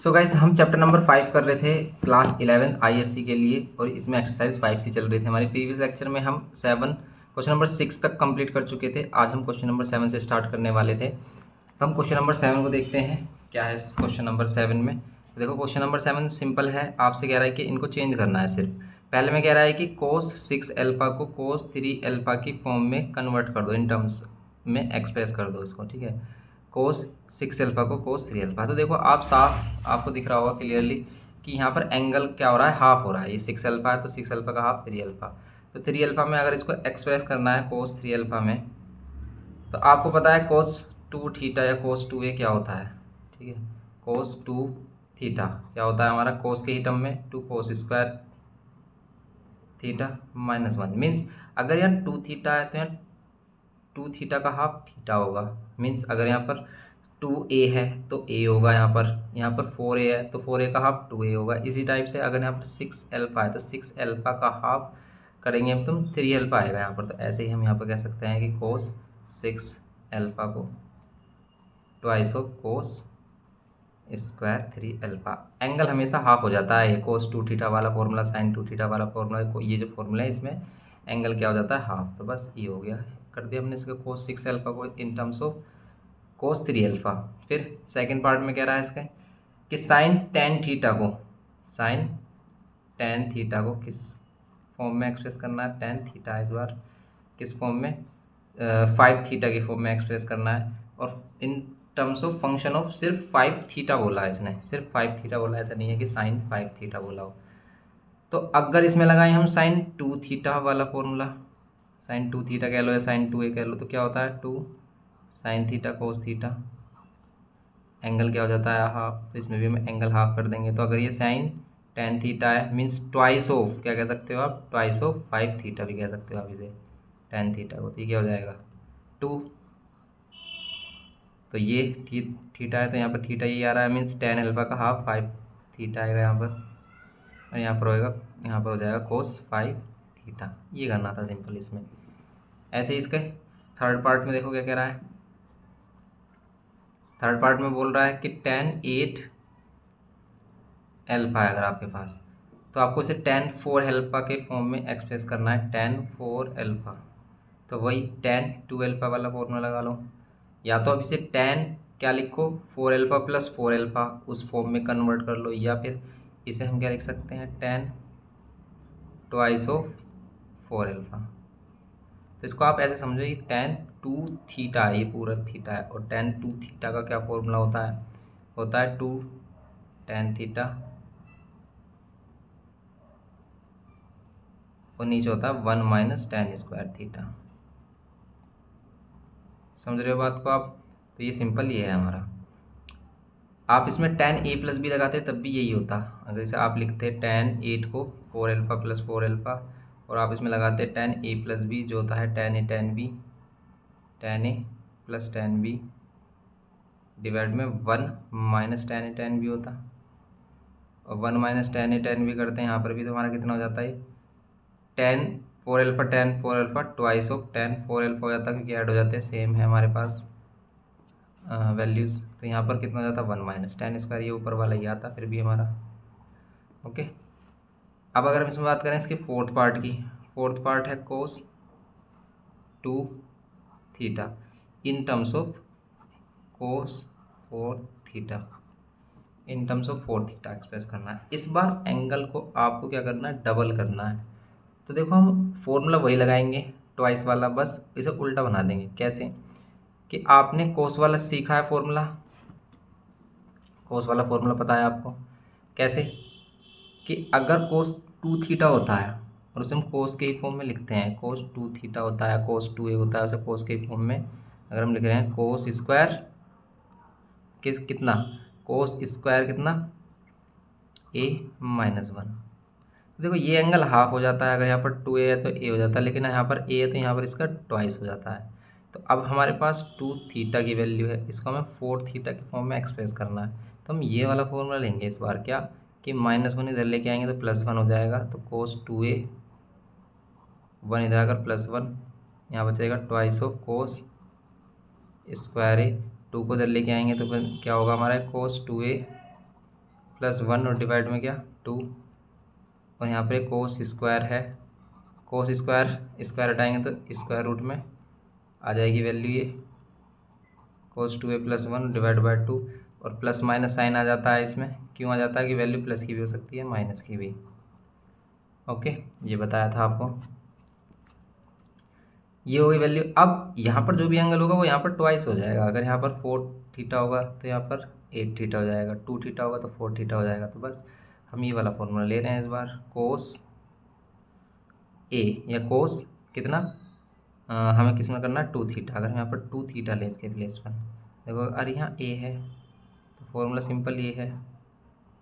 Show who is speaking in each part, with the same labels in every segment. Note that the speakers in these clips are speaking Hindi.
Speaker 1: सो गाइस हम चैप्टर नंबर 5 कर रहे थे क्लास 11 आईएससी के लिए और इसमें एक्सरसाइज 5 सी चल रही थी। हमारी प्रीवियस लेक्चर में हम 7 क्वेश्चन नंबर 6 तक कंप्लीट कर चुके थे। आज हम क्वेश्चन नंबर 7 से स्टार्ट करने वाले थे। तो हम क्वेश्चन नंबर 7 को देखते हैं क्या है इस क्वेश्चन नंबर 7 में। तो देखो क्वेश्चन नंबर 7 सिंपल है, आपसे कह रहा है कि इनको चेंज करना है। सिर्फ पहले में कह रहा है कि cos 6 अल्फा को cos 3 अल्फा की फॉर्म में कन्वर्ट कर दो, इन टर्म्स में एक्सप्रेस कर दो इसको, ठीक है। कोस 6 अल्फा को कोस 3 अल्फा। तो देखो आप साफ आपको दिख रहा होगा क्लियरली कि यहाँ पर एंगल क्या हो रहा है, हाफ हो रहा है। ये 6 अल्फा है तो 6 अल्फा का हाफ 3 अल्फा। तो 3 अल्फा में अगर इसको एक्सप्रेस करना है कोस 3 अल्फा में, तो आपको पता है कोस 2 थीटा या कोस 2 ए क्या होता है, ठीक है। कोस 2 थीटा क्या होता है हमारा, कोस के ही टर्म में 2 कोस स्क्वायर थीटा -1 मीन्स अगर यहाँ 2 थीटा है तो यहाँ 2 थीटा का हाफ थीटा होगा। मीन्स अगर यहाँ पर 2a है तो a होगा, यहाँ पर 4a है तो 4a का हाफ 2a होगा। इसी टाइप से अगर यहाँ पर 6 अल्फा है तो 6 अल्फा का हाफ करेंगे हम तो 3 अल्फा आएगा यहाँ पर। तो ऐसे ही हम यहाँ पर कह सकते हैं कि कोस 6 अल्फा को twice of cos square 3 alpha. Angle हमेशा हाफ हो जाता है। कोस 2 थीटा वाला फॉर्मूला, साइन 2 थीटा वाला फॉर्मूला, ये जो फॉर्मूला है इसमें एंगल क्या हो जाता है, हाफ। तो बस ये हो गया, कर दिया हमने इसका कोस 6 अल्फा को इन टर्म्स ऑफ कोस 3 अल्फा। फिर सेकंड पार्ट में कह रहा है इसका कि साइन टेन थीटा को किस फॉर्म में एक्सप्रेस करना है। टेन थीटा इस बार किस फॉर्म में, 5 थीटा की फॉर्म में एक्सप्रेस करना है। और इन टर्म्स ऑफ फंक्शन ऑफ सिर्फ 5 थीटा बोला है इसने, सिर्फ 5 थीटा बोला है, ऐसा नहीं है कि साइन 5 थीटा बोला हो। तो अगर इसमें लगाएं हम साइन 2 थीटा वाला फॉर्मूला, साइन 2 थीटा कह लो या साइन 2a कह लो, तो क्या होता है 2 sine theta cos theta, angle क्या हो जाता है हाफ। तो इसमें भी हम एंगल हाफ कर देंगे। तो अगर ये साइन टेन थीटा है मीन्स ट्वाइस ऑफ, क्या कह सकते हो आप, ट्वाइस ऑफ 5 थीटा भी कह सकते हो आप इसे, टेन थीटा को। तो ये क्या हो जाएगा 2। तो ये थीटा है तो यहाँ पर थीटा ये आ रहा है मीन्स टेन अल्फा का हाफ 5 थीटा आएगा यहाँ पर, और यहाँ पर होएगा, यहाँ पर हो जाएगा कोस 5 थीटा। ये करना था सिंपल इसमें। ऐसे ही इसके थर्ड पार्ट में देखो क्या कह रहा है। थर्ड पार्ट में बोल रहा है कि टेन 8 अल्फा है अगर आपके पास, तो आपको इसे टेन 4 अल्फा के फॉर्म में एक्सप्रेस करना है, टेन 4 अल्फा। तो वही टेन 2 अल्फा वाला फॉर्मूला लगा लो, या तो अब इसे टेन क्या लिखो 4 अल्फा प्लस 4 अल्फा उस फॉर्म में कन्वर्ट कर लो, या फिर इसे हम क्या लिख सकते हैं टेन ट्वाइस ऑफ 4 अल्फा। तो इसको आप ऐसे समझो कि टेन 2 थीटा है, ये पूरा थीटा है, और टेन 2 थीटा का क्या फॉर्मूला होता है 2 टेन थीटा, और नीचे होता है 1 माइनस टेन स्क्वायर थीटा। समझ रहे हो बात को आप। तो ये सिंपल ये है हमारा। आप इसमें टेन ए प्लस बी लगाते तब भी यही होता। अगर इसे आप लिखते टेन 8 को 4 अल्फा प्लस 4 अल्फा, और आप इसमें लगाते टेन ए प्लस बी जो होता है टेन ए प्लस टेन बी डिवाइड में 1 माइनस टेन बी होता, और 1 माइनस टेन बी करते हैं यहाँ पर भी, तो हमारा कितना हो जाता है ten 4 alpha twice of ten 4 alpha हो जाता है, क्योंकि ऐड हो जाते हैं, सेम है हमारे पास वैल्यूज़। तो यहाँ पर कितना हो जाता है 1 माइनस टेन स्क्वायर, ये ऊपर वाला ही आता फिर भी हमारा। ओके, अब अगर हम इसमें बात करें इसके फोर्थ पार्ट की, फोर्थ पार्ट है कोस 2 theta in terms of cos 4 theta, in terms of 4 theta express करना है। इस बार एंगल को आपको क्या करना है, डबल करना है। तो देखो हम फॉर्मूला वही लगाएंगे ट्वाइस वाला, बस इसे उल्टा बना देंगे। कैसे कि आपने कोस वाला सीखा है फॉर्मूला, कोस वाला फॉर्मूला पता है आपको, कैसे कि अगर कोस 2 थीटा होता है और उसे हम कोस के ही फॉर्म में लिखते हैं, कोस 2 थीटा होता है, कोस 2 ए होता है, उसे कोस के ही फॉर्म में अगर हम लिख रहे हैं कोस स्क्वायर कितना, कोस स्क्वायर कितना ए -1। देखो ये एंगल हाफ हो जाता है, अगर यहाँ पर 2a है तो a हो जाता है, लेकिन यहाँ पर a है तो यहाँ पर इसका ट्वाइस हो जाता है। तो अब हमारे पास 2 थीटा की वैल्यू है, इसको हमें 4 थीटा के फॉर्म में एक्सप्रेस करना है। तो हम ये वाला फॉर्मूला लेंगे इस बार, क्या कि -1 इधर लेके आएंगे तो +1 हो जाएगा, तो कोस 2a 1 इधर आकर +1, यहाँ बचेगा ट्वाइस ऑफ कोस स्क्वायर ए, 2 को इधर लेके आएंगे तो फिर क्या होगा हमारा कोस 2a प्लस 1 और डिवाइड में क्या 2, और यहाँ पे कोस स्क्वायर है, कोस स्क्वायर स्क्वायर हटाएंगे तो स्क्वायर रूट में आ जाएगी वैल्यू ये कोस 2a प्लस 1 डिवाइड बाय 2, और प्लस माइनस साइन आ जाता है इसमें, क्यों आ जाता है कि वैल्यू प्लस की भी हो सकती है माइनस की भी। ओके, ये बताया था आपको। ये हो गई वैल्यू। अब यहाँ पर जो भी एंगल होगा वो यहाँ पर ट्वाइस हो जाएगा। अगर यहाँ पर 4 थीटा होगा तो यहाँ पर 8 थीटा हो जाएगा, 2 थीटा होगा तो 4 थीटा हो जाएगा। तो बस हम ये वाला फॉर्मूला ले रहे हैं इस बार, कोस ए या कोस कितना हमें किस में करना है 2 थीटा। अगर हम यहाँ पर 2 थीटा लें इसके प्लेस पर, देखो अरे यहाँ ए है तो फॉर्मूला सिंपल ये है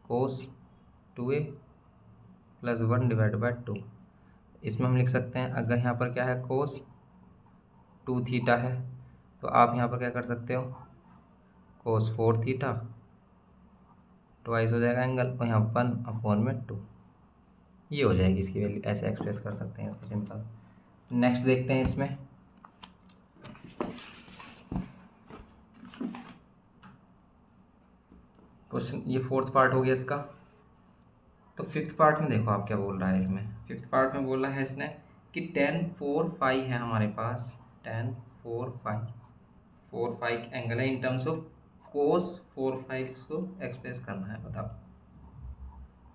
Speaker 1: कोस 2a प्लस 1 डिवाइड बाय 2। इसमें हम लिख सकते हैं, अगर यहाँ पर क्या है कोस 2 थीटा है तो आप यहाँ पर क्या कर सकते हो कोस 4 थीटा, ट्वाइस हो जाएगा एंगल, और यहाँ 1/2 ये हो जाएगी इसकी वैल्यू। ऐसे एक्सप्रेस कर सकते हैं इसको सिंपल। नेक्स्ट देखते हैं इसमें, क्वेश्चन ये 4th पार्ट हो गया इसका। तो 5th पार्ट में देखो आप क्या बोल रहा है इसमें। 5th पार्ट में बोल रहा है इसने कि tan 4 फाई है हमारे पास, tan 4 फाई एंगल है in terms of cos 4 phi को एक्सप्रेस करना है। बताओ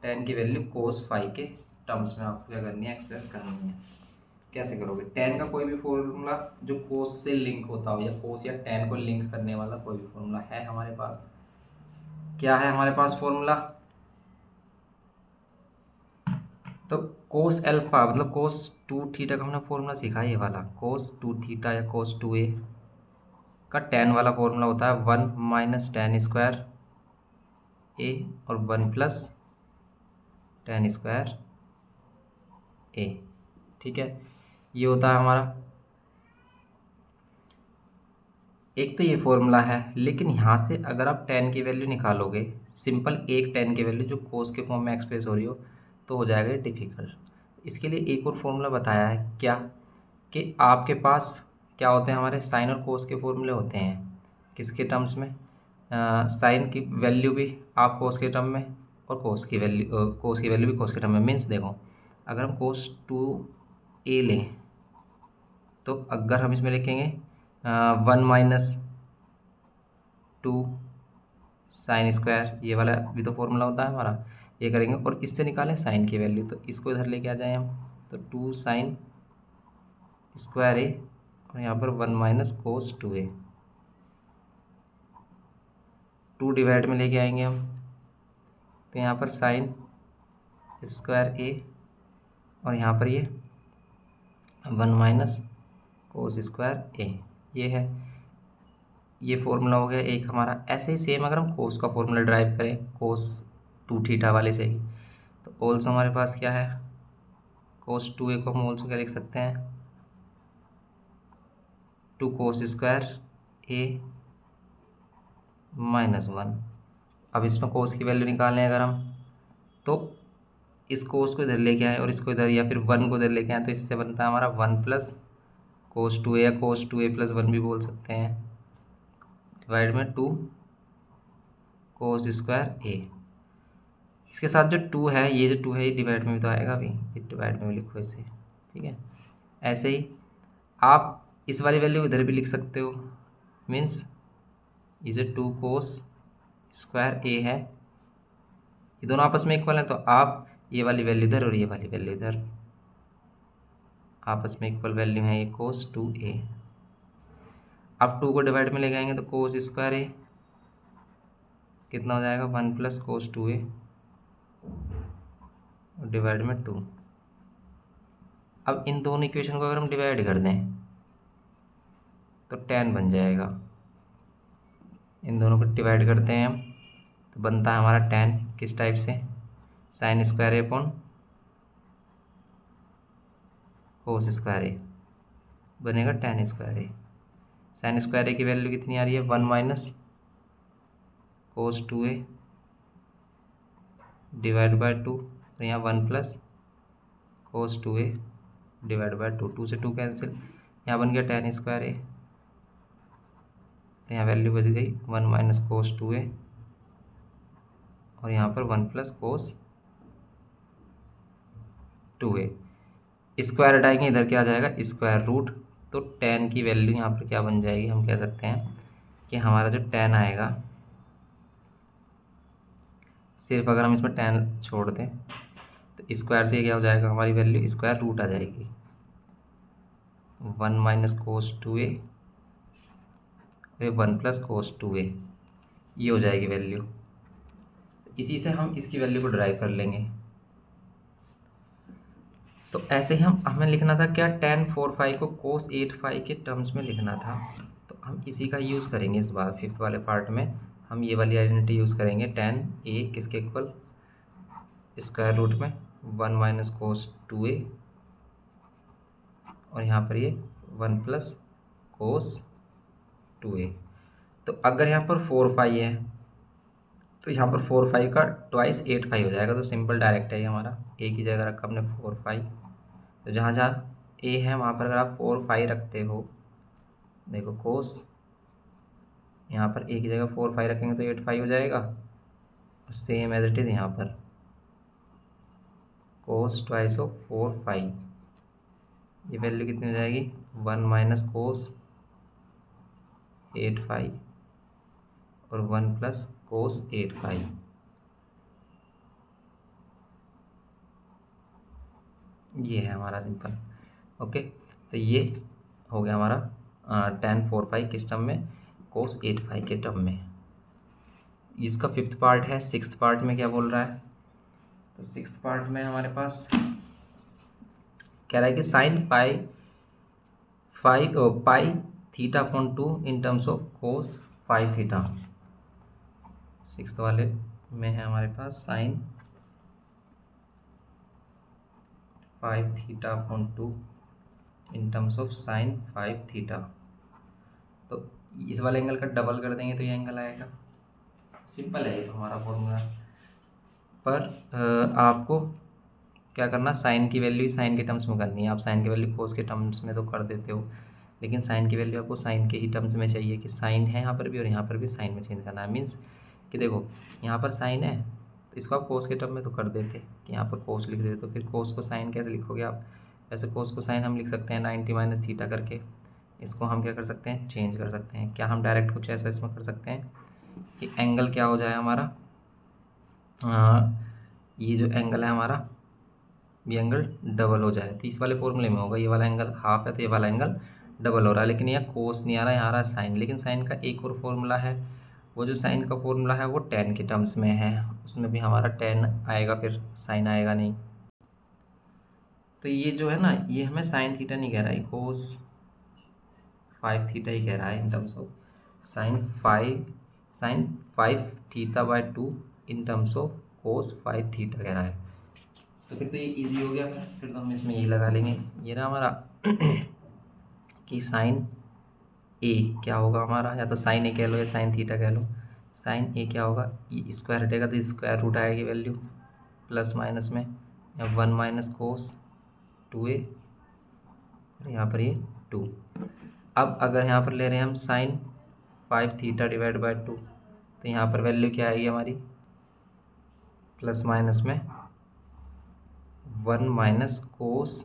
Speaker 1: tan की वैल्यू कोस फाई के टर्म्स में आपको क्या करनी है एक्सप्रेस करनी है। कैसे करोगे, tan का कोई भी फॉर्मूला जो कोस से लिंक होता हो या कोस या tan को लिंक करने वाला कोई भी फॉर्मूला है हमारे पास। क्या है हमारे पास फॉर्मूला, तो कोस एल्फा मतलब कोस 2 थीटा का हमने फॉर्मूला सीखा है, ये वाला कोस 2 थीटा या कोस 2a का tan वाला फॉर्मूला होता है 1 माइनस tan स्क्वायर a और 1 प्लस tan स्क्वायर a। ठीक है, ये होता है हमारा। एक तो ये फॉर्मूला है, लेकिन यहाँ से अगर आप tan की वैल्यू निकालोगे, सिंपल एक tan की वैल्यू जो कोस के फॉर्म में एक्सप्रेस हो रही हो, तो हो जाएगा डिफ़िकल्ट। इसके लिए एक और फॉर्मूला बताया है क्या, कि आपके पास क्या होते हैं हमारे साइन और कोस के फॉर्मूले होते हैं किसके टर्म्स में, साइन की वैल्यू भी आप कोस के टर्म में और कोस की वैल्यू भी कोस के टर्म में। मीन्स देखो अगर हम कोस 2a लें तो अगर हम इसमें लिखेंगे 1 माइनस 2 साइन स्क्वायर, ये वाला भी तो फॉर्मूला होता है हमारा, ये करेंगे और इससे निकालें साइन की वैल्यू, तो इसको इधर लेके आ जाएं हम, तो 2 साइन स्क्वायर ए और यहाँ पर 1 माइनस कोस 2a, 2 डिवाइड में लेके आएंगे हम, तो यहाँ पर साइन स्क्वायर ए और यहाँ पर ये 1 माइनस कोस स्क्वायर ए, ये है, ये फॉर्मूला हो गया एक हमारा। ऐसे ही सेम अगर हम कोस का फॉर्मूला ड्राइव करें कोस 2 थीटा वाले से ही, तो ऑल्सो हमारे पास क्या है कोस 2a को हम ऑल्सो क्या लिख सकते हैं 2 कोस स्क्वायर a माइनस 1। अब इसमें कोस की वैल्यू निकालें अगर हम, तो इस कोस को इधर लेके आए और इसको इधर या फिर 1 को इधर लेके आए, तो इससे बनता है हमारा 1 प्लस कोस 2a या कोस 2a प्लस 1 भी बोल सकते हैं, डिवाइड में 2 कोस स्क्वायर ए। इसके साथ जो 2 है, ये जो 2 है ये डिवाइड में भी तो आएगा अभी, ये डिवाइड में भी लिखो इसे। ठीक है, ऐसे ही आप इस वाली वैल्यू इधर भी लिख सकते हो। मीन्स ये जो 2 कोस स्क्वायर ए है, ये दोनों आपस में इक्वल हैं, तो आप ये वाली वैल्यू इधर और ये वाली वैल्यू इधर, आपस में इक्वल वैल्यू है ये कोस 2a। आप 2 को डिवाइड में ले जाएंगे तो कोस स्क्वायर ए कितना हो जाएगा 1 प्लस कोस 2a डिवाइड में 2। अब इन दोनों इक्वेशन को अगर हम डिवाइड कर दें तो tan बन जाएगा। इन दोनों को डिवाइड करते हैं हम तो बनता है हमारा tan किस टाइप से, साइन स्क्वायर ए अपॉन कोस स्क्वायर ए बनेगा tan स्क्वायर ए। साइन स्क्वायर ए की वैल्यू कितनी आ रही है 1 minus cos 2a divide by 2, और यहाँ 1 plus cos 2a divide by 2, 2 से 2 कैंसिल, यहाँ बन गया tan स्क्वायर ए, यहाँ वैल्यू बच गई 1 माइनस कोस 2a और यहाँ पर 1 प्लस कोस 2a। स्क्वायर हटाएंगे, इधर क्या आ जाएगा स्क्वायर रूट। तो tan की वैल्यू यहाँ पर क्या बन जाएगी, हम कह सकते हैं कि हमारा जो tan आएगा, सिर्फ अगर हम इसमें tan छोड़ दें तो स्क्वायर से क्या हो जाएगा, हमारी वैल्यू स्क्वायर रूट आ जाएगी 1 माइनस कोस 2a, और 1 प्लस कोस 2a, ये हो जाएगी वैल्यू। इसी से हम इसकी वैल्यू को ड्राइव कर लेंगे। तो ऐसे ही हमें लिखना था क्या, tan 4 को cos 8 के टर्म्स में लिखना था। तो हम इसी का यूज़ करेंगे इस बार फिफ्थ वाले पार्ट में। हम ये वाली आइडेंटिटी यूज़ करेंगे, tan a किसके इक्वल, स्क्वायर रूट में 1 माइनस कोस 2a, और यहाँ पर ये 1 प्लस कोस 2a। तो अगर यहाँ पर 4 है तो यहाँ पर 4 का ट्वाइस 8 हो जाएगा। तो सिंपल डायरेक्ट है ये हमारा, a की जगह रखा हमने 4। तो जहाँ जहाँ a है वहाँ पर अगर आप 4 रखते हो, देखो कोस, यहाँ पर a की जगह 4 रखेंगे तो 8 हो जाएगा। सेम एज इट इज़ यहाँ पर कोस ट्वाइस ऑफ 4, ये वैल्यू कितनी हो जाएगी, 1 माइनस कोस 8 और 1 प्लस कोस 8। ये है हमारा सिंपल। ओके, तो ये हो गया हमारा tan 4 किस टर्म में, कोस 8 के टर्म में। इसका फिफ्थ पार्ट है। सिक्स्थ पार्ट में क्या बोल रहा है, तो सिक्स्थ पार्ट में हमारे पास कह रहा है कि sine pi theta upon 2 in terms of cos 5 theta. Sixth वाले में है हमारे पास sine 5 theta upon 2 in terms of sine 5 theta. तो इस वाले एंगल का डबल कर देंगे तो ये एंगल आएगा। सिंपल है ये तो हमारा फॉर्मूला। पर आपको क्या करना, साइन की वैल्यू साइन के टर्म्स में करनी है। आप साइन की वैल्यू कोस के टर्म्स में तो कर देते हो, लेकिन साइन की वैल्यू आपको साइन के ही टर्म्स में चाहिए कि साइन है यहाँ पर भी और यहाँ पर भी साइन में चेंज करना है। मीन्स कि देखो यहाँ पर साइन है तो इसको आप कोस के टर्म में तो कर देते कि यहाँ पर कोस लिख देते, तो फिर कोस को साइन कैसे लिखोगे आप, वैसे कोस को साइन हम लिख सकते हैं 90 माइनस थीटा करके। इसको हम क्या कर सकते हैं, चेंज कर सकते हैं। क्या हम डायरेक्ट कुछ ऐसा इसमें कर सकते हैं कि एंगल क्या हो जाए हमारा, ये जो एंगल है हमारा, ये एंगल डबल हो जाए। तो इस वाले फॉर्मूले में होगा, ये वाला एंगल हाफ है तो ये वाला एंगल डबल हो रहा है। लेकिन यहाँ कोस नहीं आ रहा है, यहाँ आ रहा है साइन। लेकिन साइन का एक और फॉर्मूला है, वो जो साइन का फॉर्मूला है वो tan के टर्म्स में है, उसमें भी हमारा tan आएगा, फिर साइन आएगा नहीं। तो ये जो है ना, ये हमें साइन थीटा नहीं कह रहा है, कोस 5 थीटा ही कह रहा है in terms of sine 5 theta by 2 in terms of cos 5 theta कह रहा है। तो फिर तो ये इजी हो गया। फिर तो हम इसमें यही लगा लेंगे, ये ना हमारा कि साइन ए क्या होगा हमारा, या तो साइन ए कह लो या साइन थीटा कह लो। साइन ए क्या होगा, ये स्क्वायर हटेगा तो स्क्वायर रूट आएगी वैल्यू प्लस माइनस में, या 1 माइनस कोस 2a, यहाँ पर ये 2। अब अगर यहाँ पर ले रहे हैं हम साइन 5 थीटा डिवाइड बाय 2, तो यहाँ पर वैल्यू क्या आएगी हमारी, प्लस माइनस में 1 माइनस कोस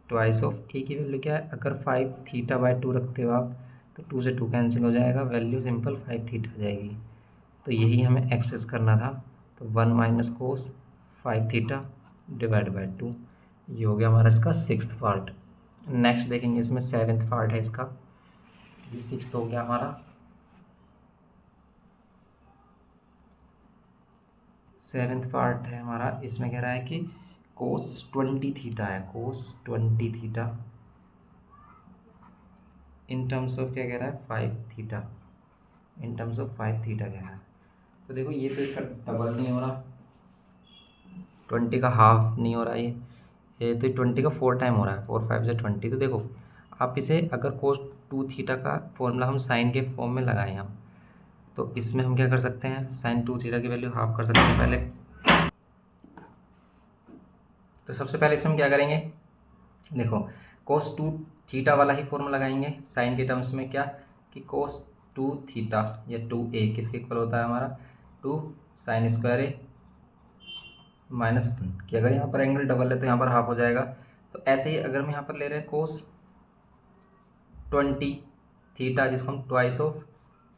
Speaker 1: ट्वाइस ऑफ ए की वैल्यू क्या है, अगर 5 थीटा बाय 2 रखते हो आप तो 2 से 2 कैंसिल हो जाएगा, वैल्यू सिंपल 5 थीटा आ जाएगी। तो यही हमें एक्सप्रेस करना था। तो 1 minus cos 5 theta divide by 2, ये हो गया हमारा इसका सिक्स्थ पार्ट। नेक्स्ट देखेंगे इसमें सेवेंथ पार्ट है इसका। ये सिक्स्थ हो गया हमारा। सेवेंथ पार्ट है हमारा, इसमें कह रहा है कि कोस 20 थीटा है, कोस 20 थीटा इन टर्म्स ऑफ क्या कह रहा है, 5 theta, in terms of 5 theta कह रहा है। तो देखो ये तो इसका डबल नहीं हो रहा, 20 का हाफ नहीं हो रहा, ये तो 20 का 4 टाइम हो रहा है, 4 5 से 20। तो देखो आप इसे अगर कोस 2 थीटा का फॉर्मूला हम साइन के फॉर्म में लगाएं हम, तो इसमें हम क्या कर सकते हैं, साइन 2 थीटा की वैल्यू हाफ कर सकते हैं पहले। तो सबसे पहले इसमें हम क्या करेंगे, देखो कोस 2 थीटा वाला ही फॉर्मूला लगाएंगे साइन के टर्म्स में, क्या कि कोस 2 थीटा या 2a किसके इक्वल होता है हमारा, 2 साइन स्क्वायर ए माइनस 1 कि अगर यहाँ पर एंगल डबल है तो यहाँ पर हाफ हो जाएगा। तो ऐसे ही अगर हम यहाँ पर ले रहे हैं कोस 20 थीटा, जिसको हम ट्वाइस ऑफ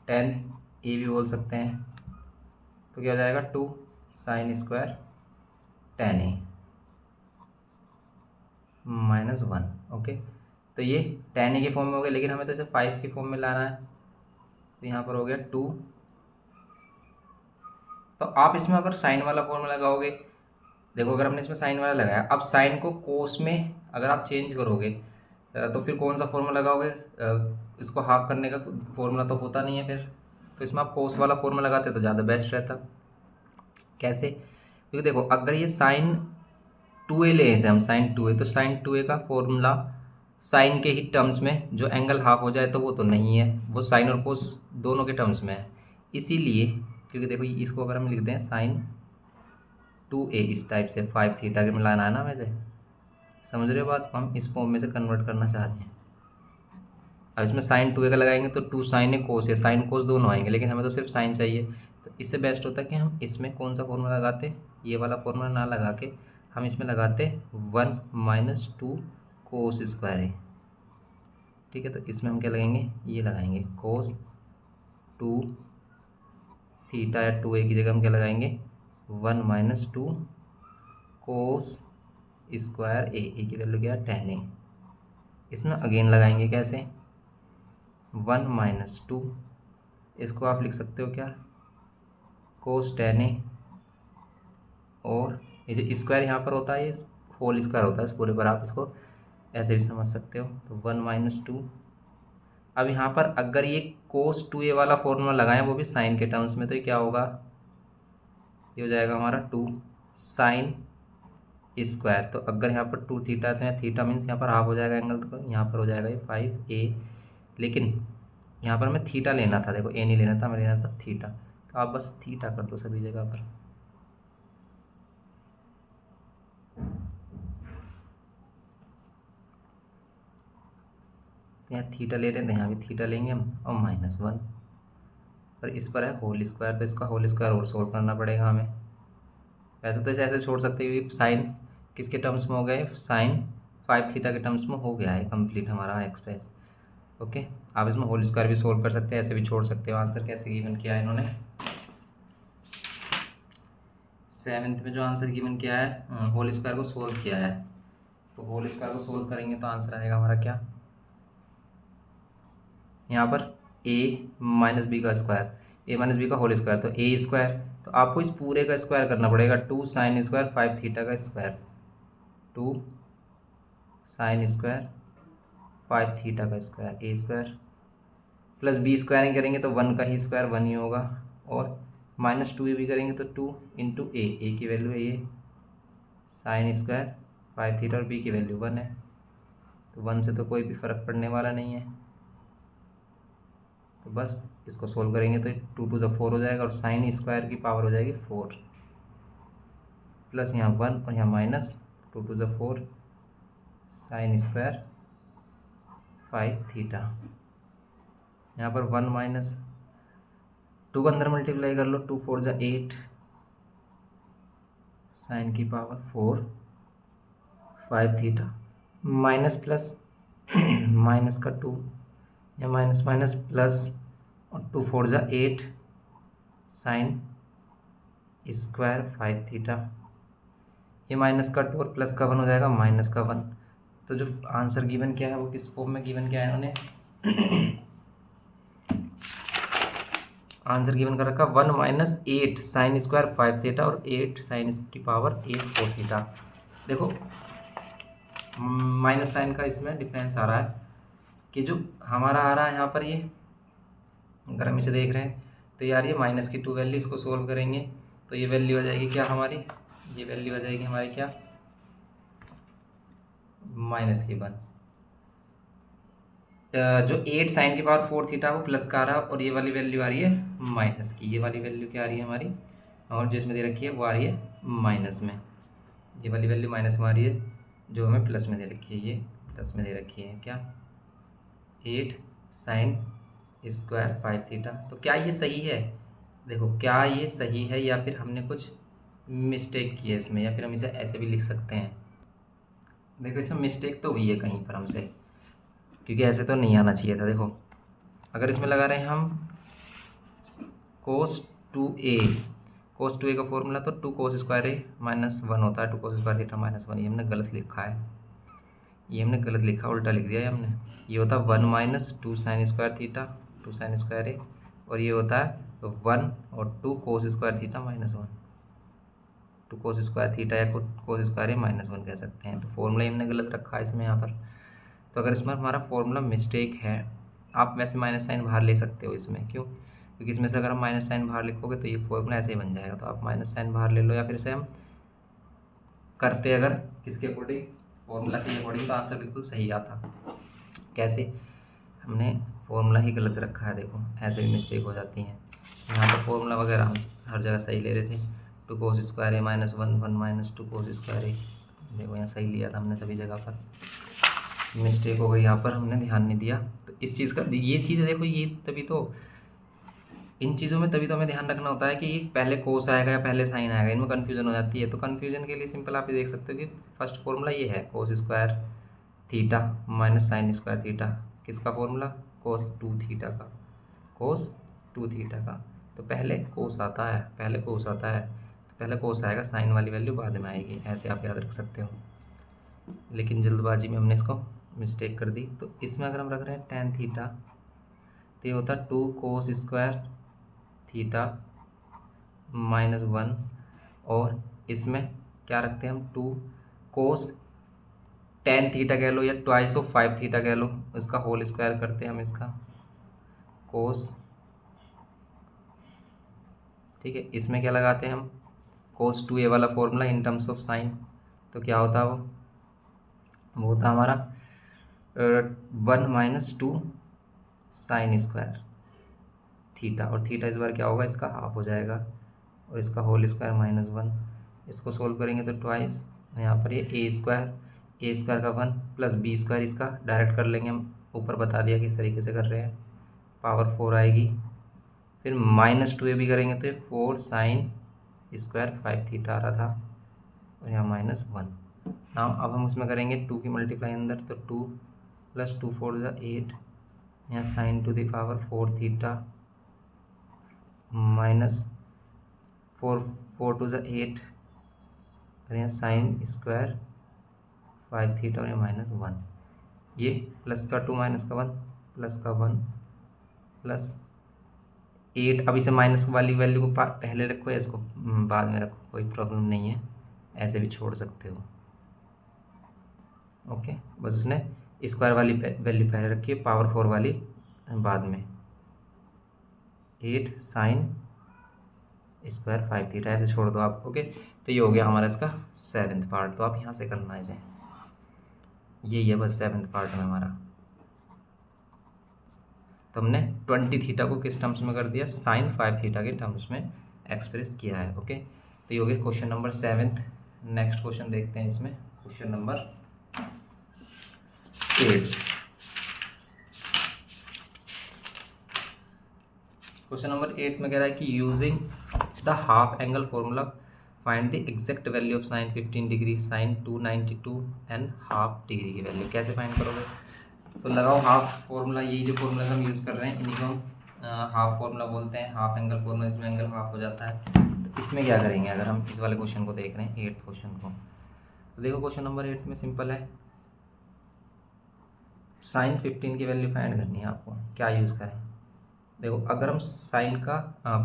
Speaker 1: टेन ए भी बोल सकते हैं, तो क्या हो जाएगा 2 साइन स्क्वायर टेन ए माइनस 1। ओके, तो ये टेन ए के फॉर्म में हो गया, लेकिन हमें तो इसे 5 के फॉर्म में लाना है, तो यहाँ पर हो गया 2। तो आप इसमें अगर साइन वाला फॉर्मूला लगाओगे, देखो अगर हमने इसमें साइन वाला लगाया, अब साइन को कोस में अगर आप चेंज करोगे तो फिर कौन सा फॉर्मूला लगाओगे? इसको हाफ करने का फॉर्मूला तो होता नहीं है फिर, तो इसमें आप कोस वाला फॉर्मूला लगाते तो ज़्यादा बेस्ट रहता। कैसे? क्योंकि देखो अगर ये साइन 2a ले इसे हम साइन 2a, तो साइन 2a का फॉर्मूला साइन के ही टर्म्स में जो एंगल हाफ हो जाए तो वो तो नहीं है, वो साइन और कोस दोनों के टर्म्स में है। इसीलिए क्योंकि देखो इसको अगर हम लिख दें साइन 2a इस टाइप से 5 थीटा के मिलाना है ना, वैसे समझ रहे हो बात को, हम इस फॉर्म में से कन्वर्ट करना चाह रहे हैं। अब इसमें साइन 2a का लगाएंगे तो 2 साइन ए कोस है, साइन कोस दोनों आएंगे, लेकिन हमें तो सिर्फ साइन चाहिए। तो इससे बेस्ट होता है कि हम इसमें कौन सा फॉर्मूला लगाते, ये वाला फॉर्मूला ना लगा के हम इसमें लगाते 1 माइनस 2 कोस स्क्वायर है। ठीक है, तो इसमें हम क्या लगेंगे, ये लगाएंगे कोस 2 थीटा या 2a की जगह हम क्या लगाएंगे 1 माइनस 2 कोस स्क्वायर ए की वैल्यू क्या है 10a। इसमें अगेन लगाएंगे कैसे 1 माइनस 2, इसको आप लिख सकते हो क्या कोस 10a, और ये जो स्क्वायर यहाँ पर होता है ये होल स्क्वायर होता है इस पूरे पर, आप इसको ऐसे भी समझ सकते हो। तो 1 माइनस 2, अब यहाँ पर अगर ये कोस 2a वाला फॉर्मूला लगाएं वो भी साइन के टर्म्स में, तो ये क्या होगा, ये हो जाएगा हमारा 2 साइन स्क्वायर। तो अगर यहाँ पर 2 थीटा है तो यहाँ थीटा मीन्स यहाँ पर हाफ हो जाएगा एंगल, तो यहाँ पर हो जाएगा ये 5a, लेकिन यहाँ पर हमें थीटा लेना था, देखो ए नहीं लेना था, हमें लेना था थीटा, तो आप बस थीटा कर दो सभी जगह पर। यहाँ थीटा ले रहे थे, यहाँ भी थीटा लेंगे हम, और माइनस 1, और इस पर है होल स्क्वायर, तो इसका होल स्क्वायर और सोल्व करना पड़ेगा हमें। वैसे तो इसे ऐसे छोड़ सकते हैं, साइन किसके टर्म्स में हो गए, साइन 5 थीटा के टर्म्स में हो गया है कंप्लीट हमारा एक्सप्रेस। ओके, आप इसमें होल स्क्वायर भी सोल्व कर सकते हैं, ऐसे भी छोड़ सकते हो। आंसर कैसे गिवन किया है इन्होंने, 7th में जो आंसर गिवन किया है होल स्क्वायर को सोल्व किया है, तो होल स्क्वायर को सोल्व करेंगे तो आंसर आएगा हमारा क्या, यहाँ पर a माइनस बी का स्क्वायर, a माइनस बी का होल स्क्वायर, तो a स्क्वायर, तो आपको इस पूरे का स्क्वायर करना पड़ेगा 2 साइन स्क्वायर 5 थीटा का स्क्वायर, 2 साइन स्क्वायर 5 थीटा का square, a square plus B squaring करेंगे तो 1 का ही स्क्वायर 1 ही होगा, और माइनस 2 भी करेंगे तो 2 इंटू ए की वैल्यू है ये साइन स्क्वायर 5 थीटा, और बी की वैल्यू 1 है, तो 1 से तो कोई भी फ़र्क पड़ने वाला नहीं है। तो बस इसको सोल्व करेंगे तो 2 टू ज़ा 4 हो जाएगा, और साइन स्क्वायर की पावर हो जाएगी 4, प्लस यहाँ 1 और यहाँ माइनस 2 टू ज़ा 4 साइन स्क्वायर 5 थीटा, यहाँ पर 1 माइनस 2 का अंदर मल्टीप्लाई कर लो, 2 4 ज़ा 8 साइन की power 4 5 theta, minus plus minus का 2 या माइनस माइनस प्लस, और 2 4 ज़ा 8 साइन स्क्वायर 5 थीटा, ये माइनस का 2 और प्लस का 1 हो जाएगा माइनस का 1। तो जो आंसर गिवन क्या है वो किस फॉर्म में गिवन किया है इन्होंने, आंसर गिवन कर रखा 1 माइनस 8 साइन स्क्वायर 5 थीटा और 8 साइन की पावर 8 4 थीटा। देखो माइनस साइन का इसमें डिफरेंस आ रहा है कि जो हमारा आ रहा है यहाँ पर, ये अगर हम इसे देख रहे हैं तो यार ये माइनस की 2 वैल्यू, इसको सोल्व करेंगे तो ये वैल्यू हो जाएगी क्या हमारी, ये वैल्यू हो जाएगी हमारी क्या माइनस की 1, जो 8 साइन की पावर 4 थीटा वो प्लस का आ रहा है, और ये वाली वैल्यू आ रही है माइनस की, ये वाली वैल्यू क्या आ रही है हमारी, और जिसमें दे रखी है वो आ रही है माइनस में, ये वाली वैल्यू माइनस में आ रही है, जो हमें प्लस में दे रखी है ये प्लस में दे रखी है क्या 8 साइन स्क्वायर 5 थीटा। तो क्या ये सही है, देखो क्या ये सही है या फिर हमने कुछ मिस्टेक की है इसमें, या फिर हम इसे ऐसे भी लिख सकते हैं। देखो इसमें मिस्टेक तो हुई है कहीं पर हमसे, क्योंकि ऐसे तो नहीं आना चाहिए था। देखो अगर इसमें लगा रहे हैं हम cos 2a, cos 2a का फॉर्मूला तो 2 cos स्क्वायर ए माइनस 1 होता है, 2 cos स्क्वायर थीटा माइनस 1। ये हमने गलत लिखा है, ये हमने गलत लिखा, उल्टा लिख दिया है हमने। ये होता है 1 minus 2 sine square theta, 2 sine square A, और ये होता है 1 और 2 cos square theta minus 1, 2 cos square theta या cos स्क्वायर ए माइनस 1 कह सकते हैं। तो फॉर्मूला हमने गलत रखा है इसमें यहाँ पर। तो अगर इसमें हमारा फॉर्मूला मिस्टेक है, आप वैसे माइनस साइन बाहर ले सकते हो इसमें, क्यों? क्योंकि इसमें से अगर हम माइनस साइन बाहर लिखोगे तो ये फॉर्मूला ऐसे ही बन जाएगा। तो आप माइनस साइन बाहर ले लो, या फिर इसे हम करते अगर किसके अकॉर्डिंग, फॉर्मूला के अकॉर्डिंग, तो आंसर बिल्कुल सही आता। कैसे? हमने फॉर्मूला ही गलत रखा है। देखो ऐसे भी मिस्टेक हो जाती हैं। यहाँ पर फॉर्मूला वगैरह हम हर जगह सही ले रहे थे। 2 cos square A minus 1, 1 minus 2 cos square ए, देखो यहाँ सही लिया था हमने सभी जगह पर। मिस्टेक हो गई यहाँ पर, हमने ध्यान नहीं दिया। तो इस चीज़ का, ये चीज़ देखो, ये तभी तो, इन चीज़ों में तभी तो हमें ध्यान रखना होता है कि पहले कोस आएगा या पहले साइन आएगा, इनमें कन्फ्यूजन हो जाती है। तो कन्फ्यूजन के लिए सिंपल आप ये देख सकते हो कि फर्स्ट फॉर्मूला ये है cos square theta minus sign square theta. किसका फॉर्मूला? कोस 2 थीटा का, कोस 2 थीटा का। तो पहले कोस आता है, पहले कोस आता है, तो पहले कोस आएगा, साइन वाली वैल्यू बाद में आएगी। ऐसे आप याद रख सकते हो, लेकिन जल्दबाजी में हमने इसको मिस्टेक कर दी। तो इसमें अगर हम रख रहे हैं tan थीटा, तो ये होता है 2 cos स्क्वायर थीटा माइनस 1, और इसमें क्या रखते हैं हम? 2 cos tan थीटा कह लो, या ट्वाइस ऑफ 5 थीटा कह लो, इसका होल स्क्वायर करते हैं हम इसका cos। ठीक है, इसमें क्या लगाते हैं हम? cos 2a वाला formula in terms of sign. तो क्या होता है वो होता है हमारा 1 माइनस 2 साइन स्क्वायर थीटा, और थीटा इस बार क्या होगा? इसका हाफ हो जाएगा, और इसका होल स्क्वायर माइनस 1। इसको सोल्व करेंगे तो ट्वाइस, यहाँ पर ये ए स्क्वायर का 1 प्लस बी स्क्वायर, इसका डायरेक्ट कर लेंगे हम, ऊपर बता दिया किस तरीके से कर रहे हैं। पावर 4 आएगी, फिर माइनस 2a भी करेंगे तो 4 साइन स्क्वायर 5 थीटा आ रहा था, और यहाँ माइनस 1। ना अब हम उसमें करेंगे 2 की मल्टीप्लाई अंदर, तो 2 प्लस 2 4 8, यहाँ sign to the power 4 theta minus 4 2 8, और यहाँ साइन स्क्वायर 5 थीटा, और यहाँ माइनस 1। ये प्लस का 2 माइनस का 1 प्लस का 1 प्लस 8। अब इसे माइनस वाली वैल्यू को पहले रखो या इसको बाद में रखो, कोई प्रॉब्लम नहीं है, ऐसे भी छोड़ सकते हो। ओके, बस उसने स्क्वायर वाली वैल्यू पहले रखी है, पावर 4 वाली बाद में। 8 साइन स्क्वायर 5 थीटा, ऐसे छोड़ दो आप। ओके, तो ये हो गया हमारा इसका 7th पार्ट। तो आप यहाँ से करना है, यही है बस 7th पार्ट में हमारा। तो हमने 20 थीटा को किस टर्म्स में कर दिया? साइन 5 थीटा के टर्म्स में एक्सप्रेस किया है। ओके, तो ये हो गया question number 7th। Next question देखते हैं इसमें, क्वेश्चन नंबर 8। क्वेश्चन नंबर 8 में कह रहा है कि using the half angle formula find the exact value of sine 15 degree, sine 292 and half degree की वैल्यू। कैसे फाइंड करोगे? तो लगाओ हाफ फॉर्मूला, यही जो फॉर्मूला हम यूज़ कर रहे हैं इन्हीं को हम हाफ फॉर्मूला बोलते हैं, हाफ एंगल फॉर्मूला, इसमें एंगल हाफ हो जाता है। तो इसमें क्या करेंगे अगर हम इस वाले क्वेश्चन को देख रहे हैं, 8th क्वेश्चन को? तो देखो क्वेश्चन नंबर 8 में सिंपल है, साइन 15 की वैल्यू फाइंड करनी है आपको। क्या यूज़ करें? देखो अगर हम साइन का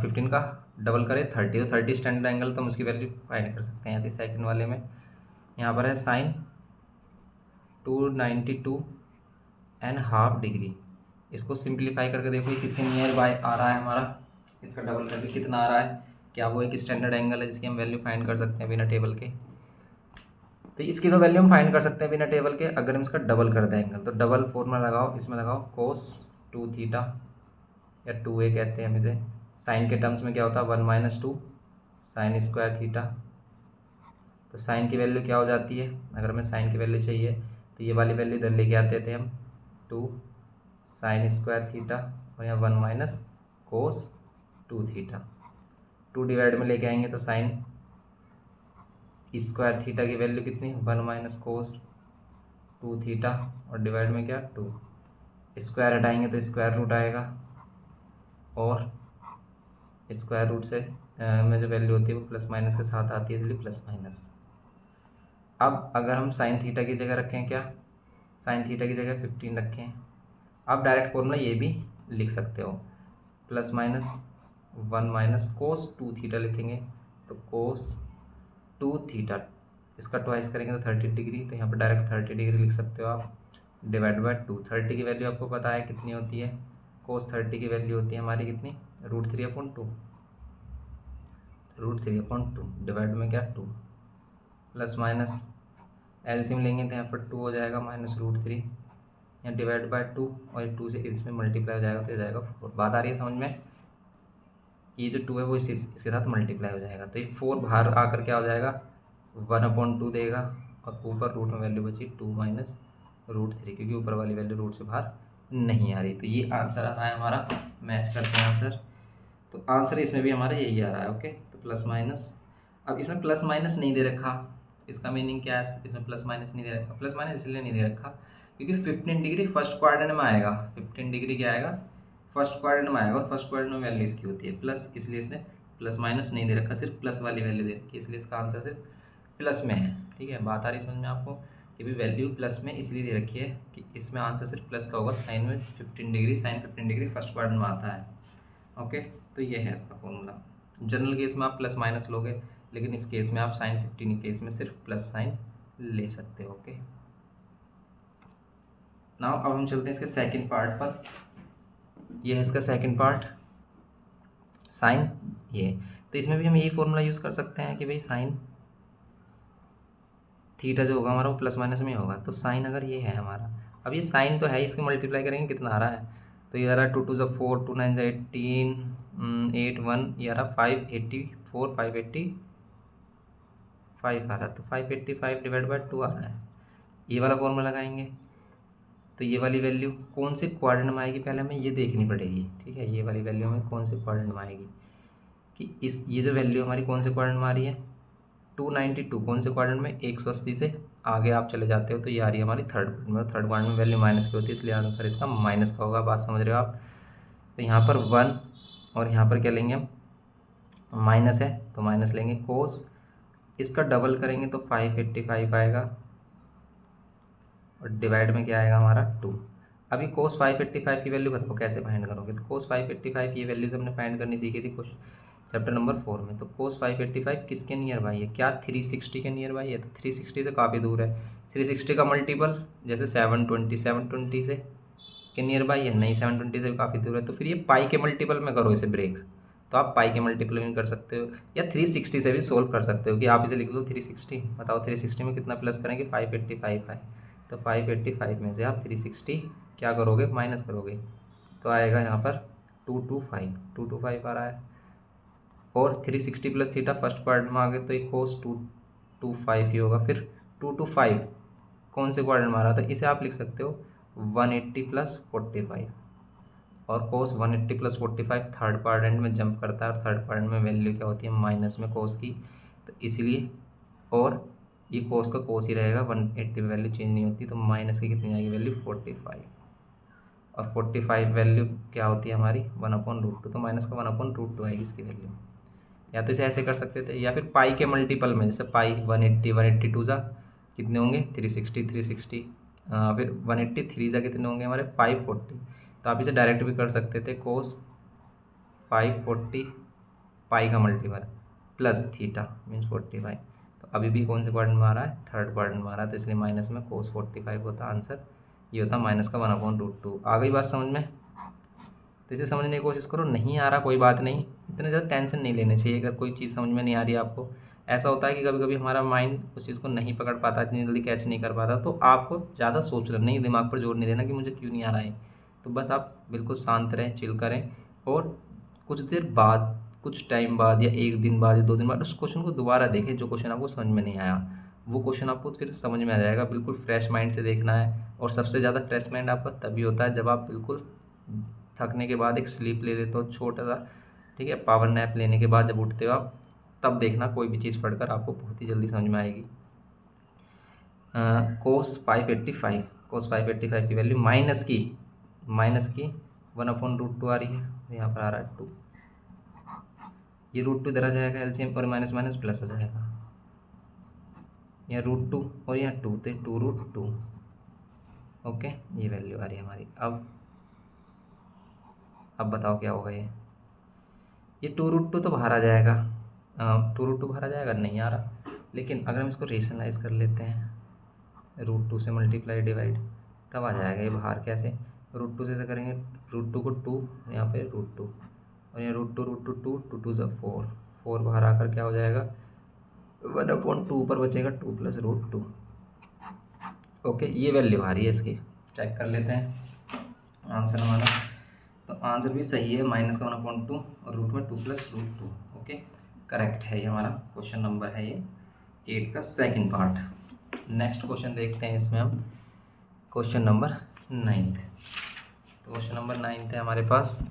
Speaker 1: 15 का डबल करें 30, तो 30 स्टैंडर्ड एंगल, तो हम उसकी वैल्यू फाइंड कर सकते हैं। ऐसे सेकंड वाले में यहाँ पर है साइन 292 एंड हाफ डिग्री। इसको सिंप्लीफाई करके देखो ये किसके नियर बाय आ रहा है हमारा, इसका डबल करके कितना आ रहा है? क्या वो एक स्टैंडर्ड एंगल है जिसकी हम वैल्यू फाइंड कर सकते हैं बिना टेबल के? तो इसकी तो वैल्यू हम फाइंड कर सकते हैं बिना टेबल के। अगर हम इसका डबल कर दें एंगल, तो डबल फॉर्मूला लगाओ, इसमें लगाओ कोस 2 थीटा, या 2a कहते हैं हम इसे। साइन के टर्म्स में क्या होता है? 1 माइनस 2 साइन स्क्वायर थीटा। तो साइन की वैल्यू क्या हो जाती है? अगर हमें साइन की वैल्यू चाहिए तो ये वाली वैल्यू इधर लेके आते थे हम, 2 साइन स्क्वायर थीटा, और यहाँ 1 माइनस कोस 2 थीटा। 2 डिवाइड में लेके आएंगे तो साइन स्क्वायर थीटा की वैल्यू कितनी, 1 माइनस कोस 2 थीटा, और डिवाइड में क्या 2, स्क्वायर हटाएंगे तो स्क्वायर रूट आएगा, और स्क्वायर रूट से में जो वैल्यू होती है वो प्लस माइनस के साथ आती है, इसलिए प्लस माइनस। अब अगर हम साइन थीटा की जगह रखें, क्या साइन थीटा की जगह 15 रखें, आप डायरेक्ट फॉर्मूला ये भी लिख सकते हो, plus minus 1 minus cos 2 theta लिखेंगे तो कोस 2 थीटा, इसका ट्वाइस करेंगे तो 30 डिग्री, तो यहाँ पर डायरेक्ट 30 डिग्री लिख सकते हो आप, डिवाइड बाय 2। 30 की वैल्यू आपको पता है कितनी होती है, कोस 30 की वैल्यू होती है हमारी कितनी, √3/2, √3/2 डिवाइड में क्या 2, प्लस माइनस एलसीएम लेंगे तो यहाँ पर 2 हो जाएगा माइनस √3, यहाँ डिवाइड बाय 2, और 2 से इसमें मल्टीप्लाई हो जाएगा तो ये जाएगा 4। बात आ रही है समझ में, ये जो 2 है वो इसके साथ मल्टीप्लाई हो जाएगा, तो ये 4 बाहर आकर क्या हो जाएगा 1/2 देगा, और ऊपर रूट में वैल्यू बची 2 माइनस √3, क्योंकि ऊपर वाली वैल्यू रूट से बाहर नहीं आ रही। तो ये आंसर आ रहा है हमारा, मैच करते हैं आंसर, तो आंसर इसमें भी हमारा यही आ रहा है। ओके, तो प्लस माइनस, अब इसमें प्लस माइनस नहीं दे रखा, इसका मीनिंग क्या है, इसमें प्लस माइनस नहीं दे रखा, प्लस माइनस इसलिए नहीं दे रखा क्योंकि 15 डिग्री फर्स्ट क्वाड्रेंट में आएगा, 15 डिग्री क्या आएगा फर्स्ट क्वाड्रेंट में आएगा, और फर्स्ट क्वाड्रेंट में वैल्यू इसकी होती है प्लस, इसलिए इसने प्लस माइनस नहीं दे रखा, सिर्फ प्लस वाली वैल्यू दे रखी है, इसलिए इसका आंसर सिर्फ प्लस में है। ठीक है, बात आ रही समझ में आपको कि भी वैल्यू प्लस में इसलिए दे रखी है कि इसमें आंसर सिर्फ प्लस का होगा, साइन में 15 degree, sine 15 degree first quadrant में आता है। ओके, तो ये है इसका फॉर्मूला। जनरल केस में आप प्लस माइनस लोगे, लेकिन इस केस में आप साइन 15 केस में सिर्फ प्लस साइन ले सकते हो। ओके, नाउ अब हम चलते हैं इसके सेकंड पार्ट पर। ये है इसका सेकंड पार्ट, साइन ये, तो इसमें भी हम यही फॉर्मूला यूज़ कर सकते हैं कि भाई साइन थीटा जो होगा हमारा वो प्लस माइनस में होगा। तो साइन अगर ये है हमारा, अब ये साइन तो है, इसके मल्टीप्लाई करेंगे कितना आ रहा है, तो ये आ रहा है 2 2 ज़ा 4, 2 9 ज़ा 18, 8 1, ये आ रहा 584, 585 आ रहा है, तो 585 डिवाइड बाय 2 आ रहा है। ये वाला फॉर्मूला लगाएंगे तो ये वाली वैल्यू कौन से क्वाड्रेंट में आएगी, पहले हमें ये देखनी पड़ेगी। ठीक है, ये वाली वैल्यू हमें कौन से क्वाड्रेंट में आएगी, कि ये जो वैल्यू हमारी कौन से क्वाड्रेंट में आ रही है, 292 कौन से क्वाड्रेंट में, 180 से आगे आप चले जाते हो तो ये आ रही है हमारी थर्ड क्वाड्रेंट में, थर्ड क्वाड्रेंट में वैल्यू माइनस की होती है, इसलिए आंसर इसका माइनस का होगा। बात समझ रहे हो आप। तो यहाँ पर 1 और यहाँ पर क्या लेंगे हम, माइनस है तो माइनस लेंगे, कोस इसका डबल करेंगे तो 585 आएगा, और डिवाइड में क्या आएगा हमारा 2। अभी कोस 585 की वैल्यू बताओ कैसे फाइंड करोगे, तो कोस 585 ये वैल्यूज हमने फाइंड करनी सीखी थी कुछ चैप्टर नंबर 4 में। तो कोस 585 किसके नियर बाई है, क्या 360 के नियर बाई है, तो 360 से काफ़ी दूर है, 360 का मल्टीपल जैसे 720 से के नियर बाई है, नहीं 720 से भी काफ़ी दूर है, तो फिर ये पाई के मल्टीपल में करो इसे ब्रेक, तो आप पाई के मल्टीपल में कर सकते हो, या 360 से भी सोल्व कर सकते हो कि आप इसे लिख लो 360, बताओ 360 में कितना प्लस करेंगे, 585 है, तो 585 में से आप 360 क्या करोगे, माइनस करोगे, तो आएगा यहाँ पर 225 आ रहा है, और 360 प्लस थीटा फर्स्ट क्वाड्रेंट में आ गए तो ये कोस 225 ही होगा। फिर 225 कौन से क्वाड्रेंट में आ रहा था, इसे आप लिख सकते हो 180 प्लस 45, और कोस 180 प्लस 45 थर्ड क्वाड्रेंट में जंप करता है, और थर्ड क्वाड्रेंट में वैल्यू क्या होती है माइनस में कोस की, तो इसलिए, और ये कोस का कोस ही रहेगा, 180 वैल्यू चेंज नहीं होती, तो माइनस की कितनी आएगी वैल्यू 45, और 45 वैल्यू क्या होती है हमारी 1/√2, तो माइनस का 1/√2 आएगी इसकी वैल्यू। या तो इसे ऐसे कर सकते थे, या फिर पाई के मल्टीपल में, जैसे पाई 180 182 जा कितने होंगे 360, फिर 183 जा कितने होंगे हमारे 540, तो आप इसे डायरेक्ट भी कर सकते थे, कोस 540 पाई का मल्टीपल प्लस थीटा मीन्स 45, तो अभी भी कौन से क्वाड्रेंट में आ रहा है, थर्ड क्वाड्रेंट में आ रहा है, तो इसलिए माइनस में कोस 45 होता आंसर, ये होता माइनस का 1/√2। आ गई बात समझ में, तो इसे समझने की कोशिश करो, नहीं आ रहा कोई बात नहीं, इतने ज़्यादा टेंशन नहीं लेने चाहिए अगर कोई चीज़ समझ में नहीं आ रही है आपको। ऐसा होता है कि कभी कभी हमारा माइंड उस चीज़ को नहीं पकड़ पाता, इतनी जल्दी कैच नहीं कर पाता, तो आपको ज़्यादा सोचना नहीं, दिमाग पर जोर नहीं देना कि मुझे क्यों नहीं आ रहा है, तो बस आप बिल्कुल शांत रहें, चिल करें, और कुछ देर बाद, कुछ टाइम बाद, या 1 दिन बाद या 2 दिन बाद उस क्वेश्चन को दोबारा देखें जो क्वेश्चन आपको समझ में नहीं आया, वो क्वेश्चन आपको फिर समझ में आ जाएगा। बिल्कुल फ्रेश माइंड से देखना है, और सबसे ज़्यादा फ्रेश माइंड आपका तभी होता है जब आप बिल्कुल थकने के बाद एक स्लीप ले लेते हो, छोटा सा ठीक है, पावर नैप लेने के बाद जब उठते हो आप तब देखना, कोई भी चीज़ पढ़कर आपको बहुत ही जल्दी समझ में आएगी। कोस 585, कोस 585 की वैल्यू माइनस की 1/√2 आ रही है, यहाँ पर आ रहा है 2, ये √2 इधर आ जाएगा, एलसीएम और माइनस माइनस प्लस हो जाएगा, यहाँ √2 और यहाँ 2 तो 2√2। ओके, ये वैल्यू आ रही है हमारी। अब बताओ क्या होगा ये 2√2 तो बाहर आ जाएगा, 2√2 बाहर आ जाएगा, नहीं आ रहा। लेकिन अगर हम इसको रेशनलाइज कर लेते हैं, √2 से मल्टीप्लाई डिवाइड, तब आ जाएगा ये बाहर। कैसे? √2 से करेंगे, √2 को 2, यहाँ पे √2 और यहाँ √2 2 2 ज़ा 4, 4 बाहर आकर क्या हो जाएगा, 1/2 ऊपर बचेगा 2 + √2। ओके, ये वैल्यू आ रही है इसकी। चेक कर लेते हैं आंसर हमारा। तो आंसर भी सही है, -1/2 और रूट में 2 + √2। ओके, करेक्ट है, ये हमारा क्वेश्चन नंबर है ये 8 का सेकंड पार्ट। नेक्स्ट क्वेश्चन देखते हैं इसमें हम, क्वेश्चन नंबर 9। तो क्वेश्चन नंबर 9 है हमारे पास,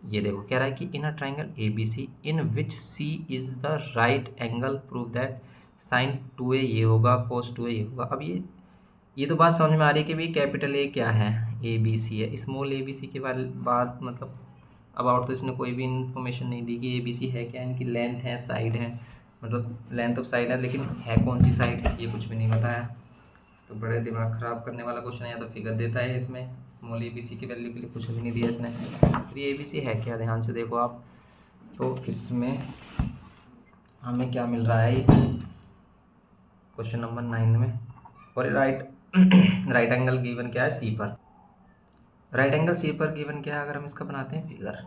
Speaker 1: ये देखो कह रहा है कि in a triangle ABC in which C is the right angle prove that sin 2A ये होगा, cos 2A ये होगा। अब ये तो बात समझ में आ रही है कि भाई कैपिटल A क्या है, ABC है, स्मॉल ABC के बाद मतलब अबाउट तो इसने कोई भी इन्फॉर्मेशन नहीं दी कि ABC है क्या, इनकी लेंथ है, साइड है, मतलब लेंथ ऑफ साइड है, लेकिन है कौन सी साइड ये कुछ भी नहीं बताया। तो बड़े दिमाग ख़राब करने वाला क्वेश्चन है। या तो फिगर देता है इसमें, स्मॉल ABC की वैल्यू के लिए कुछ भी नहीं दिया इसने। फिर ये ABC है क्या, ध्यान से देखो आप। तो इसमें हमें क्या मिल रहा है क्वेश्चन नंबर 9 में, और राइट एंगल गिवन क्या है सी पर, राइट एंगल सी पर गिवन क्या है, अगर हम इसका बनाते हैं फिगर,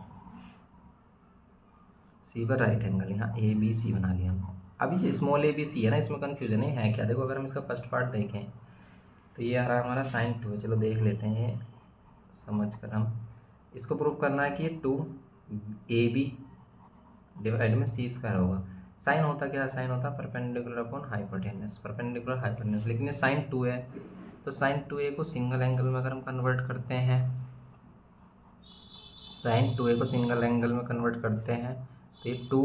Speaker 1: सी पर राइट एंगल, यहाँ ABC बना लिया हम। अभी ये स्मॉल ABC है ना, इसमें कन्फ्यूजन है क्या, देखो अगर हम इसका फर्स्ट पार्ट देखें तो ये आ रहा है हमारा sin 2 है। चलो देख लेते हैं ये समझ कर, हम इसको प्रूव करना है कि ये 2AB डिवाइड में C² होगा। साइन होता क्या है, साइन होता perpendicular upon hypotenuse, perpendicular hypotenuse, लेकिन ये sin 2 है तो sin 2A को सिंगल एंगल में अगर हम कन्वर्ट करते हैं, sin 2A को सिंगल एंगल में कन्वर्ट करते हैं तो ये 2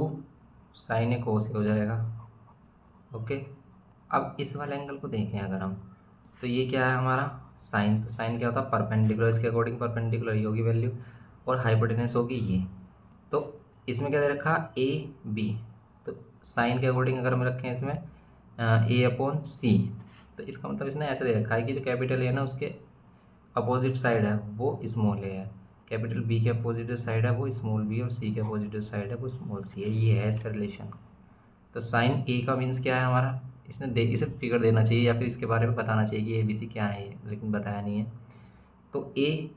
Speaker 1: sin A cos A हो जाएगा। ओके, अब इस वाले एंगल को देखें अगर हम, तो ये क्या है हमारा साइन, तो साइन क्या होता है परपेंडिकुलर, इसके अकॉर्डिंग परपेंडिकुलर ही होगी वैल्यू, और हाइपोटेनस होगी ये। तो इसमें क्या दे रखा AB, तो साइन के अकॉर्डिंग अगर हम रखें इसमें A/C, तो इसका मतलब इसने ऐसे दे रखा है कि जो कैपिटल ए है ना उसके अपोजिट साइड है वो स्मॉल ए है, कैपिटल बी के अपोजिट साइड है वो स्मॉल बी, और सी के अपोजिट साइड है वो स्मॉल सी है। ये है इसका रिलेशन। तो साइन ए का मीन्स क्या है हमारा, इसने इसे फिगर देना चाहिए या फिर इसके बारे में बताना चाहिए कि ABC क्या है ये, लेकिन बताया नहीं है। तो ए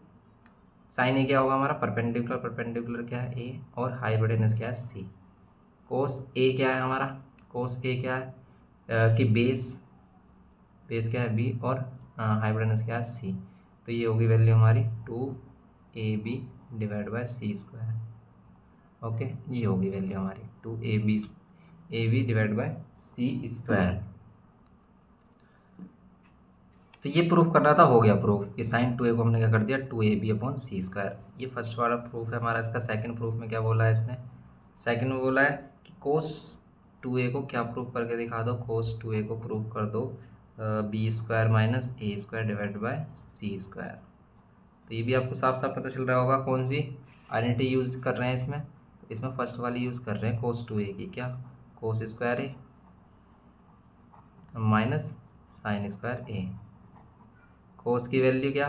Speaker 1: साइन ए क्या होगा हमारा परपेंडिकुलर, परपेंडिकुलर क्या है ए, और हाइपोटेनस क्या है C। कोस ए क्या है हमारा, कोस ए क्या है कि बेस क्या है B, और हाइपोटेनस क्या है C। तो ये होगी वैल्यू हमारी 2AB divide by C²। Okay, ये होगी वैल्यू हमारी 2AB डिवाइड बाय C²। तो ये प्रूफ करना था, हो गया प्रूफ कि sin 2A को हमने क्या कर दिया 2AB/C²। ये फर्स्ट वाला प्रूफ है हमारा। इसका सेकंड प्रूफ में क्या बोला है इसने, सेकंड में बोला है कि cos 2A को क्या प्रूफ करके दिखा दो, cos 2A को प्रूफ कर दो B² - A² divide by C²। तो ये भी आपको साफ साफ पता चल रहा होगा कौन सी आइडेंटिटी यूज़ कर रहे हैं इसमें। इसमें फर्स्ट वाली यूज़ कर रहे हैं cos 2A की, क्या cos² A minus sin² A। कोस की वैल्यू क्या,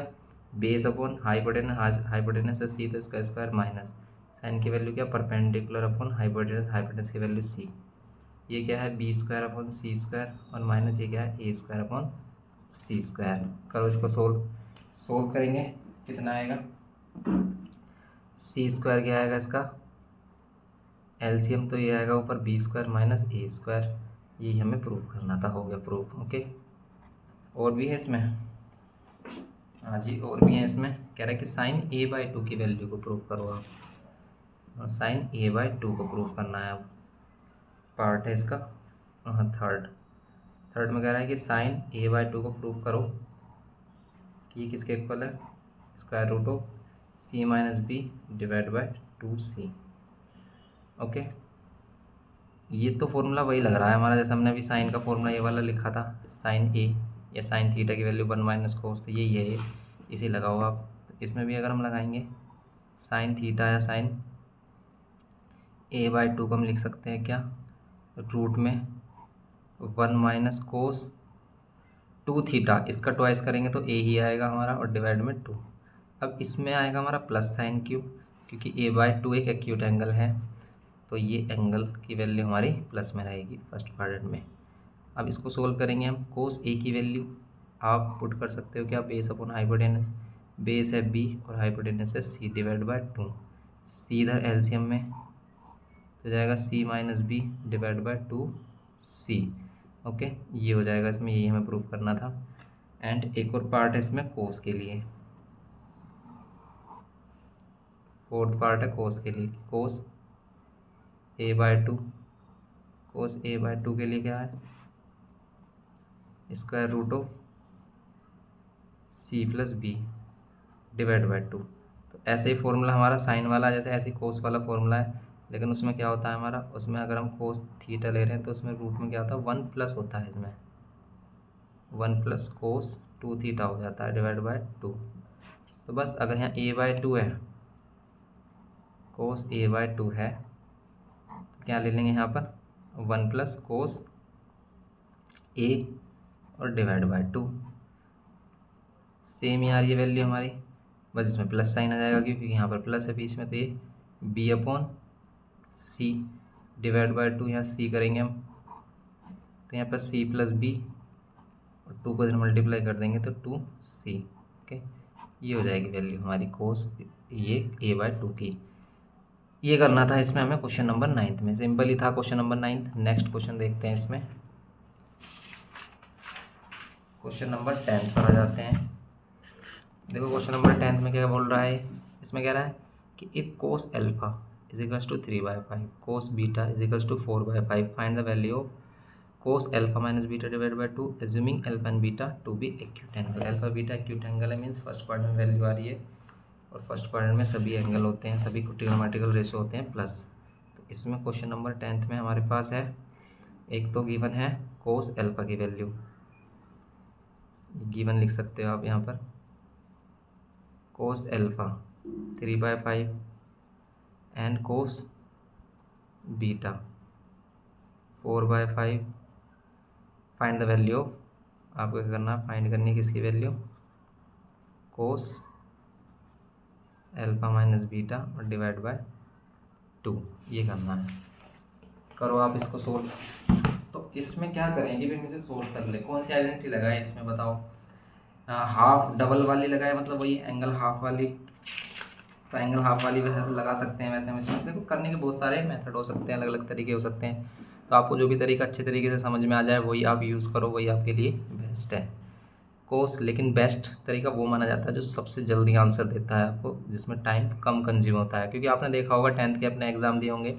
Speaker 1: बेस अपॉन हाइपोटेनस, हाइपोटेनस है C तो इसका स्क्वायर, माइनस साइन की वैल्यू क्या परपेंडिकुलर अपॉन हाइपोटेनस, हाइपोटेनस की वैल्यू C। ये क्या है B²/C², और माइनस ये क्या है A²/C²। करो इसको सोल्व करेंगे, कितना आएगा, C² क्या आएगा इसका एलसीएम, तो ये आएगा ऊपर B² - A²। यही हमें प्रूफ करना था, हो गया प्रूफ। ओके, और भी है इसमें, हाँ जी और भी है इसमें। कह रहा है कि sin A/2 की वैल्यू को प्रूव करो आप, sin A/2 को प्रूव करना है। अब पार्ट है इसका, हाँ थर्ड में कह रहा है कि sin A/2 को प्रूव करो कि किसके इक्वल है, √C - B divide by 2C। Okay, ये तो फॉर्मूला वही लग रहा है हमारा, जैसे हमने अभी साइन का फॉर्मूला ये वाला लिखा था, साइन ए या साइन थीटा की वैल्यू 1 माइनस कोस, तो यही है ये, इसे लगाओ आप। तो इसमें भी अगर हम लगाएंगे साइन थीटा या साइन a/2 को हम लिख सकते हैं क्या, रूट में 1 माइनस कोस 2 थीटा, इसका ट्वाइस करेंगे तो a ही आएगा हमारा और डिवाइड में 2। अब इसमें आएगा हमारा प्लस साइन क्यू, क्योंकि a/2 एक एक्यूट एंगल है, तो ये एंगल की वैल्यू हमारी प्लस में रहेगी फर्स्ट क्वाड्रेंट में। अब इसको सोल्व करेंगे हम, कोस ए की वैल्यू आप पुट कर सकते हो क्या, बेस अपॉन हाइपोटेनस, बेस है बी और हाइपोटेनस है सी डिवाइड बाय 2, सी इधर एलसीएम में तो जाएगा C minus B divide by 2c। Okay, ये हो जाएगा, इसमें यही हमें प्रूफ करना था। एंड एक और पार्ट है इसमें कोस के लिए, फोर्थ पार्ट है कोस के लिए, कोस a/2, कोस a/2 के लिए क्या है, square root of c plus B divide by 2। तो ऐसे ही फॉर्मूला हमारा साइन वाला, जैसे ऐसे ही कोस वाला फॉर्मूला है, लेकिन उसमें क्या होता है हमारा, उसमें अगर हम कोस थीटा ले रहे हैं तो उसमें रूट में क्या होता है 1 प्लस होता है, इसमें 1 प्लस कोस 2 थीटा हो जाता है डिवाइड बाय 2। तो बस अगर यहाँ a/2 है, कोस a/2 है, तो क्या ले लेंगे यहाँ पर 1 प्लस कोस a और डिवाइड बाय 2, सेम यार ये वैल्यू हमारी, बस इसमें प्लस साइन आ जाएगा क्योंकि यहाँ पर प्लस है बीच में, तो ये b upon C divide by 2, यहाँ सी करेंगे हम तो यहाँ पर सी प्लस बी और 2 को इधर मल्टीप्लाई कर देंगे तो 2c। ओके, ये हो जाएगी वैल्यू हमारी कोस ये a/2 की। ये करना था इसमें हमें क्वेश्चन नंबर 9 में, सिंपल ही था क्वेश्चन नंबर 9। नेक्स्ट क्वेश्चन देखते हैं, इसमें क्वेश्चन नंबर 10 पर आ जाते हैं। देखो क्वेश्चन नंबर 10 में क्या बोल रहा है, इसमें कह रहा है कि if cos alpha is equals to 3/5, cos beta is equals to 4/5, find the value of cos alpha minus beta divide by 2 assuming alpha and beta to be acute angle. Alpha beta acute angle है, मीन्स फर्स्ट क्वाड्रेंट में वैल्यू आ रही है, और फर्स्ट क्वाड्रेंट में सभी एंगल होते हैं, सभी ट्रिग्नोमेट्रिकल रेशियो होते हैं प्लस। तो इसमें क्वेश्चन नंबर 10 में हमारे पास है, एक तो गिवन है कोस एल्फा की वैल्यू, गिवन लिख सकते हो आप यहाँ पर, कोस alpha 3/5 and cos beta 4/5। Find the value of, आपको क्या करना है, फाइंड करनी है किसकी वैल्यू, कोस एल्फा माइनस बीटा और डिवाइड बाय 2, ये करना है। करो आप इसको सोल्व। तो इसमें क्या करेंगे, फिर इसे सोल्व कर ले, कौन सी आइडेंटिटी लगाए इसमें बताओ, हाफ डबल वाली लगाए, मतलब वही एंगल हाफ वाली, ट्राइंगल हाफ वाली वैसे तो लगा सकते हैं। वैसे हम इसमें देखो करने के बहुत सारे मेथड हो सकते हैं, अलग अलग तरीके हो सकते हैं, तो आपको जो भी तरीका अच्छे तरीके से समझ में आ जाए वही आप यूज़ करो, वही आपके लिए बेस्ट है कोर्स। लेकिन बेस्ट तरीका वो माना जाता है जो सबसे जल्दी आंसर देता है आपको, जिसमें टाइम कम कंज्यूम होता है। क्योंकि आपने देखा होगा 10th के अपने एग्ज़ाम दिए होंगे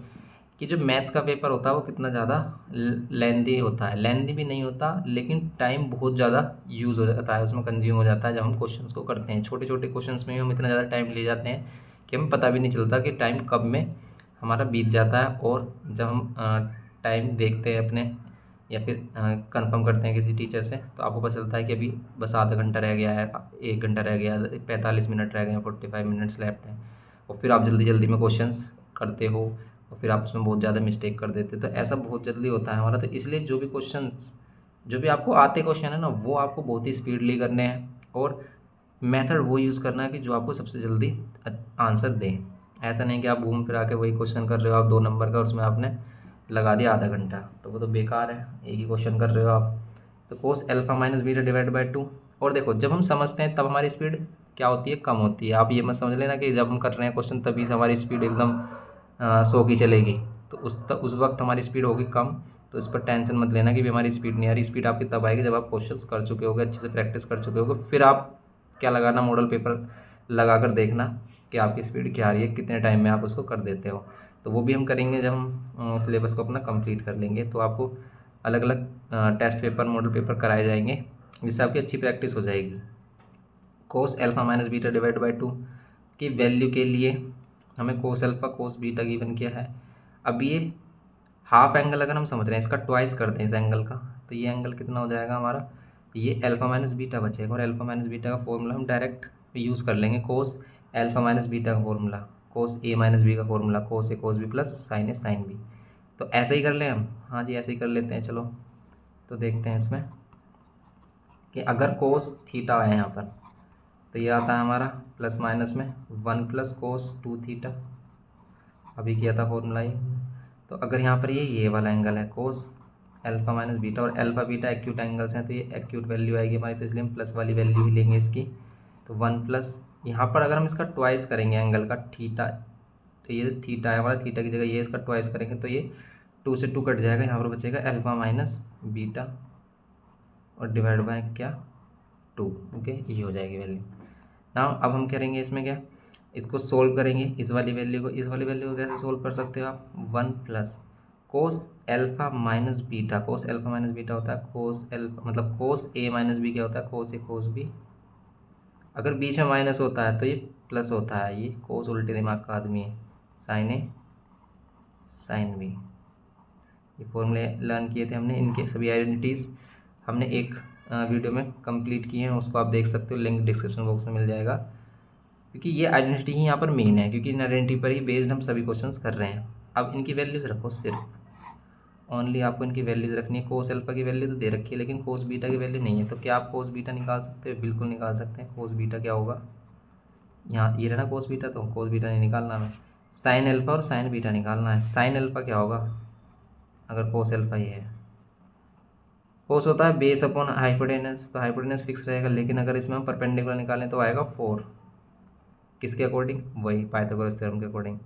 Speaker 1: कि जो मैथ्स का पेपर होता है वो कितना ज़्यादा लेंदी होता है, लेंदी भी नहीं होता लेकिन टाइम बहुत ज़्यादा यूज़ हो जाता है, उसमें कंज्यूम हो जाता है जब हम क्वेश्चंस को करते हैं। छोटे छोटे क्वेश्चंस में हम इतना ज़्यादा टाइम ले जाते हैं कि हमें पता भी नहीं चलता कि टाइम कब में हमारा बीत जाता है। और जब हम टाइम देखते हैं अपने या फिर कंफर्म करते हैं किसी टीचर से, तो आपको पता चलता है कि अभी बस आधा घंटा रह गया है, 1 घंटा रह गया है, 45 मिनट रह गए हैं, 45 मिनट्स लेफ्ट हैं, और फिर आप जल्दी जल्दी में क्वेश्चंस करते हो और फिर आप उसमें बहुत ज़्यादा मिस्टेक कर देते हो। तो ऐसा बहुत जल्दी होता है हमारा। तो इसलिए जो भी क्वेश्चंस, जो भी आपको आते क्वेश्चन है ना, वो आपको बहुत ही स्पीडली करने हैं, और मेथड वो यूज़ करना है कि जो आपको सबसे जल्दी आंसर दे। ऐसा नहीं कि आप घूम फिरा के वही क्वेश्चन कर रहे हो आप 2 नंबर का, उसमें आपने लगा दिया आधा घंटा, तो वो तो बेकार है, एक ही क्वेश्चन कर रहे हो आप। तो कोस alpha minus beta divide by 2। और देखो जब हम समझते हैं तब हमारी स्पीड क्या होती है, कम होती है। आप ये मत समझ लेना कि जब हम कर रहे हैं क्वेश्चन तभी से हमारी स्पीड एकदम 100 की चलेगी, तो उस वक्त हमारी स्पीड होगी कम। तो इस पर टेंशन मत लेना कि भी हमारी स्पीड नहीं आ रही। स्पीड आपकी तब आएगी जब आप क्वेश्चंस कर चुके होगे, अच्छे से प्रैक्टिस कर चुके होगे, फिर आप क्या लगाना, मॉडल पेपर लगा कर देखना कि आपकी स्पीड क्या आ रही है, कितने टाइम में आप उसको कर देते हो। तो वो भी हम करेंगे जब हम सिलेबस को अपना कंप्लीट कर लेंगे। तो आपको अलग अलग टेस्ट पेपर, मॉडल पेपर कराए जाएंगे, जिससे आपकी अच्छी प्रैक्टिस हो जाएगी। कोस alpha minus beta divide by 2 की वैल्यू के लिए हमें कोस एल्फा कोस बीटा गिवन किया है, अब ये हाफ एंगल अगर हम समझ रहे हैं, इसका ट्वाइस करते हैं इस एंगल का, तो ये एंगल कितना हो जाएगा हमारा, ये अल्फा माइनस बीटा बचेगा। और अल्फा माइनस बीटा का फॉर्मूला हम डायरेक्ट यूज़ कर लेंगे, कोस अल्फा माइनस बीटा का फॉर्मूला, कोस ए माइनस बी का फॉर्मूला, कोस ए कोस बी प्लस साइन ए साइन बी। तो ऐसे ही कर लें हम, हाँ जी ऐसे ही कर लेते हैं। चलो तो देखते हैं इसमें कि अगर कोस थीटा है यहाँ पर, तो ये आता है हमारा प्लस माइनस में 1 + कोस 2 थीटा, अभी किया था फॉर्मूला ये। तो अगर यहाँ पर ये वाला एंगल है कोस अल्फा माइनस बीटा, और अल्फा बीटा एक्यूट एंगल्स हैं, तो ये एक्यूट वैल्यू आएगी हमारी, तो इसलिए हम प्लस वाली वैल्यू ही लेंगे इसकी। तो 1 यहाँ पर अगर हम इसका ट्वाइस करेंगे एंगल का थीटा, तो ये थीटा है हमारा, थीटा की जगह ये इसका ट्वाइस करेंगे तो ये 2 से 2 कट जाएगा, यहाँ पर बचेगा अल्फा माइनस बीटा और डिवाइड बाय क्या 2। ओके, ये हो जाएगी वैल्यू। ना अब हम करेंगे इसमें क्या, इसको सोल्व करेंगे, इस वाली वैल्यू को कैसे सोल्व कर सकते हो आप, 1 + cos alpha minus beta, cos alpha minus beta होता है कोस अल्फा, मतलब कोस ए माइनस बी क्या होता है, कोस ए कोस बी। अगर बीच में माइनस होता है तो ये प्लस होता है, ये कोस उल्टे दिमाग का आदमी है, साइन ए साइन बी। ये फॉर्मूले लर्न किए थे हमने, इनके सभी आइडेंटिटीज़ हमने एक वीडियो में कंप्लीट किए हैं, उसको आप देख सकते हो, लिंक डिस्क्रिप्शन बॉक्स में मिल जाएगा। क्योंकि ये आइडेंटिटी ही यहाँ पर मेन है, क्योंकि इन आइडेंटिटी पर ही बेस्ड हम सभी क्वेश्चंस कर रहे हैं। अब इनकी वैल्यूज़ रखो, सिर्फ ओनली आपको इनकी वैल्यूज़ रखनी है। कोस अल्फा की वैल्यू तो दे रखी है, लेकिन कोस बीटा की वैल्यू नहीं है। तो क्या आप कोस बीटा निकाल सकते हो, बिल्कुल निकाल सकते हैं। कोस बीटा क्या होगा, यहाँ ये रहना कोस बीटा, तो कोस बीटा नहीं निकालना हमें, साइन अल्फा और साइन बीटा निकालना है। साइन अल्फा क्या होगा, अगर कोस अल्फा ये है, कोस होता है बेस अपॉन हाइपोटेनस, तो हाइपोटेनस फिक्स रहेगा, लेकिन अगर इसमें हम परपेंडिकुलर निकालें तो आएगा 4, किसके अकॉर्डिंग, वही पाइथागोरस थ्योरम के अकॉर्डिंग।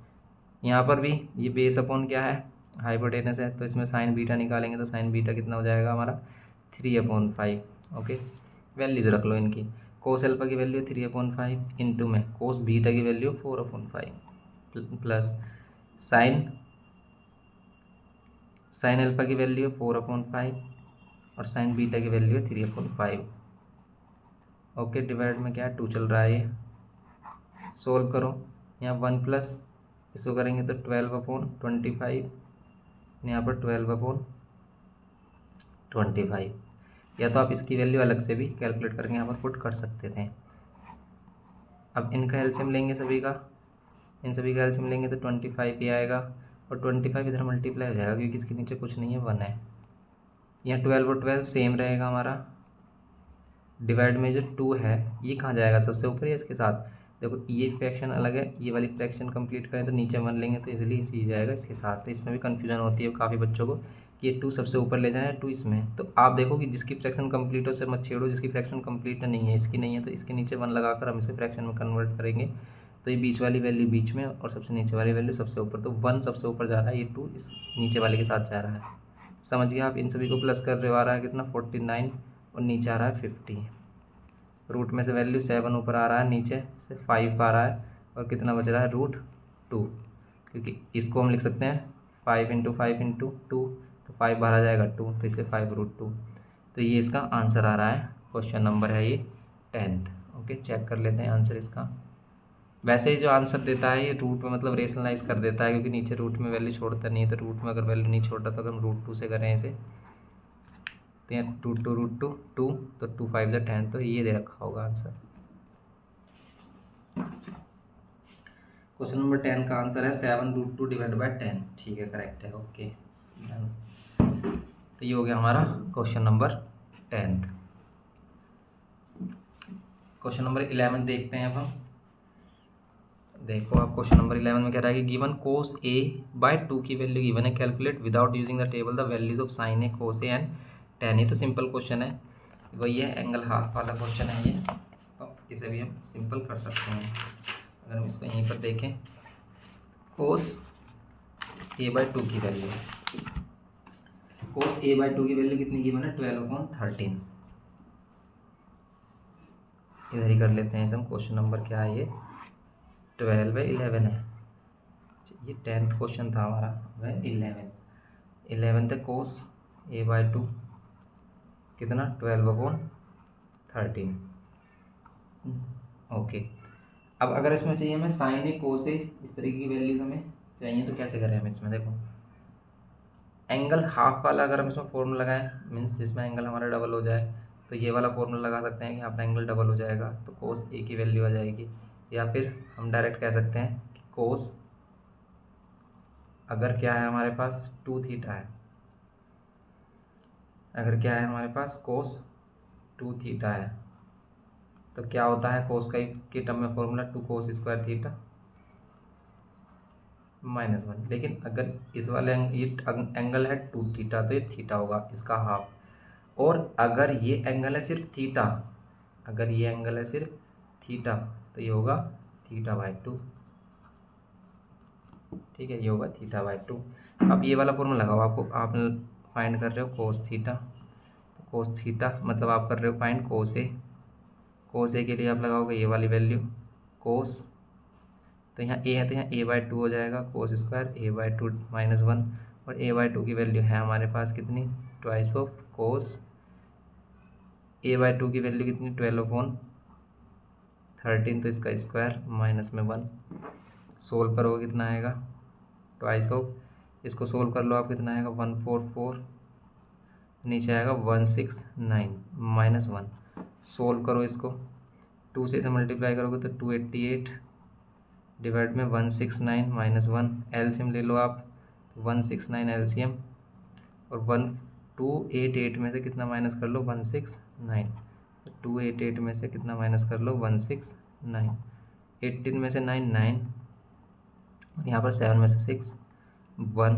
Speaker 1: यहाँ पर भी ये बेस अपॉन क्या है, हाइपोटेनस है, तो इसमें साइन बीटा निकालेंगे तो साइन बीटा कितना हो जाएगा हमारा 3/5। ओके, वैल्यूज रख लो इनकी, कोस अल्फा की वैल्यू 3/5 इंटू में कोस बीटा की value 4/5 plus sign sign alpha की वैल्यू 4/5 और साइन बीटा की वैल्यू 3/5। ओके, डिवाइड में क्या 2 चल रहा है, ये सोल्व करो। यहाँ 1 + इसको करेंगे तो 12/25, यहाँ पर 12/25, या तो आप इसकी वैल्यू अलग से भी कैलकुलेट करके यहाँ पर पुट कर सकते थे। अब इनका एलसीएम लेंगे सभी का, इन सभी का एलसीएम लेंगे तो 25 ही आएगा, और 25 इधर मल्टीप्लाई हो जाएगा क्योंकि इसके नीचे कुछ नहीं है, 1 है। यहाँ 12 और 12 सेम रहेगा हमारा, डिवाइड में जो 2 है ये कहाँ जाएगा, सबसे ऊपर या इसके साथ। देखो ये फ्रैक्शन अलग है, ये वाली फ्रैक्शन कंप्लीट करें तो नीचे 1 लेंगे तो इसलिए इसी जाएगा इसके साथ। तो इसमें भी कन्फ्यूजन होती है काफ़ी बच्चों को कि ये 2 सबसे ऊपर ले जाए 2 इसमें। तो आप देखो कि जिसकी फ्रैक्शन कंप्लीट हो उसे मत छेड़ो, जिसकी फ्रैक्शन कंप्लीट नहीं है, इसकी नहीं है, तो इसके नीचे 1 लगाकर हम इसे फ्रैक्शन में कन्वर्ट करेंगे। तो ये बीच वाली वैल्यू बीच में और सबसे नीचे वाली वैल्यू सबसे ऊपर, तो 1 सबसे ऊपर जा रहा है, ये 2 इस नीचे वाले के साथ जा रहा है। समझ गया आप, इन सभी को प्लस कर रहे हो, आ रहा है कितना 49 और नीचे आ रहा है 50। रूट में से वैल्यू 7 ऊपर आ रहा है, नीचे से 5 आ रहा है, और कितना बच रहा है √2, क्योंकि इसको हम लिख सकते हैं 5 × 5 × 2, तो 5 बाहर आ जाएगा 2, तो इससे 5√2। तो ये इसका आंसर आ रहा है, क्वेश्चन नंबर है ये 10th। ओके, चेक कर लेते हैं आंसर इसका। वैसे ही जो आंसर देता है ये रूट में मतलब रेशनलाइज कर देता है, क्योंकि नीचे रूट में वैल्यू छोड़ता नहीं है, तो रूट में अगर वैल्यू नहीं छोड़ता तो अगर हम √2 से करें इसे, तो यहाँ 2 2 √2 2, तो 2 5 × 10, तो ये दे रखा होगा आंसर। क्वेश्चन नंबर 10 का आंसर है 7√2 / 10। ठीक है, करेक्ट है। Okay done. तो ये हो गया हमारा question number 10th। Question number 11 देखते हैं अब हम। देखो आप, क्वेश्चन नंबर 11 में कह रहा है कि गिवन cos a/2 की वैल्यू गिवन है, calculate without using the table the values of sin a, cos a and tan a। तो सिंपल क्वेश्चन है, वही है एंगल हाफ वाला क्वेश्चन है ये, तो इसे भी हम सिंपल कर सकते हैं। अगर हम इसको यहीं पर देखें, cos a/2 की वैल्यू, cos a/2 की वैल्यू कितनी गिवन है, 12/13। इधर ही कर लेते हैं हम, क्वेश्चन नंबर क्या है ये 12/11 है। ये 10th क्वेश्चन था हमारा, वह 11 थे। cos a/2 कितना 12/13। ओके, अब अगर इसमें चाहिए हमें sin a cos a, इस तरीके की वैल्यूज हमें चाहिए तो कैसे करें हम इसमें, देखो एंगल हाफ वाला अगर हम इसमें फॉर्मूला लगाएं, मीन्स जिसमें एंगल हमारा डबल हो जाए, तो ये वाला फॉर्मूला लगा सकते हैं कि यहाँ पर एंगल डबल हो जाएगा तो कोस ए की वैल्यू आ जाएगी। या फिर हम डायरेक्ट कह सकते हैं कि कोस अगर क्या है हमारे पास 2 थीटा है, अगर क्या है हमारे पास कोस 2 थीटा है, तो क्या होता है कोस का के टर्म में फॉर्मूला 2 कोस स्क्वायर थीटा -1। लेकिन अगर इस वाले ये एंगल है 2 थीटा तो ये थीटा होगा इसका हाफ। और अगर ये एंगल है सिर्फ थीटा, अगर ये एंगल है सिर्फ थीटा तो ये होगा θ/2। ठीक है, ये होगा θ/2। अब ये वाला फॉर्मूला लगाओ, आपको आप फाइंड कर रहे हो कोस थीटा, तो कोस थीटा मतलब आप कर रहे हो फाइंड कोस ए। कोस ए के लिए आप लगाओगे ये वाली वैल्यू कोस, तो यहाँ ए है तो यहाँ a/2 हो जाएगा, कोस स्क्वायर a/2 -1। और a/2 की वैल्यू है हमारे पास कितनी, ट्वाइस ऑफ कोस a/2 की वैल्यू कितनी 12/13, तो इसका स्क्वायर माइनस में 1। सोल्व करोगे कितना आएगा, ट्वाइस ऑफ, इसको सोल्व कर लो आप, कितना आएगा 144, नीचे आएगा 169 -1। सोल्व करो इसको, 2 से इसे मल्टीप्लाई करोगे तो 288 डिवाइड में 169 -1, एलसीएम ले लो आप, 169 एलसीएम, और 1288 में से कितना माइनस कर लो 169, 288 में से कितना माइनस कर लो 169, 18 में से 9 9, यहाँ पर 7 में से 6 1,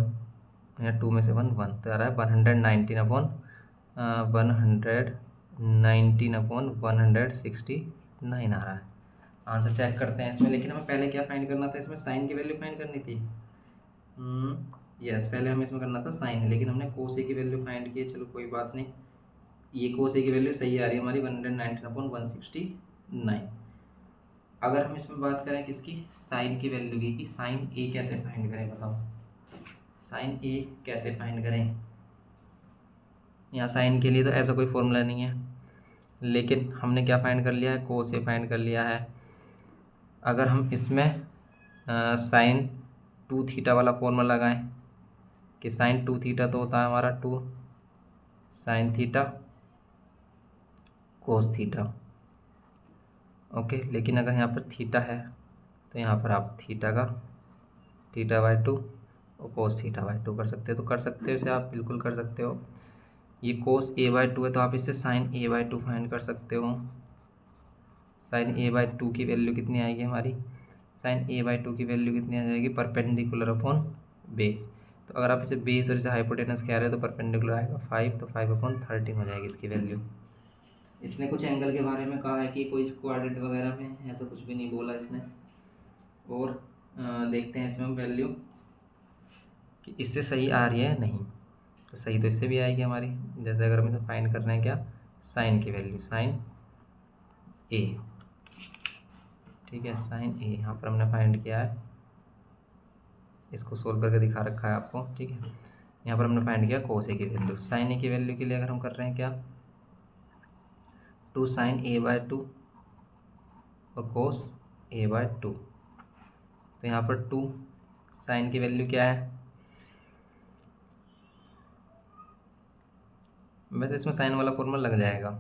Speaker 1: यहाँ 2 में से 1 1, तो आ रहा है 119/169 आ रहा है। आंसर चेक करते हैं इसमें, लेकिन हमें पहले क्या फाइंड करना था, इसमें साइन की वैल्यू फाइंड करनी थी। यस, पहले हमें इसमें करना था साइन, लेकिन हमने कोस ए की वैल्यू फाइंड की है, चलो कोई बात नहीं। ये कोस ए की वैल्यू सही आ रही है हमारी 119/169। अगर हम इसमें बात करें किसकी, साइन की वैल्यू की, कि साइन ए कैसे फाइंड करें, बताओ साइन ए कैसे फाइंड करें। यहाँ साइन के लिए तो ऐसा कोई फॉर्मूला नहीं है, लेकिन हमने क्या फाइंड कर लिया है, कोस ए फाइंड कर लिया है। अगर हम इसमें साइन 2 थीटा वाला फॉर्मूला लगाएं कि साइन 2 थीटा तो होता है हमारा 2 sine theta cos theta, okay. लेकिन अगर यहाँ पर थीटा है तो यहाँ पर आप थीटा का θ/2 और कोस θ/2 कर सकते हो, तो कर सकते हो इसे आप, बिल्कुल कर सकते हो। ये कोस a/2 है तो आप इससे साइन a/2 फाइंड कर सकते हो। साइन a/2 की वैल्यू कितनी आएगी हमारी, साइन a/2 की वैल्यू कितनी आ जाएगी, परपेंडिकुलर अपॉन बेस। तो अगर आप इसे बेस और इसे हाइपोटेनस कह रहे हो तो परपेंडिकुलर आएगा 5, तो 5/13 हो जाएगी इसकी वैल्यू। इसने कुछ एंगल के बारे में कहा है कि कोई क्वाड्रेंट वगैरह में, ऐसा कुछ भी नहीं बोला इसने। और देखते हैं इसमें वैल्यू कि इससे सही आ रही है नहीं, तो सही तो इससे भी आएगी हमारी। जैसे अगर हम इसे फाइंड कर रहे हैं क्या, साइन की वैल्यू, साइन ए, ठीक है, साइन ए यहाँ पर हमने फाइंड किया है, इसको सोल्व करके दिखा रखा है आपको, ठीक है। यहाँ पर हमने फाइंड किया कोस ए की वैल्यू। साइन ए की वैल्यू के लिए अगर हम कर रहे हैं क्या, 2 साइन a/2 और कोस a/2, तो यहाँ पर 2 साइन की वैल्यू क्या है, वैसे इसमें साइन वाला फॉर्मूला लग जाएगा,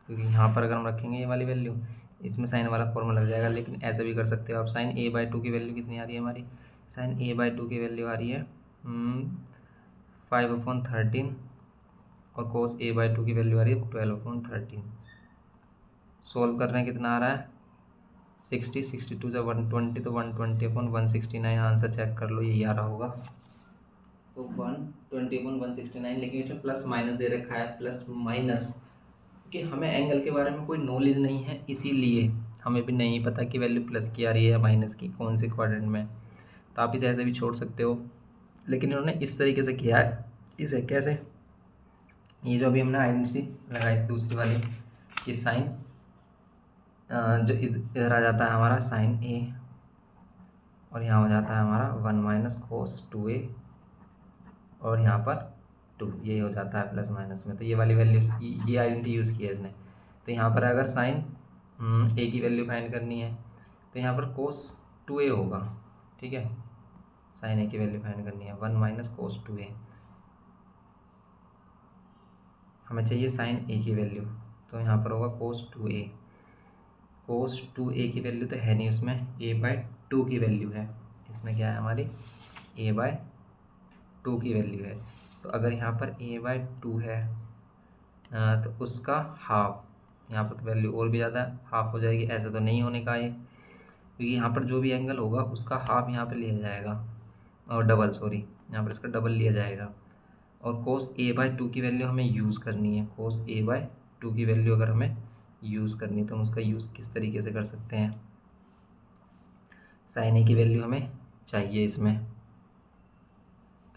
Speaker 1: क्योंकि यहाँ पर अगर हम रखेंगे ये वाली वैल्यु, इसमें साइन वाला फॉर्मूला लग जाएगा। लेकिन ऐसा भी कर सकते हो आप, साइन a/2 की वैल्यू कितनी आ रही है हमारी, साइन a/2 की वैल्यू आ रही है 5/13, और कोस a/2 की वैल्यू आ रही है 12/13। सोल्व कर रहे हैं कितना आ रहा है 60, 62 से 120, तो 120/169 आंसर चेक कर लो, यही आ रहा होगा। तो 120/169, लेकिन इसमें प्लस माइनस दे रखा है, प्लस माइनस, कि हमें एंगल के बारे में कोई नॉलेज नहीं है, इसीलिए हमें भी नहीं पता कि वैल्यू प्लस की आ रही है या माइनस की, कौन से क्वाड्रेंट में। तो आप इसे ऐसे भी छोड़ सकते हो, लेकिन इन्होंने इस तरीके से किया है। इसे कैसे, ये जो अभी हमने आइडेंटिटी लगाई दूसरी वाली, कि साइन जो इधर आ जाता है हमारा साइन ए, और यहाँ हो जाता है हमारा 1 - cos 2a, और यहाँ पर 2, ये हो जाता है प्लस माइनस में। तो ये वाली वैल्यू, ये आइडेंटिटी यूज़ की है इसने। तो यहाँ पर अगर साइन ए की वैल्यू फाइंड करनी है तो यहाँ पर cos 2a होगा, ठीक है, साइन ए की वैल्यू फाइंड करनी है। 1 माइनस कोस 2a, हमें चाहिए साइन ए की वैल्यू, तो यहाँ पर होगा कोस 2a। कोस 2a की वैल्यू तो है नहीं उसमें, a/2 की वैल्यू है। इसमें क्या है हमारी a/2 की वैल्यू है। तो अगर यहाँ पर a/2 है तो उसका हाफ, यहाँ पर तो वैल्यू और भी ज़्यादा हाफ हो जाएगी, ऐसा तो नहीं होने का ये, क्योंकि यहाँ पर जो भी एंगल होगा उसका हाफ यहाँ पर लिया जाएगा, और डबल, सॉरी, यहाँ पर इसका डबल लिया जाएगा। और कोस a/2 की वैल्यू हमें यूज़ करनी है। कोस a/2 की वैल्यू अगर हमें यूज़ करनी है तो हम उसका यूज़ किस तरीके से कर सकते हैं। साइन ए की वैल्यू हमें चाहिए इसमें,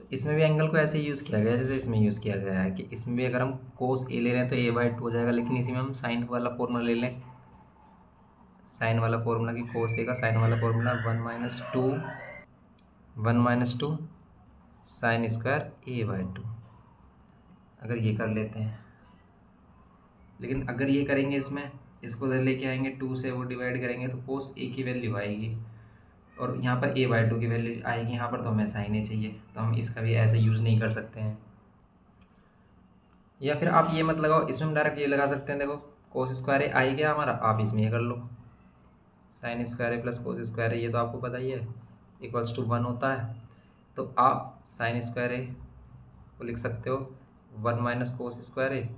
Speaker 1: तो इसमें भी एंगल को ऐसे यूज़ किया गया है जैसे इसमें यूज़ किया गया है, कि इसमें भी अगर हम कोस ए ले रहे हैं तो a/2 हो जाएगा, लेकिन इसी में हम साइन वाला फॉर्मूला ले लें, साइन वाला फॉर्मूला, कि कोस ए का साइन वाला फॉर्मूला 1 - 2 साइन स्क्वायर a/2। अगर ये कर लेते हैं, लेकिन अगर ये करेंगे इसमें, इसको उधर लेके आएंगे 2 से वो डिवाइड करेंगे तो कोस ए की वैल्यू आएगी, और यहाँ पर a/2 की वैल्यू आएगी। यहाँ पर तो हमें साइन ए चाहिए, तो हम इसका भी ऐसे यूज़ नहीं कर सकते हैं। या फिर आप ये मत लगाओ, इसमें हम डायरेक्ट ये लगा सकते हैं। देखो कोस स्क्वायर ए आई गया हमारा, आप इसमें ये कर लो, साइन स्क्वायर ए प्लस कोस स्क्वायर ए, ये तो आपको पता ही है, इक्वल्स टू 1 होता है। तो आप साइन स्क्वायर ए को लिख सकते हो 1 माइनस कोस स्क्वायर ए,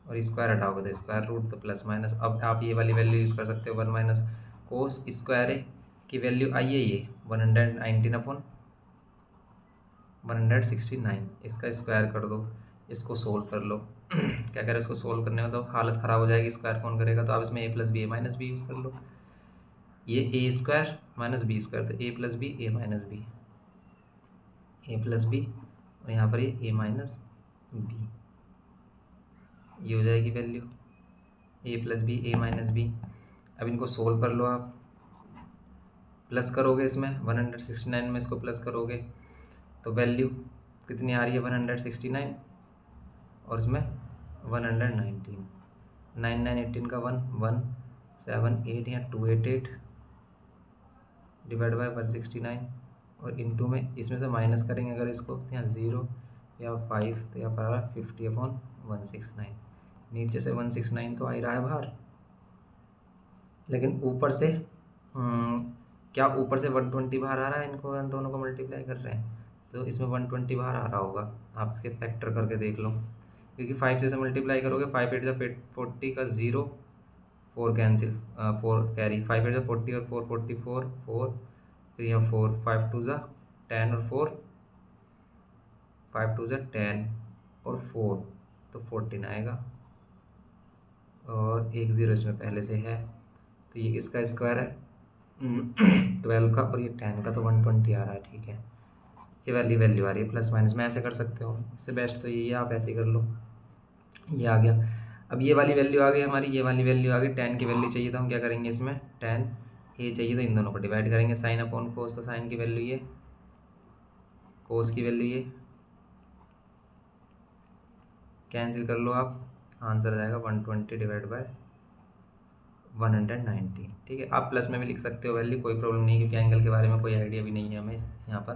Speaker 1: और स्क्वायर हटाओगे तो स्क्वायर रूट, तो प्लस माइनस। अब आप ये वाली वैल्यू यूज़ कर सकते हो, 1 माइनस कोस स्क्वायर ए की वैल्यू आई है ये 119/169, इसका स्क्वायर कर दो, इसको सोल्व कर लो। क्या करें, इसको सोल्व करने में तो हालत ख़राब हो जाएगी, स्क्वायर कौन करेगा, तो आप इसमें a + b a - b use कर लो। ये a² - b², तो a + b a - b, a + b, और यहाँ पर ये a - b, ये हो जाएगी value a + b a - b। अब इनको सोल्व कर लो, आप प्लस करोगे इसमें 169 में, इसको प्लस करोगे तो वैल्यू कितनी आ रही है 169, और इसमें 119, 9 9 18 का 1 1 7 8 या 288 डिवाइड बाय 169, और इनटू में इसमें से माइनस करेंगे अगर इसको, तो यहाँ 0 या 5, तो यहाँ पर आ रहा है 50/169। नीचे से 169 तो आ ही रहा है बाहर, लेकिन ऊपर से क्या ऊपर से 120 बाहर आ रहा है, इनको इन दोनों को मल्टीप्लाई कर रहे हैं तो इसमें 120 बाहर आ रहा होगा। आप इसके फैक्टर करके देख लो, क्योंकि 5 से मल्टीप्लाई करोगे, 5 8 जा 40 का 0, 4 कैंसिल, 4 कैरी, 5 8 जा 40 और 4 44 4, फिर यहाँ 4 5 2 जा 10 और 4 5 2 जा 10 और 4, तो 14 आएगा, और 1 0 इसमें पहले से है, तो ये इसका स्क्वायर है 12 का, और ये 10 का, तो 120 आ रहा है। ठीक है, ये वैल्यू आ रही है प्लस माइनस में, ऐसे कर सकते हो। इससे बेस्ट तो यही है, आप ऐसे ही कर लो। ये आ गया। अब ये वाली वैल्यू आ गई हमारी, ये वाली वैल्यू आ गई, 10 की वैल्यू चाहिए, तो हम क्या करेंगे, इसमें 10 ए चाहिए तो इन दोनों को डिवाइड करेंगे, साइन अपॉन कोस, तो साइन की वैल्यू ये, कोस की वैल्यू ये, कैंसिल कर लो आप, आंसर आ जाएगा 120 डिवाइड बाय 190। ठीक है, आप प्लस में भी लिख सकते हो वैल्यू, कोई प्रॉब्लम नहीं, क्योंकि एंगल के बारे में कोई आइडिया भी नहीं है हमें यहाँ पर।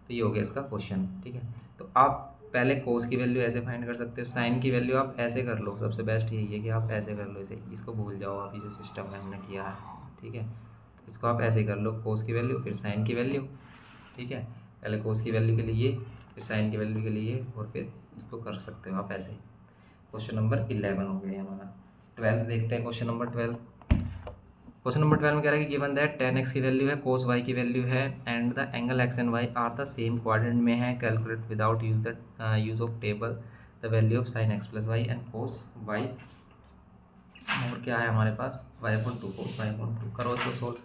Speaker 1: तो ये हो गया इसका क्वेश्चन। ठीक है, तो आप पहले कोस की वैल्यू ऐसे फाइंड कर सकते हो, साइन की वैल्यू आप ऐसे कर लो, सबसे बेस्ट यही है कि आप ऐसे कर लो, इसे, इसको भूल जाओ आप, ये जो सिस्टम है हमने किया है। ठीक है, तो इसको आप ऐसे कर लो, कोस की वैल्यू फिर साइन की वैल्यू। ठीक है, पहले कोस की वैल्यू के लिए, फिर साइन की वैल्यू के लिए, और फिर इसको कर सकते हो आप ऐसे। क्वेश्चन नंबर 11 हो गया हमारा। 12 देखते हैं, क्वेश्चन नंबर 12। क्वेश्चन नंबर 12 में कह रहा है कि गिवन दैट tan x की वैल्यू है, cos y की वैल्यू है, and the angle x and y are the same quadrant में है, calculate without use of table the value of sin x + y and cos y। और क्या है हमारे पास, y/2 cos y/2। करो इसको सोल्व।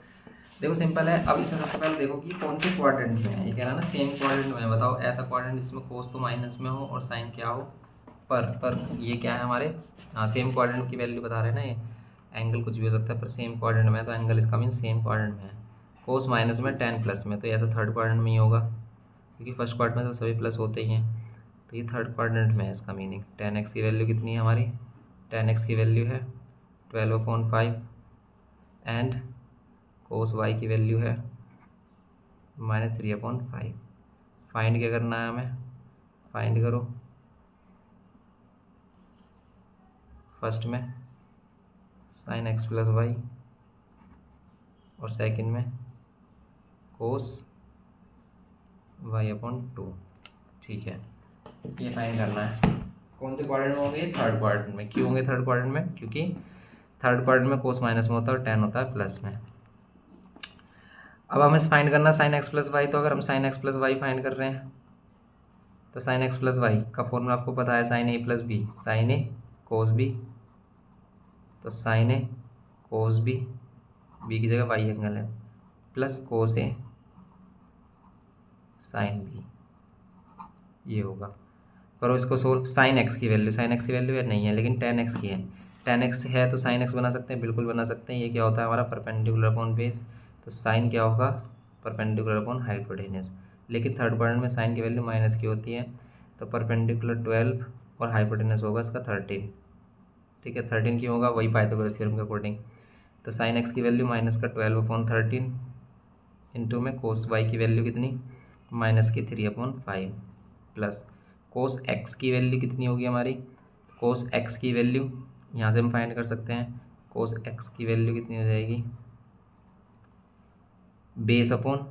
Speaker 1: देखो सिंपल है। अब इसमें सबसे पहले देखो कि कौन से क्वाड्रेंट में है, ये कह रहा है ना सेम क्वाड्रेंट में है। बताओ ऐसा क्वाड्रेंट जिसमें cos तो माइनस में हो और साइन क्या हो, पर ये क्या है हमारे, हाँ सेम क्वाड्रेंट की वैल्यू बता रहे हैं ना, ये एंगल कुछ भी हो सकता है, पर सेम क्वाड्रेंट में है, तो एंगल इसका मीन सेम क्वाड्रेंट में है। कोस माइनस में, tan प्लस में, तो ऐसा थर्ड क्वाड्रेंट में ही होगा, क्योंकि फर्स्ट क्वाड्रेंट में तो सभी प्लस होते ही हैं, तो ये थर्ड क्वाड्रेंट में है इसका मीनिंग। tan x की वैल्यू कितनी है हमारी, tan x की वैल्यू है 12/5, एंड कोस y की वैल्यू है -3/5। फाइंड क्या करना है हमें, फाइंड करो फर्स्ट में sin x प्लस वाई और सेकंड में cos y/2। ठीक है, ये फाइंड करना है। कौन से क्वाड्रेंट में होंगे, थर्ड क्वाड्रेंट में। क्यों होंगे थर्ड क्वाड्रेंट में, क्योंकि थर्ड क्वाड्रेंट में कोस माइनस में होता है और tan होता है प्लस में। अब हमें फाइंड करना sin x प्लस वाई, तो अगर हम sin x plus Y find कर रहे हैं तो sin x प्लस वाई का फॉर्मूला आपको पता है, sin a plus B, sin a cos b, तो sin a cos b, b की जगह वाई एंगल है, plus cos a sin b, ये होगा। करो इसको सोल्व। sin x की वैल्यू, sin x की वैल्यू है नहीं है, लेकिन tan x की है। tan x है तो sin x बना सकते हैं, बिल्कुल बना सकते हैं। ये क्या होता है हमारा, परपेंडिकुलर अपॉन बेस, तो sin क्या होगा, परपेंडिकुलर अपॉन हाइपोटेनस। लेकिन थर्ड क्वाड्रेंट में sin की वैल्यू माइनस की होती है, तो परपेंडिकुलर 12 और हाइपोटेनस होगा इसका 13। ठीक है, 13 क्यों होगा, वही पाइथागोरस थ्योरम के अकॉर्डिंग। तो sin x की वैल्यू माइनस का 12/13 इंटू में cos y की वैल्यू कितनी, माइनस की 3/5 प्लस cos x की वैल्यू कितनी होगी हमारी, cos x की वैल्यू यहाँ से हम फाइंड कर सकते हैं। cos x की वैल्यू कितनी हो जाएगी, बेस अपॉन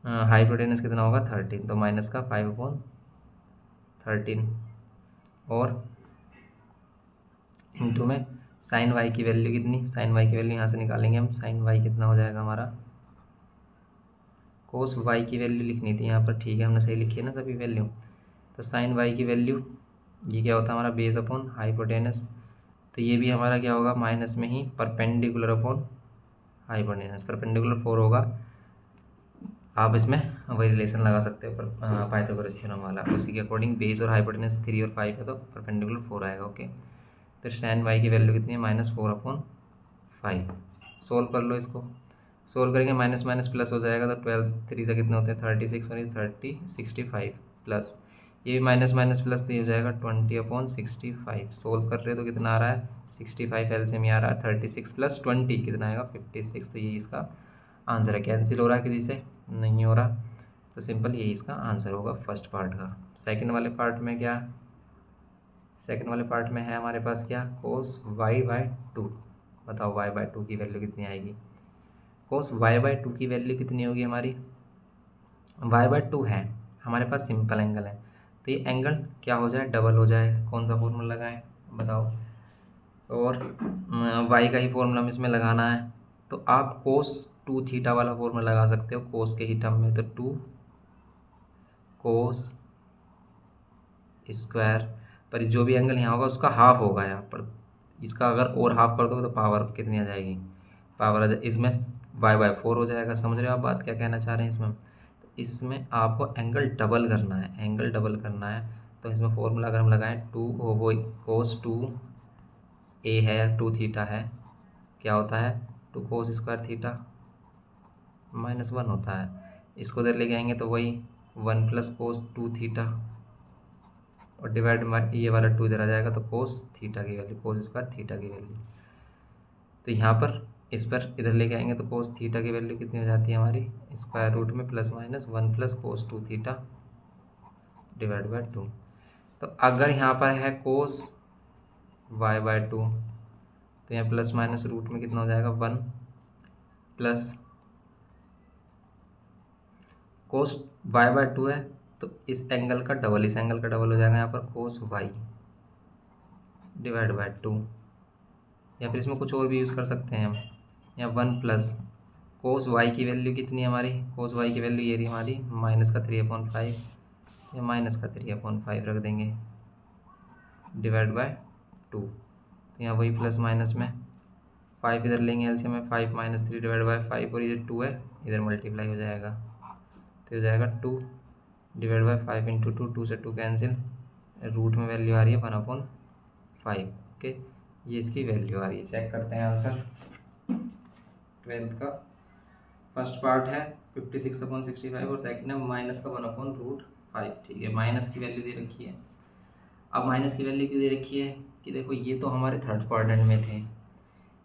Speaker 1: हाइपोटेनस कितना होगा 13, तो माइनस का 5/13 और इंटू में साइन वाई की वैल्यू कितनी, साइन वाई की वैल्यू यहाँ से निकालेंगे हम। साइन वाई कितना हो जाएगा हमारा, कोस वाई की वैल्यू लिखनी थी यहाँ पर, ठीक है हमने सही लिखी है ना सभी वैल्यू। तो साइन वाई की वैल्यू, ये क्या होता है हमारा, बेस अपॉन हाइपोटेनस, तो ये भी हमारा क्या होगा, माइनस में ही परपेंडिकुलर अपॉन हाइपोटेनस, परपेंडिकुलर 4 होगा। आप इसमें वही रिलेशन लगा सकते हो पाइथागोरस थ्योरम वाला, उसी के अकॉर्डिंग बेस और हाइपोटेनस 3 और 5 है तो परपेंडिकुलर 4 आएगा। ओके, तो साइन वाई की वैल्यू कितनी है, -4/5। सोल्व कर लो इसको, सोल्व करेंगे माइनस माइनस प्लस हो जाएगा, तो 12 3 से कितने होते हैं 36 और ये 65 प्लस ये भी माइनस माइनस प्लस, तो ये हो जाएगा 20/65। सोल्व कर रहे हो तो कितना आ रहा है 65, एलसीएम में आ रहा है 36 + 20 कितना आएगा 56। तो ये इसका आंसर है। कैंसिल हो रहा है किसी से, नहीं हो रहा, तो सिंपल यही इसका आंसर होगा फर्स्ट पार्ट का। सेकंड वाले पार्ट में क्या, सेकंड वाले पार्ट में है हमारे पास क्या, cos y/2। बताओ y/2 की वैल्यू कितनी आएगी, cos y/2 की वैल्यू कितनी होगी हमारी, y/2 है हमारे पास, सिंपल एंगल है, तो ये एंगल क्या हो जाए, डबल हो जाए। कौन सा फॉर्मूला लगाएं बताओ, और y का ही फॉर्मूला में इसमें लगाना है, तो आप cos 2 थीटा वाला फॉर्मूला लगा सकते हो cos के ही टर्म में, तो 2 cos स्क्वायर पर जो भी एंगल यहाँ होगा उसका हाफ होगा यहाँ पर, इसका अगर और हाफ कर दोगे तो पावर कितनी आ जाएगी, पावर आ जाए, इसमें y/4 हो जाएगा। समझ रहे हो आप बात क्या कहना चाह रहे हैं इसमें, तो इसमें आपको एंगल डबल करना है, एंगल डबल करना है, तो इसमें फॉर्मूला अगर हम लगाएं 2 वो cos 2a है 2 थीटा है, क्या होता है 2 cos स्क्वायर थीटा -1 होता है। इसको इधर लेके आएंगे तो वही 1 + cos 2 थीटा और डिवाइड ये वाला 2 इधर आ जाएगा, तो कोस थीटा की वैल्यू, कोस स्क्वायर थीटा की वैल्यू, तो यहाँ पर इस पर इधर लेके आएंगे तो कोस थीटा की वैल्यू कितनी हो जाती है हमारी, स्क्वायर रूट में +/-1 + cos 2 थीटा / 2। तो अगर यहाँ पर है कोस y/2 तो यहाँ + रूट में कितना हो जाएगा 1 प्लस कोस y/2 है, तो इस एंगल का डबल, इस एंगल का डबल हो जाएगा यहाँ पर कोस y / 2, या फिर इसमें कुछ और भी यूज़ कर सकते हैं हम, या 1 प्लस कोस y की वैल्यू कितनी है हमारी, कोस y की वैल्यू ये रही हमारी -3/5, या -3/5 रख देंगे / 2, तो यहाँ वही प्लस माइनस में 5 इधर लेंगे एलसीएम में, 5 - 3 / 5 और ये 2 है इधर मल्टीप्लाई हो जाएगा, तो हो जाएगा 2 / 5 × 2, 2 से 2 कैंसिल, रूट में वैल्यू आ रही है 1/5। ओके, ये इसकी वैल्यू आ रही है। चेक करते हैं आंसर 12th का। फर्स्ट पार्ट है 56/65 और सेकंड है माइनस का 1/√5। ठीक है, माइनस की वैल्यू दे रखी है। अब माइनस की वैल्यू क्यों दे रखी है कि देखो ये तो हमारे थर्ड क्वाड्रेंट में थे,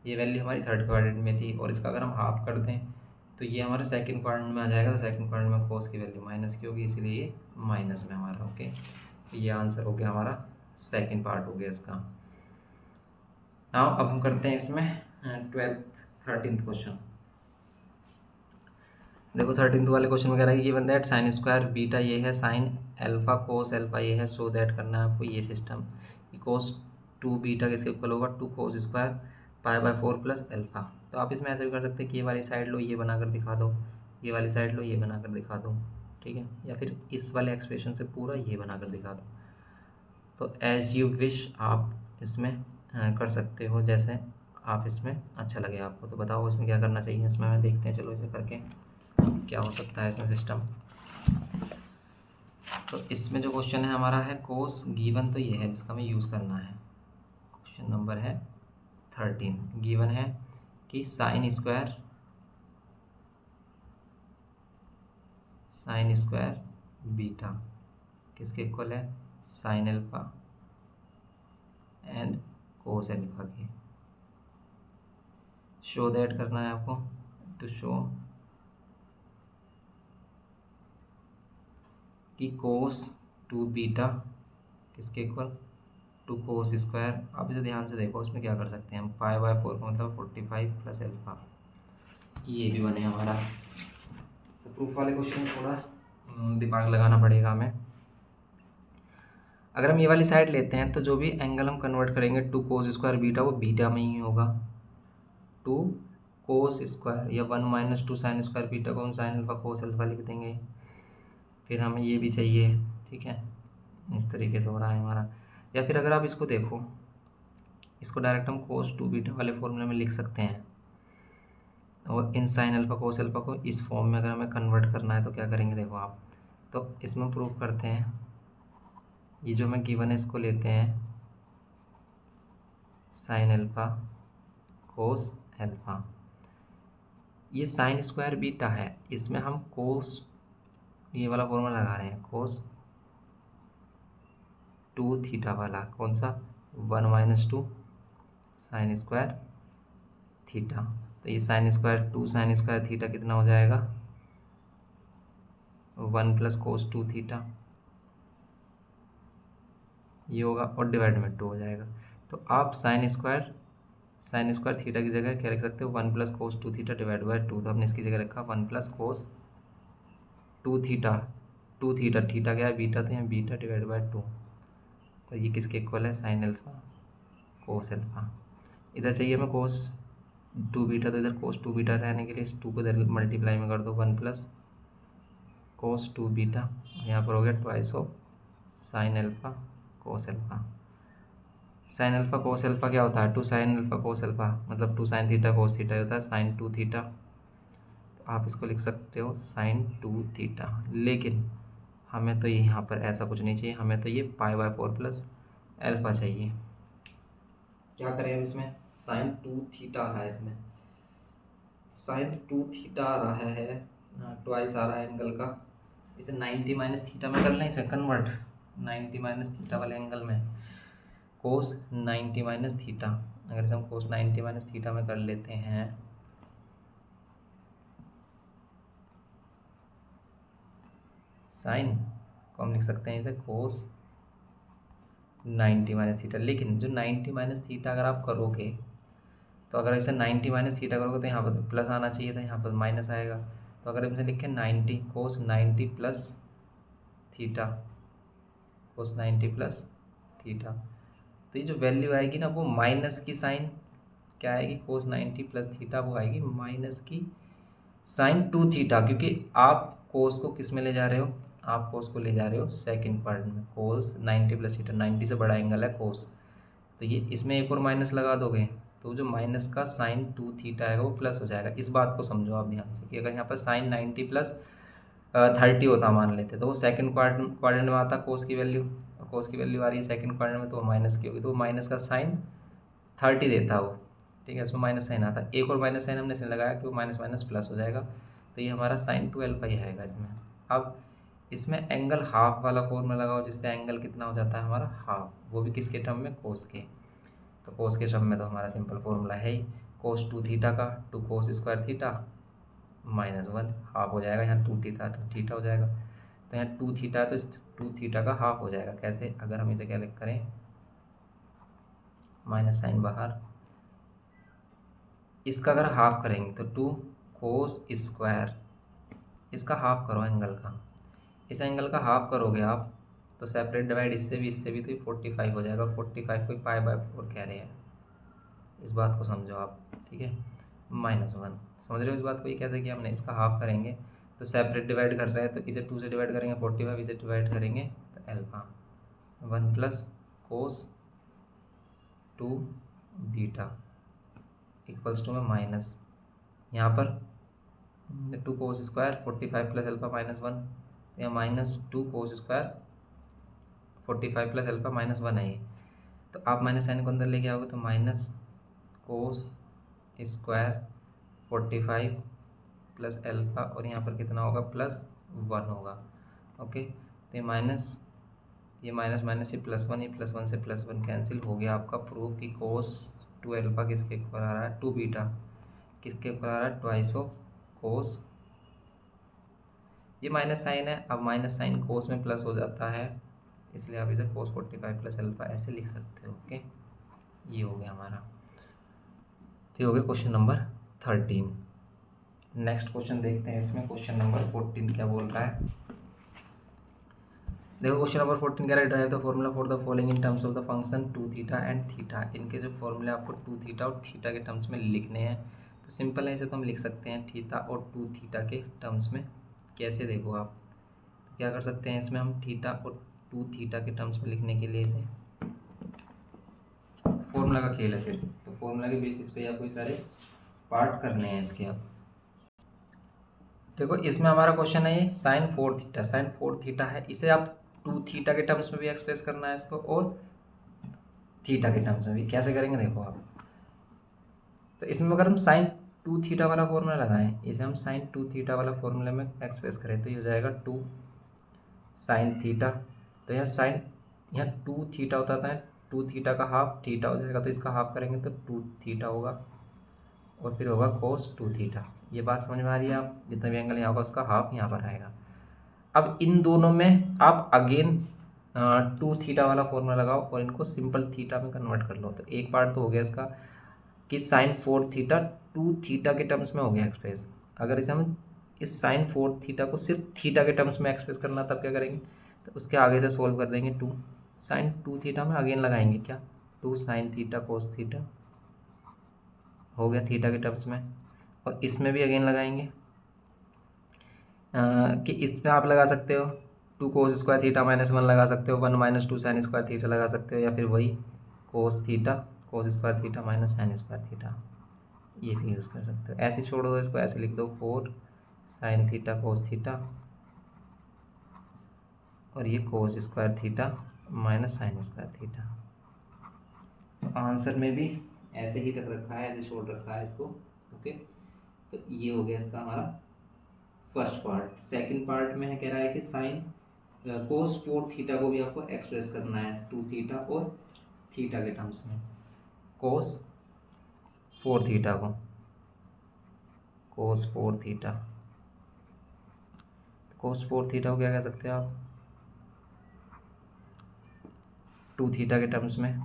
Speaker 1: ये वैल्यू हमारी थर्ड क्वाड्रेंट में थी, और इसका अगर हम हाफ कर दें तो ये हमारे सेकंड क्वाड्रेंट में आ जाएगा। तो सेकंड क्वाड्रेंट में कोस की वैल्यू माइनस की होगी, इसलिए ये माइनस में हमारा। ओके, तो ये आंसर हो गया हमारा, सेकंड पार्ट हो गया इसका। नाउ अब हम करते हैं इसमें 13th क्वेश्चन। देखो 13th वाले क्वेश्चन में कह रहा है, ये बंदा है साइन स्क्वायर बीटा ये है, साइन एल्फा कोस एल्फा ये है, सो दैट करना है आपको ये सिस्टम। कोस 2 बीटा किसके इक्वल होगा, 2 cos square pi by 4 plus alpha. तो आप इसमें ऐसे भी कर सकते हैं कि ये वाली साइड लो, ये बनाकर दिखा दो, ये वाली साइड लो, ये बनाकर दिखा दो, ठीक है, या फिर इस वाले एक्सप्रेशन से पूरा ये बनाकर दिखा दो। तो एज यू विश आप इसमें कर सकते हो, जैसे आप इसमें अच्छा लगे आपको। तो बताओ इसमें क्या करना चाहिए, इसमें मैं देखते हैं, चलो इसे करके क्या हो सकता है इसमें सिस्टम। तो इसमें जो क्वेश्चन है हमारा है कोस गिवन, तो ये है जिसका हमें यूज़ करना है। क्वेश्चन नंबर है 13, गिवन है कि साइन स्क्वायर बीटा किसके इक्वल है, sine alpha and cos alpha के। शो दैट करना है आपको, टू शो कि कोस 2 बीटा किसके इक्वल, 2 कोस स्क्वायर। आप इसे ध्यान से देखो, इसमें क्या कर सकते हैं हम, पाई बाय 4 का मतलब 45 प्लस एल्फा, ये भी बने हमारा। तो प्रूफ वाले क्वेश्चन में थोड़ा दिमाग लगाना पड़ेगा हमें। अगर हम ये वाली साइड लेते हैं तो जो भी एंगल हम कन्वर्ट करेंगे 2 कोस स्क्वायर बीटा, वो बीटा में ही होगा। 2 कोस स्क्वायर या 1 माइनस 2 साइन स्क्वायर बीटा को हम साइन अल्फा कोस अल्फा लिख देंगे। फिर हमें ये भी चाहिए, ठीक है, इस तरीके से हो रहा है हमारा। या फिर अगर आप इसको देखो, इसको डायरेक्ट हम कोस 2 बीटा वाले फॉर्मूले में लिख सकते हैं। और इन साइन अल्फा कोस अल्फा को इस फॉर्म में अगर हमें कन्वर्ट करना है तो क्या करेंगे, देखो आप, तो इसमें प्रूव करते हैं। ये जो हमें गिवन है इसको लेते हैं साइन अल्फा कोस अल्फा, ये साइन स्क्वायर बीटा है, इसमें हम कोस ये वाला फॉर्मूला लगा रहे हैं, कोस 2 थीटा वाला, कौन सा, 1 माइनस 2 साइन स्क्वायर थीटा। तो ये sine square 2 sine square theta कितना हो जाएगा, 1 प्लस कोस 2 थीटा ये होगा, और डिवाइड में 2 हो जाएगा। तो आप साइन स्क्वायर थीटा की जगह क्या लिख सकते हो, 1 plus cos 2 theta divide by 2। तो हमने इसकी जगह रखा 1 plus cos 2 theta, 2 theta, theta क्या है बीटा, तो यहाँ बीटा डिवाइड बाय 2। तो ये किसके इक्वल है, साइन अल्फा कोस अल्फा। इधर चाहिए हमें कोस 2 बीटा, तो इधर कोस 2 बीटा रहने के लिए इस 2 को इधर मल्टीप्लाई में कर दो, 1 प्लस कोस 2 बीटा, यहाँ पर हो गया twice of sine alpha cos alpha. Sine alpha cos alpha क्या होता है, 2 साइन अल्फा कोस अल्फा मतलब 2 साइन थीटा कोस थीटा होता है साइन 2 थीटा। तो आप इसको लिख सकते हो साइन 2 थीटा, लेकिन हमें तो ये यहाँ पर ऐसा कुछ नहीं चाहिए, हमें तो ये पाई बाय 4 प्लस एल्फा चाहिए। क्या करें अब इसमें, साइन 2 थीटा आ रहा है, इसमें साइन 2 थीटा आ रहा है, ट्वाइस आ रहा है एंगल का, इसे 90 माइनस थीटा में कर लें, इसे कन्वर्ट 90 माइनस थीटा वाले एंगल में, कोस 90 माइनस थीटा। अगर इसे हम कोस 90 माइनस थीटा में कर लेते हैं, साइन को हम लिख सकते हैं इसे कोस 90 माइनस थीटा। लेकिन जो 90 माइनस थीटा अगर आप करोगे, तो अगर इसे 90 माइनस थीटा करोगे तो यहाँ पर प्लस आना चाहिए था, यहाँ पर माइनस आएगा। तो अगर इसे लिखें 90 कोस 90 प्लस थीटा, कोस 90 प्लस थीटा, तो ये जो वैल्यू आएगी ना वो माइनस की साइन क्या आएगी, कोस 90 प्लस थीटा, वो आएगी माइनस की साइन 2 थीटा। क्योंकि आप कोस को किस में ले जा रहे हो, आप कोस को ले जा रहे हो सेकंड पार्ट में, कोस 90 प्लस थीटा, 90 से बड़ा एंगल है कोस, तो ये इसमें एक और माइनस लगा दोगे तो जो माइनस का साइन 2 थीटा आएगा वो प्लस हो जाएगा। इस बात को समझो आप ध्यान से कि अगर यहाँ पर साइन 90 प्लस 30 होता मान लेते, तो वो सेकंड क्वाड्रेंट में आता कोस की वैल्यू, कोस की वैल्यू आ रही है सेकंड क्वाड्रेंट में, तो वो माइनस की होगी, तो वो माइनस का साइन 30 देता वो, ठीक है, उसमें माइनस साइन आता है। एक और माइनस साइन हमने इसमें लगाया कि वो माइनस माइनस प्लस हो जाएगा, तो ये हमारा साइन 2 अल्फा ही आएगा इसमें। अब इसमें एंगल हाफ वाला फॉर्मूला लगाओ, जिससे एंगल कितना हो जाता है हमारा हाफ, वो भी किसके टर्म में, कोस के। तो कोस के टर्म में तो हमारा सिंपल फॉर्मूला है ही, कोस 2 थीटा का 2 कोस स्क्वायर थीटा -1 हाफ हो जाएगा, यहाँ 2 थीटा तो थीटा हो जाएगा, तो यहाँ 2 थीटा है तो इस 2 थीटा का हाफ हो जाएगा। कैसे? अगर हम इसे क्या लिख करें, माइनस साइन बाहर, इसका अगर हाफ करेंगे तो 2 कोस स्क्वायर, इसका हाफ करो एंगल का, इस एंगल का हाफ करोगे आप तो सेपरेट डिवाइड इससे भी तो ये 45 हो जाएगा। 45 को पाई/4 कह रहे हैं, इस बात को समझो आप, ठीक है। -1 समझ रहे हो इस बात को? ये कैसे किया हमने, इसका हाफ करेंगे तो सेपरेट डिवाइड कर रहे हैं तो इसे 2 से डिवाइड करेंगे 45, इसे डिवाइड करेंगे तो alpha 1 plus cos 2 beta equals to में माइनस, यहाँ पर 2 कोस स्क्वायर 45 प्लस अल्फा -1, या -2 कोस स्क्वायर 45 प्लस अल्फा -1 है ये, तो आप माइनस साइन को अंदर लेके आओगे तो minus cos square 45 plus alpha, और यहाँ पर कितना होगा, +1 होगा। ओके, तो ये माइनस माइनस ये +1, ये +1 से +1 कैंसिल हो गया। आपका प्रूफ कि कोस 2 अल्फा किसके ऊपर आ रहा है, 2 बीटा किसके ऊपर आ रहा है, ट्वाइस ऑफ कोस, ये माइनस साइन है, अब माइनस साइन कोस में प्लस हो जाता है, इसलिए आप इसे कोस 45 प्लस अल्फा ऐसे लिख सकते हो। ओके, ये हो गया हमारा, तो हो गया क्वेश्चन नंबर 13। नेक्स्ट क्वेश्चन देखते हैं, इसमें क्वेश्चन नंबर 14 क्या बोल रहा है। देखो क्वेश्चन नंबर 14 कह रहा है, drive the formula for the following in terms of the function 2 theta and theta. इनके जो फॉर्मूले आपको 2 थीटा और थीटा के टर्म्स में लिखने हैं, तो सिंपल है, इसे तो हम लिख सकते हैं थीटा और 2 थीटा के टर्म्स में। कैसे देखो आप, तो क्या कर सकते हैं, इसमें हम थीटा और 2 थीटा के टर्म्स में लिखने के लिए इसे फॉर्मूला का खेल है सिर्फ, तो फॉर्मूला के बेसिस पे आपको सारे पार्ट करने हैं इसके। आप देखो इसमें हमारा क्वेश्चन है ये साइन 4 थीटा, साइन 4 थीटा है, इसे आप 2 थीटा के टर्म्स में भी एक्सप्रेस करना है इसको, और थीटा के टर्म्स में भी। कैसे करेंगे देखो आप, तो इसमें अगर हम साइन 2 थीटा वाला फॉर्मूला लगाएं, इसे हम साइन 2 थीटा वाला फॉर्मूले में एक्सप्रेस करें तो ये हो जाएगा 2 साइन थीटा, तो यहाँ 2 थीटा होता है, 2 थीटा का हाफ थीटा हो जाएगा, तो इसका हाफ करेंगे तो 2 थीटा होगा, और फिर होगा कोस 2 थीटा। ये बात समझ में आ रही है? आप जितना भी एंगल यहाँ होगा उसका हाफ यहाँ पर आएगा। अब इन दोनों में आप अगेन 2 थीटा वाला फॉर्मूला लगाओ और इनको सिंपल थीटा में कन्वर्ट कर लो। तो एक पार्ट तो हो गया इसका कि साइन 4 थीटा 2 थीटा के टर्म्स में हो गया एक्सप्रेस। अगर इसे हम इस साइन 4 थीटा को सिर्फ थीटा के टर्म्स में एक्सप्रेस करना, तब क्या करेंगे, तो उसके आगे से सोल्व कर देंगे। 2 साइन 2 थीटा में अगेन लगाएंगे क्या, 2 साइन थीटा कोस थीटा हो गया थीटा के टर्म्स में, और इसमें भी अगेन लगाएंगे कि इसमें आप लगा सकते हो 2 कोस स्क्वायर थीटा -1 लगा सकते हो, 1 - 2 साइन स्क्वायर थीटा लगा सकते हो, या फिर वही cos theta cos square theta minus sign square theta, ये भी यूज़ कर सकते हो। ऐसे छोड़ दो इसको, ऐसे लिख दो 4 साइन थीटा कोस थीटा, और ये cos square theta minus sign square theta. तो आंसर में भी ऐसे ही रख रखा है, ऐसे छोड़ रखा है इसको। ओके, तो ये हो गया इसका हमारा फर्स्ट पार्ट। सेकंड पार्ट में है, कह रहा है कि साइन कोस 4 थीटा को भी आपको एक्सप्रेस करना है 2 थीटा और थीटा के टर्म्स में। कोस 4 थीटा को, कोस 4 थीटा, कोस 4 थीटा को क्या कह सकते हो आप, 2 थीटा के टर्म्स में।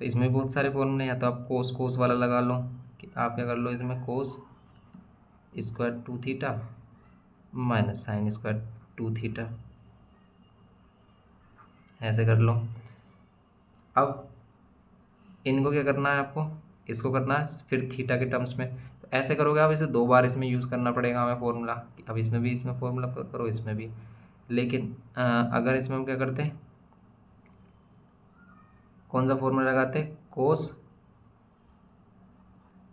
Speaker 1: तो इसमें बहुत सारे फॉर्मूले, या तो आप कोस कोस वाला लगा लो, कि आप क्या कर लो, इसमें cos square 2 theta minus sine square 2 theta, ऐसे कर लो। अब इनको क्या करना है आपको, इसको करना है फिर थीटा के टर्म्स में। तो ऐसे करोगे आप, इसे 2 बार इसमें यूज़ करना पड़ेगा हमें फॉर्मूला। अब इसमें फॉर्मूला करो, इसमें भी। लेकिन अगर इसमें हम क्या करते हैं, कौन सा फॉर्मूला लगाते हैं, कोस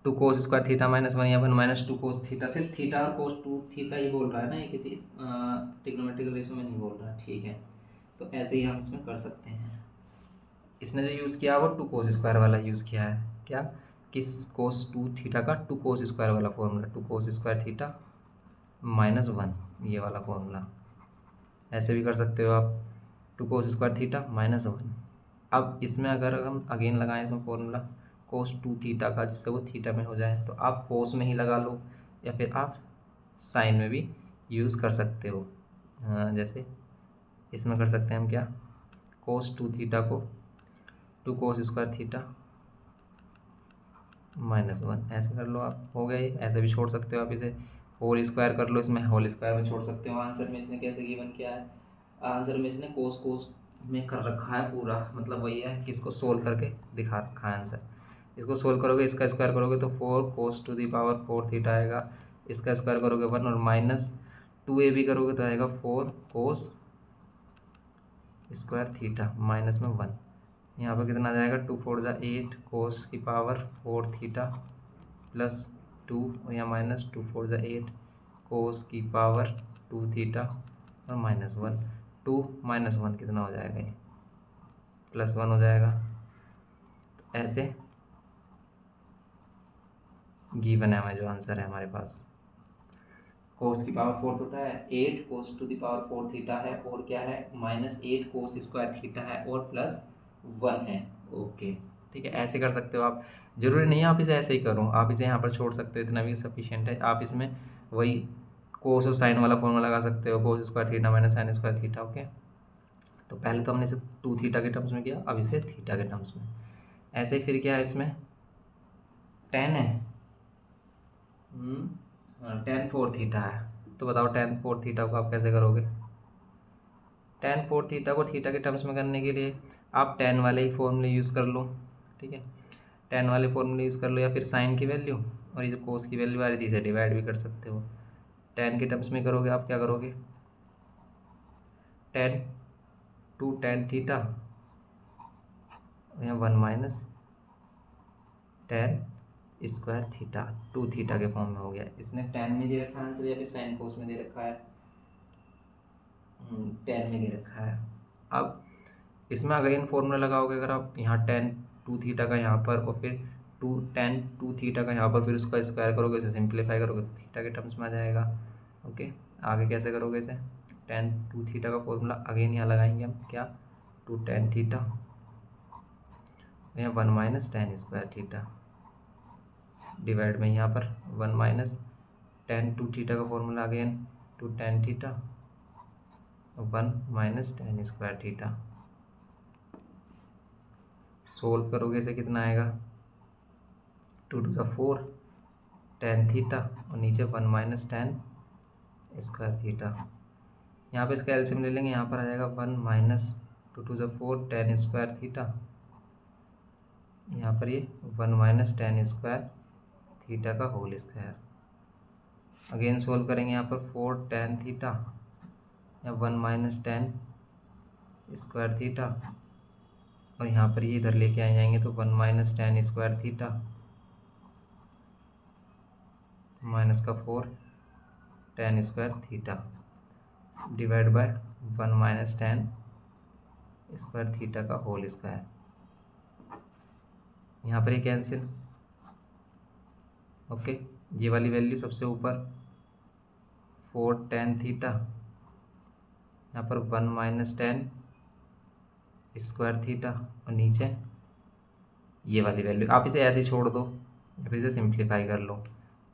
Speaker 1: 2 कोस स्क्वायर थीटा -1 या 1 - 2 कोस थीटा। सिर्फ थीटा और कोस 2 थीटा ही बोल रहा है ना, ये किसी ट्रिग्नोमेट्रिकल रेशियो में नहीं बोल रहा है, ठीक है। तो ऐसे ही हम इसमें कर सकते हैं। इसने जो यूज़ किया वो 2 कोस स्क्वायर वाला यूज़ किया है, क्या, किस कोस 2 थीटा का 2 कोस स्क्वायर वाला फॉर्मूला, 2 कोस स्क्वायर थीटा -1, ये वाला फॉर्मूला। ऐसे भी कर सकते हो आप, 2 कोस स्क्वायर थीटा -1। अब इसमें अगर हम अगेन लगाएं इसमें फॉर्मूला कोस 2 थीटा का, जिससे वो थीटा में हो जाए, तो आप कोस में ही लगा लो, या फिर आप साइन में भी यूज़ कर सकते हो। जैसे इसमें कर सकते हैं हम क्या, कोस 2 थीटा को 2 कोस स्क्वायर थीटा -1 ऐसे कर लो आप, हो गए। ऐसे भी छोड़ सकते हो आप, इसे होल स्क्वायर कर लो, इसमें होल स्क्वायर में छोड़ सकते हो। आंसर में इसने कैसे गिवन किया है, आंसर में इसने कोस कोस में कर रखा है पूरा, मतलब वही है कि इसको सोल्व करके दिखा रखा है आंसर। इसको सोल्व करोगे, इसका स्क्वायर करोगे तो 4 कोस टू दी पावर 4 थीटा आएगा। इसका स्क्वायर करोगे 1 और -2a भी करोगे तो आएगा 4 कोस स्क्वायर थीटा -1। यहाँ पर कितना आ जाएगा, 2 4 जा 8 कोस की पावर 4 थीटा +2 और यहाँ -2 4 जा 8 कोस की पावर 2 थीटा और -1। 2 -1 कितना हो जाएगा, ये +1 हो जाएगा। तो ऐसे गिवन है हमें जो आंसर है हमारे पास, कोस की पावर 4 होता है, 8 कोस टू द पावर 4 थीटा है, और क्या है -8 कोस स्क्वायर थीटा है, और +1 है। ओके ठीक है, ऐसे कर सकते हो आप। जरूरी नहीं है आप इसे ऐसे ही करो, आप इसे यहाँ पर छोड़ सकते हो, इतना भी सफिशिएंट है। आप इसमें वही कोस और साइन वाला फॉर्मूला लगा सकते हो, cos square theta -sin square theta. Okay, तो पहले तो हमने इसे 2 थीटा के टर्म्स में किया, अब इसे थीटा के टर्म्स में। ऐसे ही फिर क्या है, इसमें 10 है, tan 4 थीटा है। तो बताओ tan 4 थीटा को आप कैसे करोगे। tan 4 थीटा को थीटा के टर्म्स में करने के लिए आप tan वाले ही फॉर्मूले यूज़ कर लो, ठीक है। tan वाले फॉर्मूले यूज़ कर लो, या फिर साइन की वैल्यू और ये जो कोस की वैल्यू आ रही थी इसे डिवाइड भी कर सकते हो। tan के टर्म्स में करोगे आप क्या करोगे, tan 2 tan थीटा, यहाँ 1 - tan स्क्वायर थीटा 2 थीटा के फॉर्म में हो गया। इसने tan में दे रखा है आंसर, या फिर साइन कोस में दे रखा है, tan में दे रखा है। अब इसमें अगेन फॉर्मूला लगाओगे, अगर आप यहाँ tan 2 थीटा का यहाँ पर और फिर tan 2 थीटा का यहाँ पर, फिर उसका स्क्वायर करोगे, इसे सिंप्लीफाई करोगे तो थीटा के टर्म्स में आ जाएगा। ओके, आगे कैसे करोगे इसे, tan 2 थीटा का फॉर्मूला अगेन यहाँ लगाएंगे हम, क्या 2 tan थीटा, यहाँ 1 - tan स्क्वायर थीटा डिवाइड में यहाँ पर 1 - tan 2 थीटा का formula again 2 tan theta 1 - tan square theta. Solve करोगे इसे कितना आएगा, 2 2 ज़ा 4 tan थीटा और नीचे 1 - tan स्क्वायर थीटा। यहाँ पे इसका एलसीएम ले लेंगे, यहाँ पर आ जाएगा 1 - 2 2 ज़ा 4 tan स्क्वायर थीटा, यहाँ पर ये 1 - tan स्क्वायर थीटा का होल स्क्वायर। अगेन सोल्व करेंगे, यहाँ पर 4 tan थीटा या 1 - tan स्क्वायर थीटा, और यहाँ पर ये इधर लेके आ जाएंगे तो 1 - tan square theta -4 tan square theta divide by 1 - tan square theta का होल स्क्वायर। यहाँ पर ये कैंसिल, ओके। ये वाली वैल्यू सबसे ऊपर 4 tan थीटा, यहाँ पर 1 - tan स्क्वायर थीटा, और नीचे ये वाली वैल्यू। आप इसे ऐसे ही छोड़ दो या फिर इसे सिंप्लीफाई कर लो,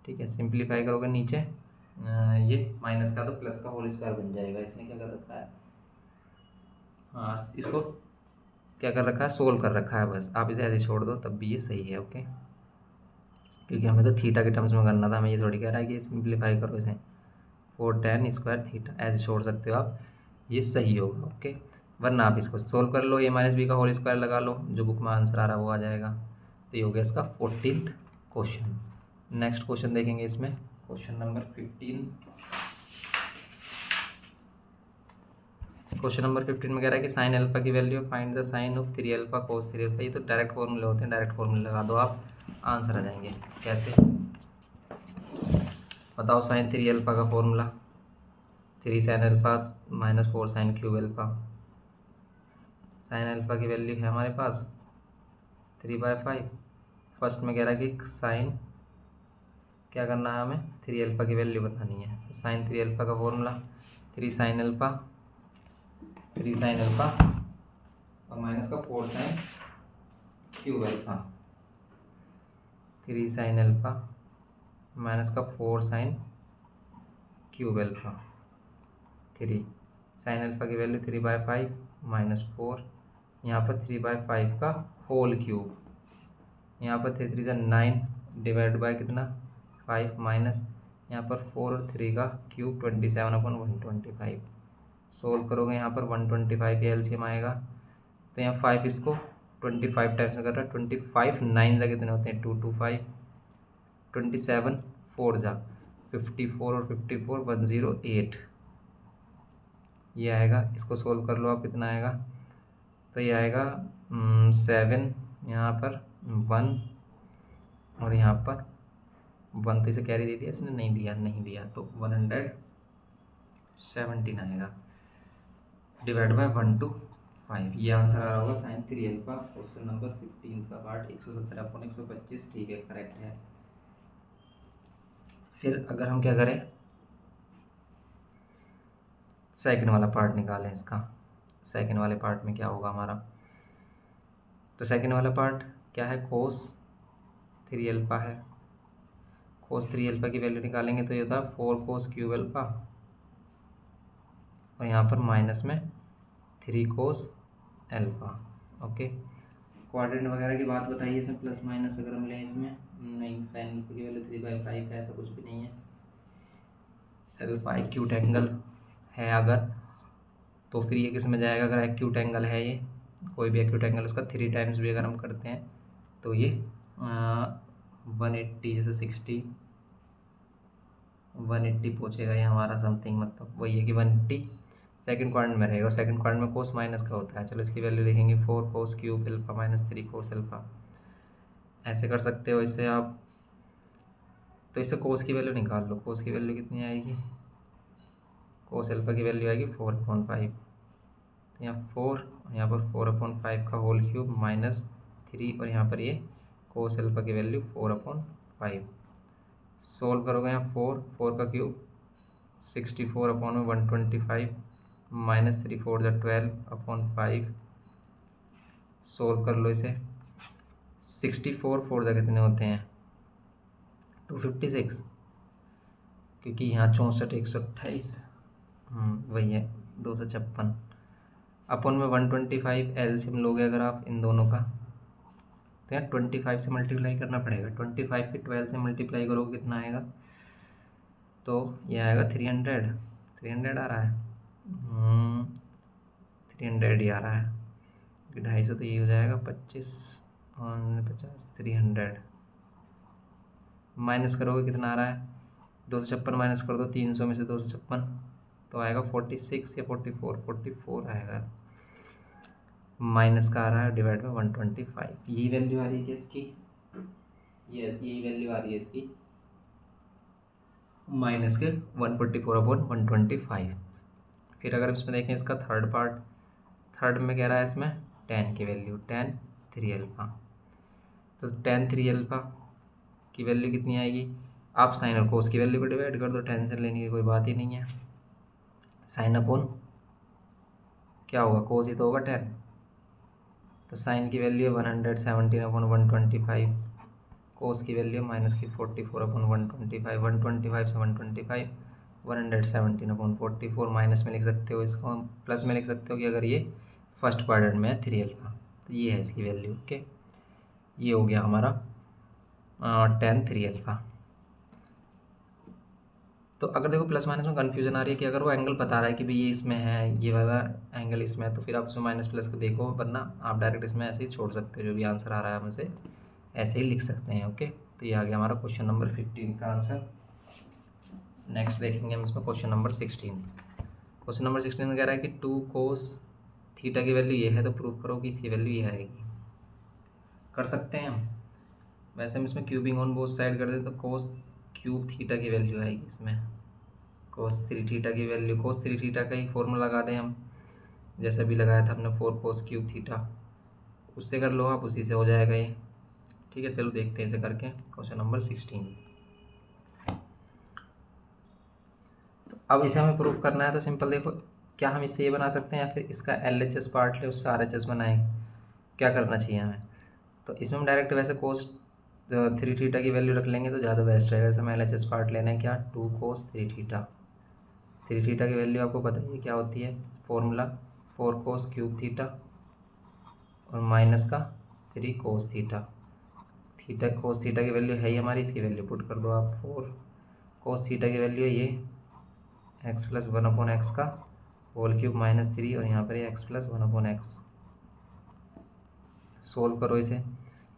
Speaker 1: ठीक है। सिंप्लीफाई करोगे नीचे ये माइनस का तो प्लस का होल स्क्वायर बन जाएगा। इसने क्या कर रखा है, हाँ इसको क्या कर रखा है, सोल्व कर रखा है बस। आप इसे ऐसे ही छोड़ दो तब भी ये सही है, ओके। क्योंकि हमें तो थीटा के टर्म्स में करना था, हमें ये थोड़ी कह रहा है कि सिंप्लीफाई करो इसे। 4 tan स्क्वायर थीटा ऐसे छोड़ सकते हो आप, ये सही होगा, ओके। वरना आप इसको सोल्व कर लो, a - b का होल स्क्वायर लगा लो, जो बुक में आंसर आ रहा है वो आ जाएगा। तो ये हो गया इसका 14th क्वेश्चन। नेक्स्ट क्वेश्चन देखेंगे इसमें, क्वेश्चन नंबर 15। क्वेश्चन नंबर 15 में कह रहा है कि साइन अल्फा की value find the sine of 3 alpha cos 3 alpha. ये तो डायरेक्ट फॉर्मूले होते हैं, डायरेक्ट फॉर्मूले लगा दो आप, आंसर आ जाएंगे। कैसे बताओ, साइन 3 अल्फा का formula 3 sin alpha -4 sin cube alpha. Sign alpha की वैल्यू है हमारे पास 3/5। फर्स्ट में कह रहा है कि साइन क्या करना है, हमें 3 अल्फा की वैल्यू बतानी है। तो साइन 3 अल्फा का फॉर्मूला 3 sin अल्फा और माइनस का 4 sin cube alpha. 3 sin alpha minus का 4 sine cube alpha 3 sine alpha की वैल्यू 3/5 -4, यहाँ पर 3/5 का होल क्यूब, यहाँ पर 3 3 9 डिवाइड बाय कितना 5 माइनस यहाँ पर 4 और 3 का क्यूब 27/125। सोल्व करोगे यहाँ पर 125 एलसीएम आएगा, तो यहाँ 5 इसको 25 टाइम्स कर रहा है, 25 9 जा कितने होते हैं 225, 27 4 जा 54 और 54 108, ये आएगा। इसको सोल्व कर लो आप, कितना आएगा, तो ये आएगा 7, यहाँ पर 1 और यहाँ पर 1, तो इसे कैरी दे दिया इसने, नहीं दिया तो 117 आएगा डिवाइड बाय 1/5। ये आंसर आ रहा होगा साइन 3 अल्फा। क्वेश्चन नंबर 15 का पार्ट 170/125 ठीक है, करेक्ट है। फिर अगर हम क्या करें, सेकंड वाला पार्ट निकालें इसका। सेकंड वाले पार्ट में क्या होगा हमारा, तो सेकंड वाला पार्ट क्या है, कोस 3 अल्फा है। कोस 3 अल्फा की वैल्यू निकालेंगे तो ये होता है 4 कोस क्यूब अल्फा, और यहाँ पर माइनस में 3 कोस अल्फा। ओके, क्वाड्रेंट वगैरह की बात बताइए इसमें, प्लस माइनस अगर हम लें इसमें, नहीं, साइन अल्फा की वैल्यू 3/5 है, ऐसा कुछ भी नहीं है। अल्फा एक्यूट एंगल है अगर, तो फिर ये किस में जाएगा, अगर एक्यूट एंगल है ये, कोई भी एक्यूट एंगल उसका 3 टाइम्स भी अगर हम करते हैं तो ये 180 जैसे 60 180 पहुँचेगा ये हमारा समथिंग, मतलब वही है कि 180 सेकंड क्वाड्रेंट में रहेगा। सेकंड क्वाड्रेंट में कोस माइनस का होता है। चलो इसकी वैल्यू लिखेंगे 4 cos cube alpha minus 3 cos alpha, ऐसे कर सकते हो इससे आप। तो इससे कोस की वैल्यू निकाल लो, कोस की वैल्यू कितनी आएगी, कोस अल्फा की वैल्यू आएगी 4/5, तो यहाँ 4, यहाँ पर 4/5 का होल क्यूब माइनस 3, और यहाँ पर ये कोस अल्फा की वैल्यू 4/5। सोल्व करोगे यहाँ 4 का क्यूब 64/125 माइनस 3 4 12/5। सोल्व कर लो इसे, 64 4 जा कितने होते हैं 256, क्योंकि यहाँ 64 128 वही है 256 अपन में 125 एलसीएम लोगे अगर आप इन दोनों का, तो यार 25 से मल्टीप्लाई करना पड़ेगा। 25 के 12 से मल्टीप्लाई करोगे कितना आएगा, तो ये आएगा 300 आ रहा है, 300 ही आ रहा है, 250 तो ये हो जाएगा 25 और 50 300 माइनस करोगे कितना आ रहा है 256 माइनस कर दो 300 में से 256, तो आएगा 46 या 44 आएगा, माइनस का आ रहा है डिवाइड बाय 125। यही वैल्यू आ रही है कि इसकी, यस यही वैल्यू आ रही है इसकी, माइनस के 144/125। फिर अगर इसमें देखें इसका थर्ड पार्ट, थर्ड में कह रहा है इसमें tan की वैल्यू, tan 3 अल्फा, तो tan 3 अल्फा की वैल्यू कितनी आएगी, आप साइन और कोस की वैल्यू को डिवाइड कर दो, टेंशन लेने की कोई बात ही नहीं है। साइन अपॉन क्या होगा, कोस ही तो होगा tan, तो साइन की वैल्यू है 117/125, कोस की वैल्यू माइनस की 44/125, 125 से 125 117/44 माइनस में लिख सकते हो इसको, प्लस में लिख सकते हो कि अगर ये फर्स्ट क्वाड्रेंट में है 3 अल्फा, तो ये है इसकी वैल्यू। ओके, ये हो गया हमारा tan 3 अल्फा। तो अगर देखो प्लस माइनस में कन्फ्यूजन आ रही है कि अगर वो एंगल बता रहा है कि भाई ये इसमें है, ये वाला एंगल इसमें है, तो फिर आप उसमें माइनस प्लस को देखो, वरना आप डायरेक्ट इसमें ऐसे ही छोड़ सकते हो, जो भी आंसर आ रहा है हम उसे ऐसे ही लिख सकते हैं। ओके, तो ये आ गया हमारा क्वेश्चन नंबर 15 का आंसर। नेक्स्ट देखेंगे हम इसमें क्वेश्चन नंबर 16। क्वेश्चन नंबर 16 में कह रहा है कि 2 कोस थीटा की वैल्यू ये है, तो प्रूव करो कि इसकी वैल्यू ये आएगी। कर सकते हैं हम, वैसे हम इसमें क्यूबिंग ऑन बोथ साइड कर दें तो कोस क्यूब थीटा की वैल्यू आएगी इसमें, कोस 3 थीटा की वैल्यू, कोस 3 थीटा का ही फॉर्मूला लगा दें हम, जैसे भी लगाया था हमने 4 कोस क्यूब थीटा, उससे कर लो आप, उसी से हो जाएगा ये। ठीक है, चलो देखते हैं इसे करके। क्वेश्चन नंबर 16, तो अब इसे हमें प्रूफ करना है, तो सिंपल देखो, क्या हम इससे ये बना सकते हैं या फिर इसका LHS पार्ट ले उससे RHS बनाएं, क्या करना चाहिए हमें। तो इसमें हम डायरेक्ट वैसे कोस थ्री थीटा की वैल्यू रख लेंगे तो ज़्यादा बेस्ट रहेगा। जैसे हमें LHS पार्ट लेना है क्या, 2 cos 3 थीटा। 3 थीटा की वैल्यू आपको पता है क्या होती है, फॉर्मूला 4 cos क्यूब थीटा और माइनस का 3 cos theta. Theta cos theta की वैल्यू है ही हमारी, इसकी वैल्यू पुट कर दो आप। 4 cos थीटा की वैल्यू है ये x प्लस 1/x का होल क्यूब माइनस 3 और यहाँ पर ये x प्लस 1/x। सोल्व करो इसे।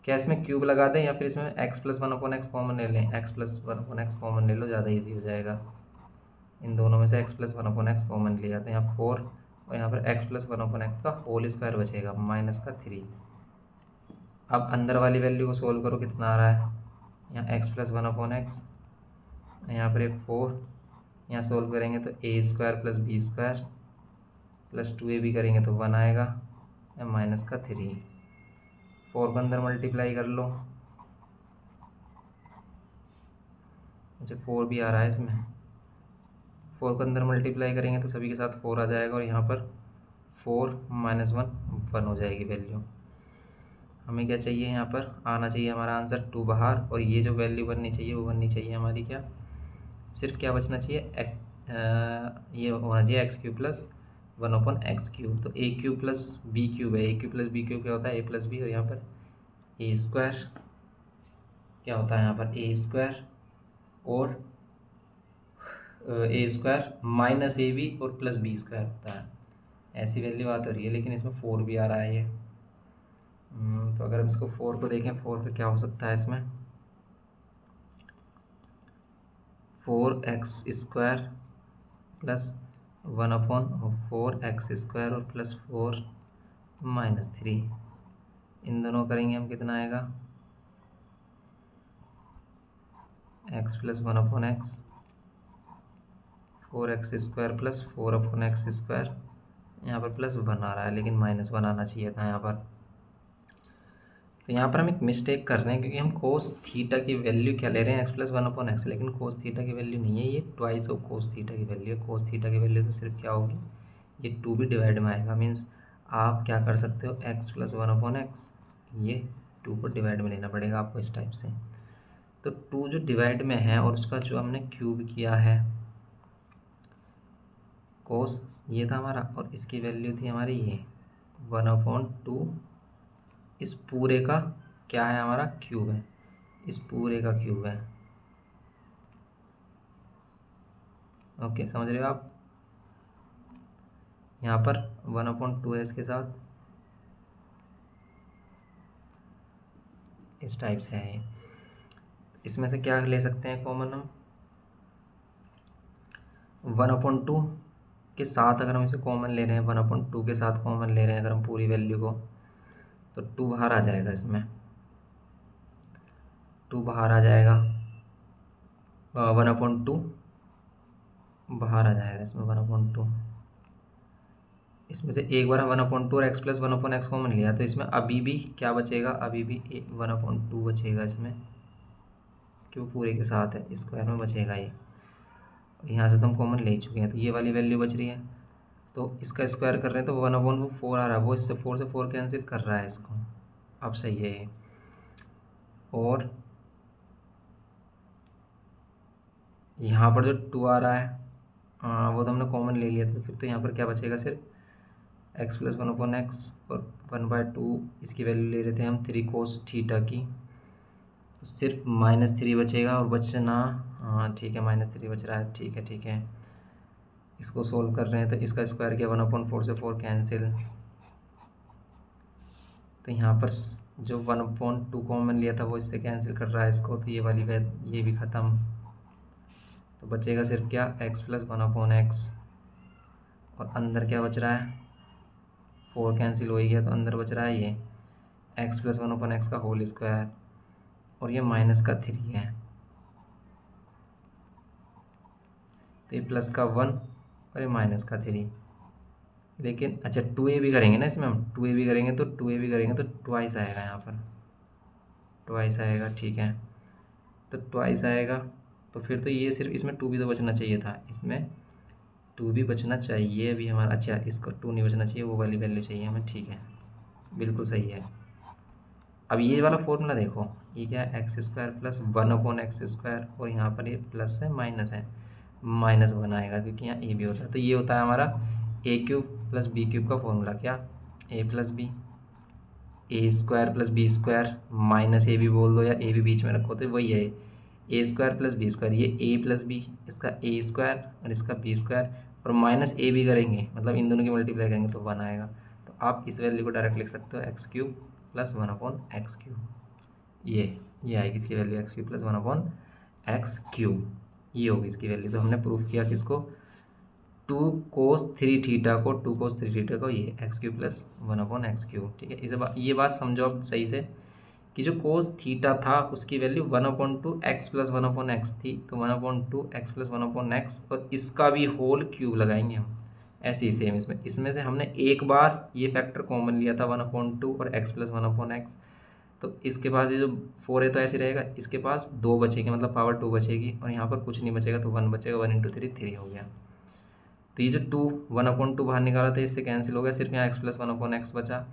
Speaker 1: क्या इसमें क्यूब लगा दें या फिर इसमें x प्लस 1/x कॉमन ले लें, x प्लस 1/x कॉमन ले लो, ज़्यादा इजी हो जाएगा। इन दोनों में से x प्लस 1/x कॉमन लिया तो यहाँ 4 और यहाँ पर x प्लस 1/x का होल स्क्वायर बचेगा माइनस का 3। अब अंदर वाली वैल्यू को सोल्व करो, कितना आ रहा है, यहाँ x प्लस 1/x, यहाँ पर 4, यहाँ सोल्व करेंगे तो a square plus B square plus 2ab करेंगे तो 1 आएगा या माइनस का 3। 4 को अंदर मल्टीप्लाई कर लो, मुझे 4 भी आ रहा है इसमें। 4 को अंदर मल्टीप्लाई करेंगे तो सभी के साथ 4 आ जाएगा और यहाँ पर 4 माइनस 1 हो जाएगी वैल्यू। हमें क्या चाहिए, यहाँ पर आना चाहिए हमारा आंसर 2 बाहर, और ये जो वैल्यू बननी चाहिए वो बननी चाहिए हमारी क्या, सिर्फ क्या बचना चाहिए, ये होना चाहिए x cube plus 1/x cube. तो a cube plus B cube है, a cube plus B cube क्या होता है, a प्लस बी, और यहाँ पर a स्क्वायर क्या होता है, यहाँ पर a स्क्वायर और a square minus A B और प्लस बी स्क्वायर होता है। ऐसी वैल्यू आ तो रही है लेकिन इसमें 4 भी आ रहा है ये। तो अगर हम इसको 4 को देखें, 4 का क्या हो सकता है इसमें, 4x square plus 1/4x square और प्लस 4 माइनस 3, इन दोनों करेंगे हम कितना आएगा, x plus 1/x, 4x square plus 4/x square, यहाँ पर प्लस 1 आ रहा है लेकिन माइनस 1 आना चाहिए था यहाँ पर। तो यहाँ पर हम एक मिस्टेक कर रहे हैं क्योंकि हम कोस थीटा की वैल्यू क्या ले रहे हैं, x प्लस 1/x, लेकिन कोस थीटा की वैल्यू नहीं है, ये ट्वाइस ऑफ कोस थीटा की वैल्यू है। कोस थीटा की वैल्यू तो सिर्फ क्या होगी, ये 2 भी डिवाइड में आएगा। मीन्स आप क्या कर सकते हो, x प्लस 1/x, ये 2 को डिवाइड में लेना पड़ेगा आपको इस टाइप से। तो 2 जो डिवाइड में है और उसका जो हमने क्यूब किया है, कोस ये था हमारा और इसकी वैल्यू थी हमारी ये 1/2, इस पूरे का क्या है हमारा, क्यूब है, इस पूरे का क्यूब है। ओके, समझ रहे हो आप। यहाँ पर 1/2 है इसके साथ, इस टाइप से है ये। इसमें से क्या ले सकते हैं कॉमन हम, 1/2 के साथ अगर हम इसे कॉमन ले रहे हैं, 1/2 के साथ कॉमन ले रहे हैं अगर हम पूरी वैल्यू को, तो 2 बाहर आ जाएगा, इसमें 2 बाहर आ जाएगा, 1/2 बाहर आ जाएगा इसमें 1/2। इसमें से एक बार 1/2 और x प्लस 1/x कॉमन लिया तो इसमें अभी भी क्या बचेगा, अभी भी 1/2 बचेगा इसमें, क्यों पूरे के साथ है, स्क्वायर में बचेगा ये। यहाँ से तो हम कॉमन ले चुके हैं तो ये वाली वैल्यू बच रही है, तो इसका स्क्वायर कर रहे हैं तो 1/4 आ रहा है, वो इससे 4 से 4 कैंसिल कर रहा है इसको। अब सही है ये। और यहाँ पर जो 2 आ रहा है, वो तो हमने कॉमन ले लिया था, तो फिर तो यहाँ पर क्या बचेगा, सिर्फ x प्लस 1/x और 1/2 इसकी वैल्यू ले रहे थे हम 3 cos थीटा की, तो सिर्फ -3 बचेगा और बचना, हाँ ठीक है -3 बच रहा है, ठीक है ठीक है। इसको सोल्व कर रहे हैं तो इसका स्क्वायर किया 1/4 से 4 कैंसिल, तो यहाँ पर जो 1/2 कॉमन लिया था वो इससे कैंसिल कर रहा है इसको, तो ये वाली ये भी ख़त्म। तो बचेगा सिर्फ क्या, x प्लस 1/x, और अंदर क्या बच रहा है, 4 कैंसिल हो ही गया तो अंदर बच रहा है ये x प्लस 1/x का होल स्क्वायर, और ये माइनस का 3 है, तो ये प्लस का 1 और ये माइनस का 3। लेकिन अच्छा 2a भी करेंगे ना इसमें, हम 2a भी करेंगे तो 2a भी करेंगे तो ट्वाइस आएगा, यहाँ पर ट्वाइस आएगा, ठीक है। तो ट्वाइस आएगा तो फिर तो ये सिर्फ इसमें 2 भी तो बचना चाहिए था, इसमें 2 भी बचना चाहिए अभी हमारा, अच्छा इसको 2 नहीं बचना चाहिए, वो वाली वैल्यू चाहिए हमें, ठीक है बिल्कुल सही है। अब ये वाला फॉर्मूला देखो, ये क्या है, एक्स स्क्वायर प्लस 1/x², और यहाँ पर ये प्लस है माइनस है, -1 आएगा क्योंकि यहाँ ए भी होता है। तो ये होता है हमारा a³ प्लस b³ का फॉर्मूला, क्या, a plus B, a² plus b² minus A भी बोल दो या ए भी बीच में रखो तो वही है a² प्लस b², ये a प्लस बी, इसका a² और इसका b² और माइनस ए भी करेंगे, मतलब इन दोनों की मल्टीप्लाई करेंगे तो 1 आएगा। तो आप इस वैल्यू को डायरेक्ट लिख सकते हो x³ प्लस 1/x³, ये आएगी इसकी वैल्यू x³ प्लस 1/x³, ये होगी इसकी वैल्यू। तो हमने प्रूफ किया किसको, 2 cos 3θ को, 2 cos 3θ को, ये x³ प्लस 1/x³, ठीक है। ये बात समझो आप सही से कि जो cos थीटा था उसकी वैल्यू 1/2x प्लस 1/x थी, तो 1/2x प्लस 1/x, और इसका भी होल क्यूब लगाएंगे हम, ऐसे ही सेम इसमें से हमने एक बार ये फैक्टर कॉमन लिया था 1/2 और x प्लस 1/x, तो इसके पास ये जो 4 है तो ऐसे रहेगा, इसके पास 2 बचेंगे मतलब पावर 2 बचेगी, और यहाँ पर कुछ नहीं बचेगा तो 1 बचेगा, 1 × 3 3 हो गया। तो ये जो 1/2 बाहर निकाला था इससे कैंसिल हो गया, सिर्फ यहाँ x प्लस 1/x बचा।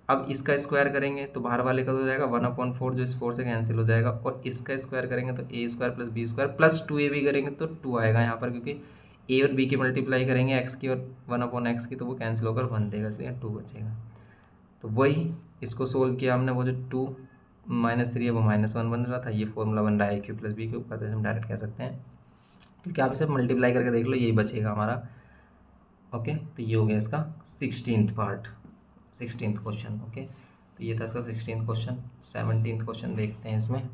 Speaker 1: अब इसका स्क्वायर करेंगे तो बाहर वाले का तो हो जाएगा 1/4, जो इस 4 से कैंसिल हो जाएगा, और इसका स्क्वायर करेंगे तो a² plus b² plus 2ab करेंगे तो 2 आएगा यहाँ पर, क्योंकि a और b की मल्टीप्लाई करेंगे x की और 1/x की, तो वो कैंसिल होकर 1 देगा, इसलिए 2 बचेगा। तो वही इसको सोल्व किया हमने, वो जो 2 - 3 है वो -1 बन रहा था, ये फॉर्मूला बन रहा है a³ प्लस b³ का, तो हम डायरेक्ट कह सकते हैं, क्योंकि आप इसे मल्टीप्लाई करके देख लो यही बचेगा हमारा। ओके, तो ये हो गया इसका 16th part, 16th question. Okay, तो ये था इसका 16th क्वेश्चन। 17th क्वेश्चन देखते हैं इसमें।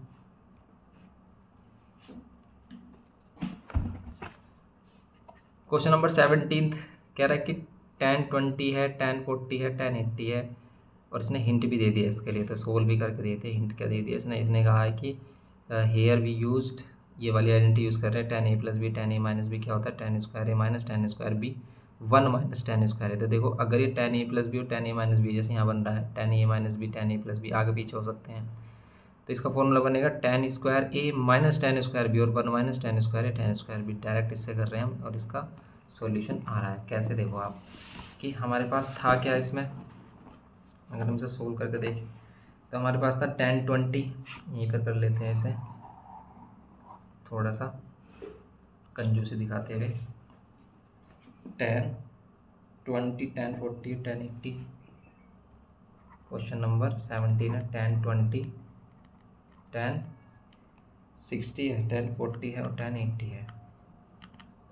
Speaker 1: क्वेश्चन नंबर 17 कह रहा है कि tan 20 है, tan 40 है, tan 80 है, और इसने हिंट भी दे दिया इसके लिए, तो सोल्व भी करके देते हैं। हिंट क्या दे दिया इसने कहा है कि हेयर वी यूज्ड, ये वाली आइडेंटिटी यूज़ कर रहे हैं, tan a plus B, tan a minus B क्या होता है, tan square a minus tan square b 1 minus tan square है। तो देखो अगर ये tan a प्लस बी और tan a माइनस बी जैसे यहाँ बन रहा है, tan a minus B, tan a plus B आगे पीछे हो सकते हैं, तो इसका फॉर्मूला बनेगा tan square a minus tan square b और 1 minus tan square a tan square b। Direct इससे कर रहे हैं हम, और इसका सॉल्यूशन आ रहा है। कैसे, देखो आप कि हमारे पास था क्या इसमें, अगर हम इसे सोल्व करके देखें तो हमारे पास था tan 20, यहीं पर कर लेते हैं इसे थोड़ा सा कंजूसी दिखाते हुए, tan 20, tan 40, tan 80। Question number 17 है, tan 20, tan 60 है, tan 40 है और tan 80 है।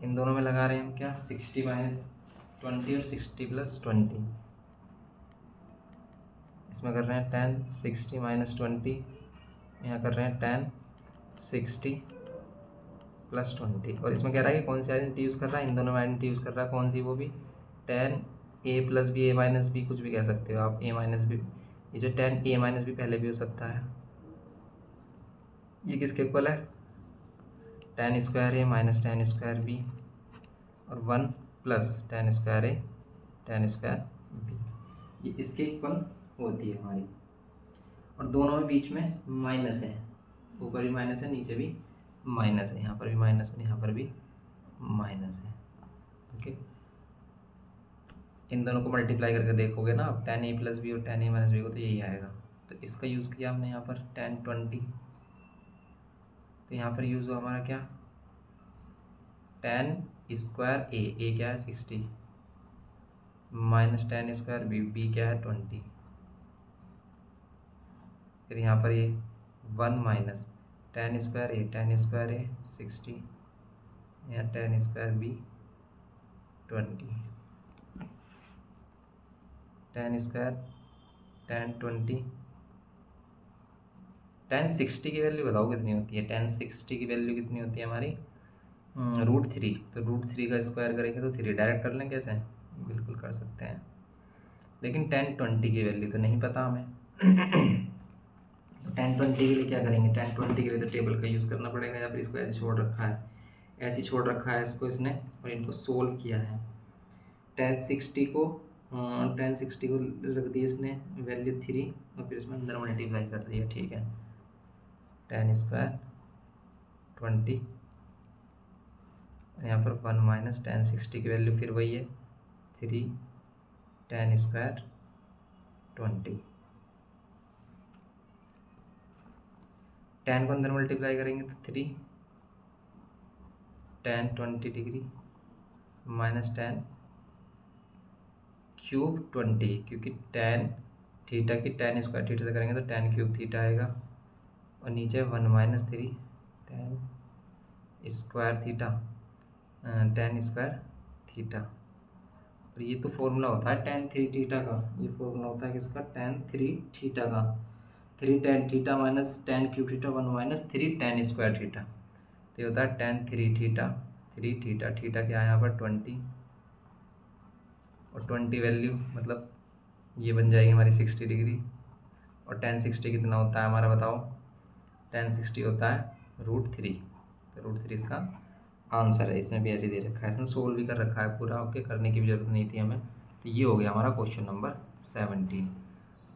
Speaker 1: इन दोनों में लगा रहे हैं हम क्या, 60 माइनस 20 और 60 प्लस 20। इसमें कर रहे हैं tan 60 माइनस 20, यहाँ कर रहे हैं tan 60 प्लस 20, और इसमें कह रहा है कि कौन सी आइडेंटिटी यूज़ कर रहा है, इन दोनों में आइडेंटिटी यूज़ कर रहा है, कौन सी, वो भी tan a plus B, a minus B, कुछ भी कह सकते हो आप, a माइनस बी, ये जो tan a माइनस बी पहले भी हो सकता है, ये किसके इक्वल है, tan square a minus tan square b और 1 plus tan square a tan square b, ये इसके इक्वल होती है हमारी, और दोनों में बीच में माइनस है, ऊपर भी माइनस है नीचे भी माइनस है, यहाँ पर भी माइनस है यहाँ पर भी माइनस है। ओके, इन दोनों को मल्टीप्लाई करके देखोगे ना आप, tan a प्लस बी और tan a माइनस बी को, तो यही आएगा। तो इसका यूज़ किया हमने यहाँ पर tan 20, तो यहाँ पर यूज़ हुआ हमारा क्या, tan स्क्वायर a क्या है 60 माइनस tan स्क्वायर b क्या है 20, फिर यहाँ पर ये 1 माइनस tan स्क्वायर a 60, यहाँ tan square b 20, tan square tan 20, tan 60 की वैल्यू बताओ कितनी होती है, tan 60 की वैल्यू कितनी होती है हमारी, √3, तो √3 का स्क्वायर करेंगे तो 3 डायरेक्ट कर लें, कैसे, बिल्कुल कर सकते हैं, लेकिन tan 20 की वैल्यू तो नहीं पता हमें। तो tan 20 के लिए क्या करेंगे, tan 20 के लिए तो टेबल का यूज़ करना पड़ेगा, या फिर इसको ऐसे छोड़ रखा है, ऐसे छोड़ रखा है इसको इसने, और इनको सोल्व किया है। tan 60 को रख दिया इसने वैल्यू 3, और फिर इसमें अंदर मल्टीप्लाई कर दिया, ठीक है, tan स्क्वायर 20, यहाँ पर 1 माइनस tan 60 की वैल्यू फिर वही है 3 tan स्क्वायर 20, टेन को अंदर मल्टीप्लाई करेंगे तो 3 tan 20 degree minus tan cube 20, क्योंकि tan थीटा की tan स्क्वायर थीटा से करेंगे तो tan क्यूब थीटा आएगा, और नीचे 1 minus 3 tan square theta, tan square theta. और ये तो फॉर्मूला होता है tan 3 थीटा का, ये फॉर्मूला होता है किसका, tan 3 थीटा का। 3 tan theta minus tan cube theta 1 minus 3 tan square theta, तो ये होता है tan 3 थीटा। 3 थीटा, थीटा क्या है यहाँ पर 20, और 20 वैल्यू मतलब ये बन जाएगी हमारी 60 डिग्री। और tan 60 कितना होता है हमारा बताओ, tan 60 होता है √3, तो √3 इसका आंसर है। इसमें भी ऐसे दे रखा है, इसने सोल्व भी कर रखा है पूरा, ओके, करने की भी ज़रूरत नहीं थी हमें। तो ये हो गया हमारा क्वेश्चन नंबर 17।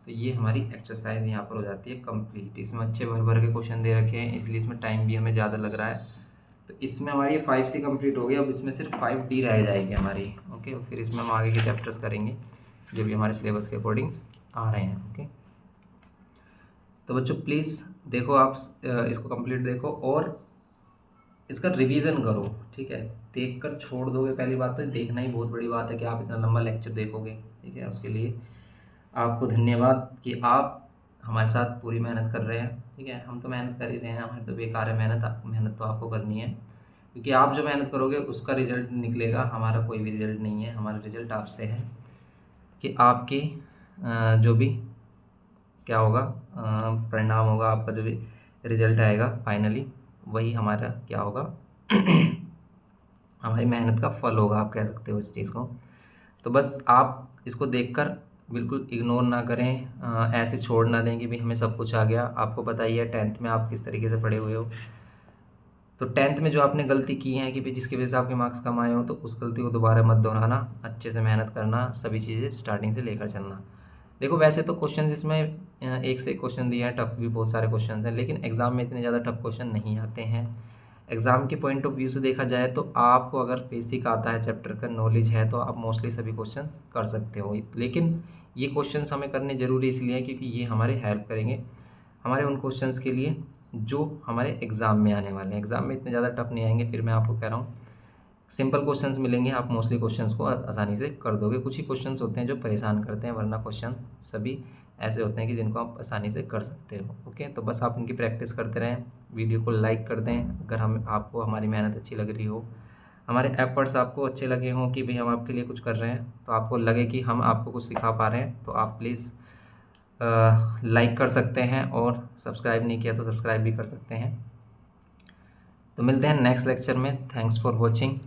Speaker 1: तो ये हमारी एक्सरसाइज यहाँ पर हो जाती है कंप्लीट। इसमें अच्छे भर भर के क्वेश्चन दे रखे हैं, इसलिए इसमें टाइम भी हमें ज़्यादा लग रहा है। तो इसमें हमारी 5C कंप्लीट हो गई, अब इसमें सिर्फ 5D रह जाएगी हमारी, ओके। फिर इसमें हम आगे के चैप्टर्स करेंगे जो भी हमारे सिलेबस के अकॉर्डिंग आ रहे हैं, ओके। तो बच्चों प्लीज़ देखो, आप इसको कंप्लीट देखो और इसका रिवीजन करो, ठीक है। देखकर छोड़ दोगे, पहली बात तो देखना ही बहुत बड़ी बात है कि आप इतना लंबा लेक्चर देखोगे, ठीक है। उसके लिए आपको धन्यवाद कि आप हमारे साथ पूरी मेहनत कर रहे हैं, ठीक है। हम तो मेहनत कर ही रहे हैं, हमारी तो बेकार है मेहनत तो आपको करनी है, क्योंकि आप जो मेहनत करोगे उसका रिजल्ट निकलेगा, हमारा कोई भी रिजल्ट नहीं है। हमारा रिजल्ट आपसे है कि आपकी जो भी क्या होगा, परिणाम होगा, आपका जो भी रिजल्ट आएगा फाइनली, वही हमारा क्या होगा हमारी मेहनत का फल होगा, आप कह सकते हो इस चीज़ को। तो बस आप इसको देखकर बिल्कुल इग्नोर ना करें, ऐसे छोड़ ना दें कि भाई हमें सब कुछ आ गया। आपको पता ही है 10th में आप किस तरीके से पढ़े हुए हो, तो 10th में जो आपने गलती की है कि भाई जिसकी वजह से आपके मार्क्स कम आए हो, तो उस गलती को दोबारा मत दोहराना, अच्छे से मेहनत करना, सभी चीज़ें स्टार्टिंग से लेकर चलना। देखो वैसे तो क्वेश्चन इसमें एक से एक क्वेश्चन दिए हैं, टफ भी बहुत सारे क्वेश्चन हैं, लेकिन एग्ज़ाम में इतने ज़्यादा टफ क्वेश्चन नहीं आते हैं। एग्ज़ाम के पॉइंट ऑफ व्यू से देखा जाए तो आपको अगर बेसिक आता है, चैप्टर का नॉलेज है, तो आप मोस्टली सभी क्वेश्चन कर सकते हो। लेकिन ये क्वेश्चन हमें करने ज़रूरी इसलिए है क्योंकि ये हमारे हेल्प करेंगे हमारे उन क्वेश्चंस के लिए जो हमारे एग्ज़ाम में आने वाले हैं। एग्ज़ाम में इतने ज़्यादा टफ नहीं आएंगे, फिर मैं आपको कह रहा हूँ सिंपल क्वेश्चंस मिलेंगे, आप मोस्टली क्वेश्चंस को आसानी से कर दोगे। कुछ ही क्वेश्चंस होते हैं जो परेशान करते हैं, वरना क्वेश्चन सभी ऐसे होते हैं कि जिनको आप आसानी से कर सकते हो, ओके। तो बस आप इनकी प्रैक्टिस करते रहें, वीडियो को लाइक कर दें अगर आपको हमारी मेहनत अच्छी लग रही हो, हमारे एफर्ट्स आपको अच्छे लगे हों कि भाई हम आपके लिए कुछ कर रहे हैं, तो आपको लगे कि हम आपको कुछ सिखा पा रहे हैं, तो आप प्लीज़ लाइक कर सकते हैं, और सब्सक्राइब नहीं किया तो सब्सक्राइब भी कर सकते हैं। तो मिलते हैं नेक्स्ट लेक्चर में। Thanks for watching.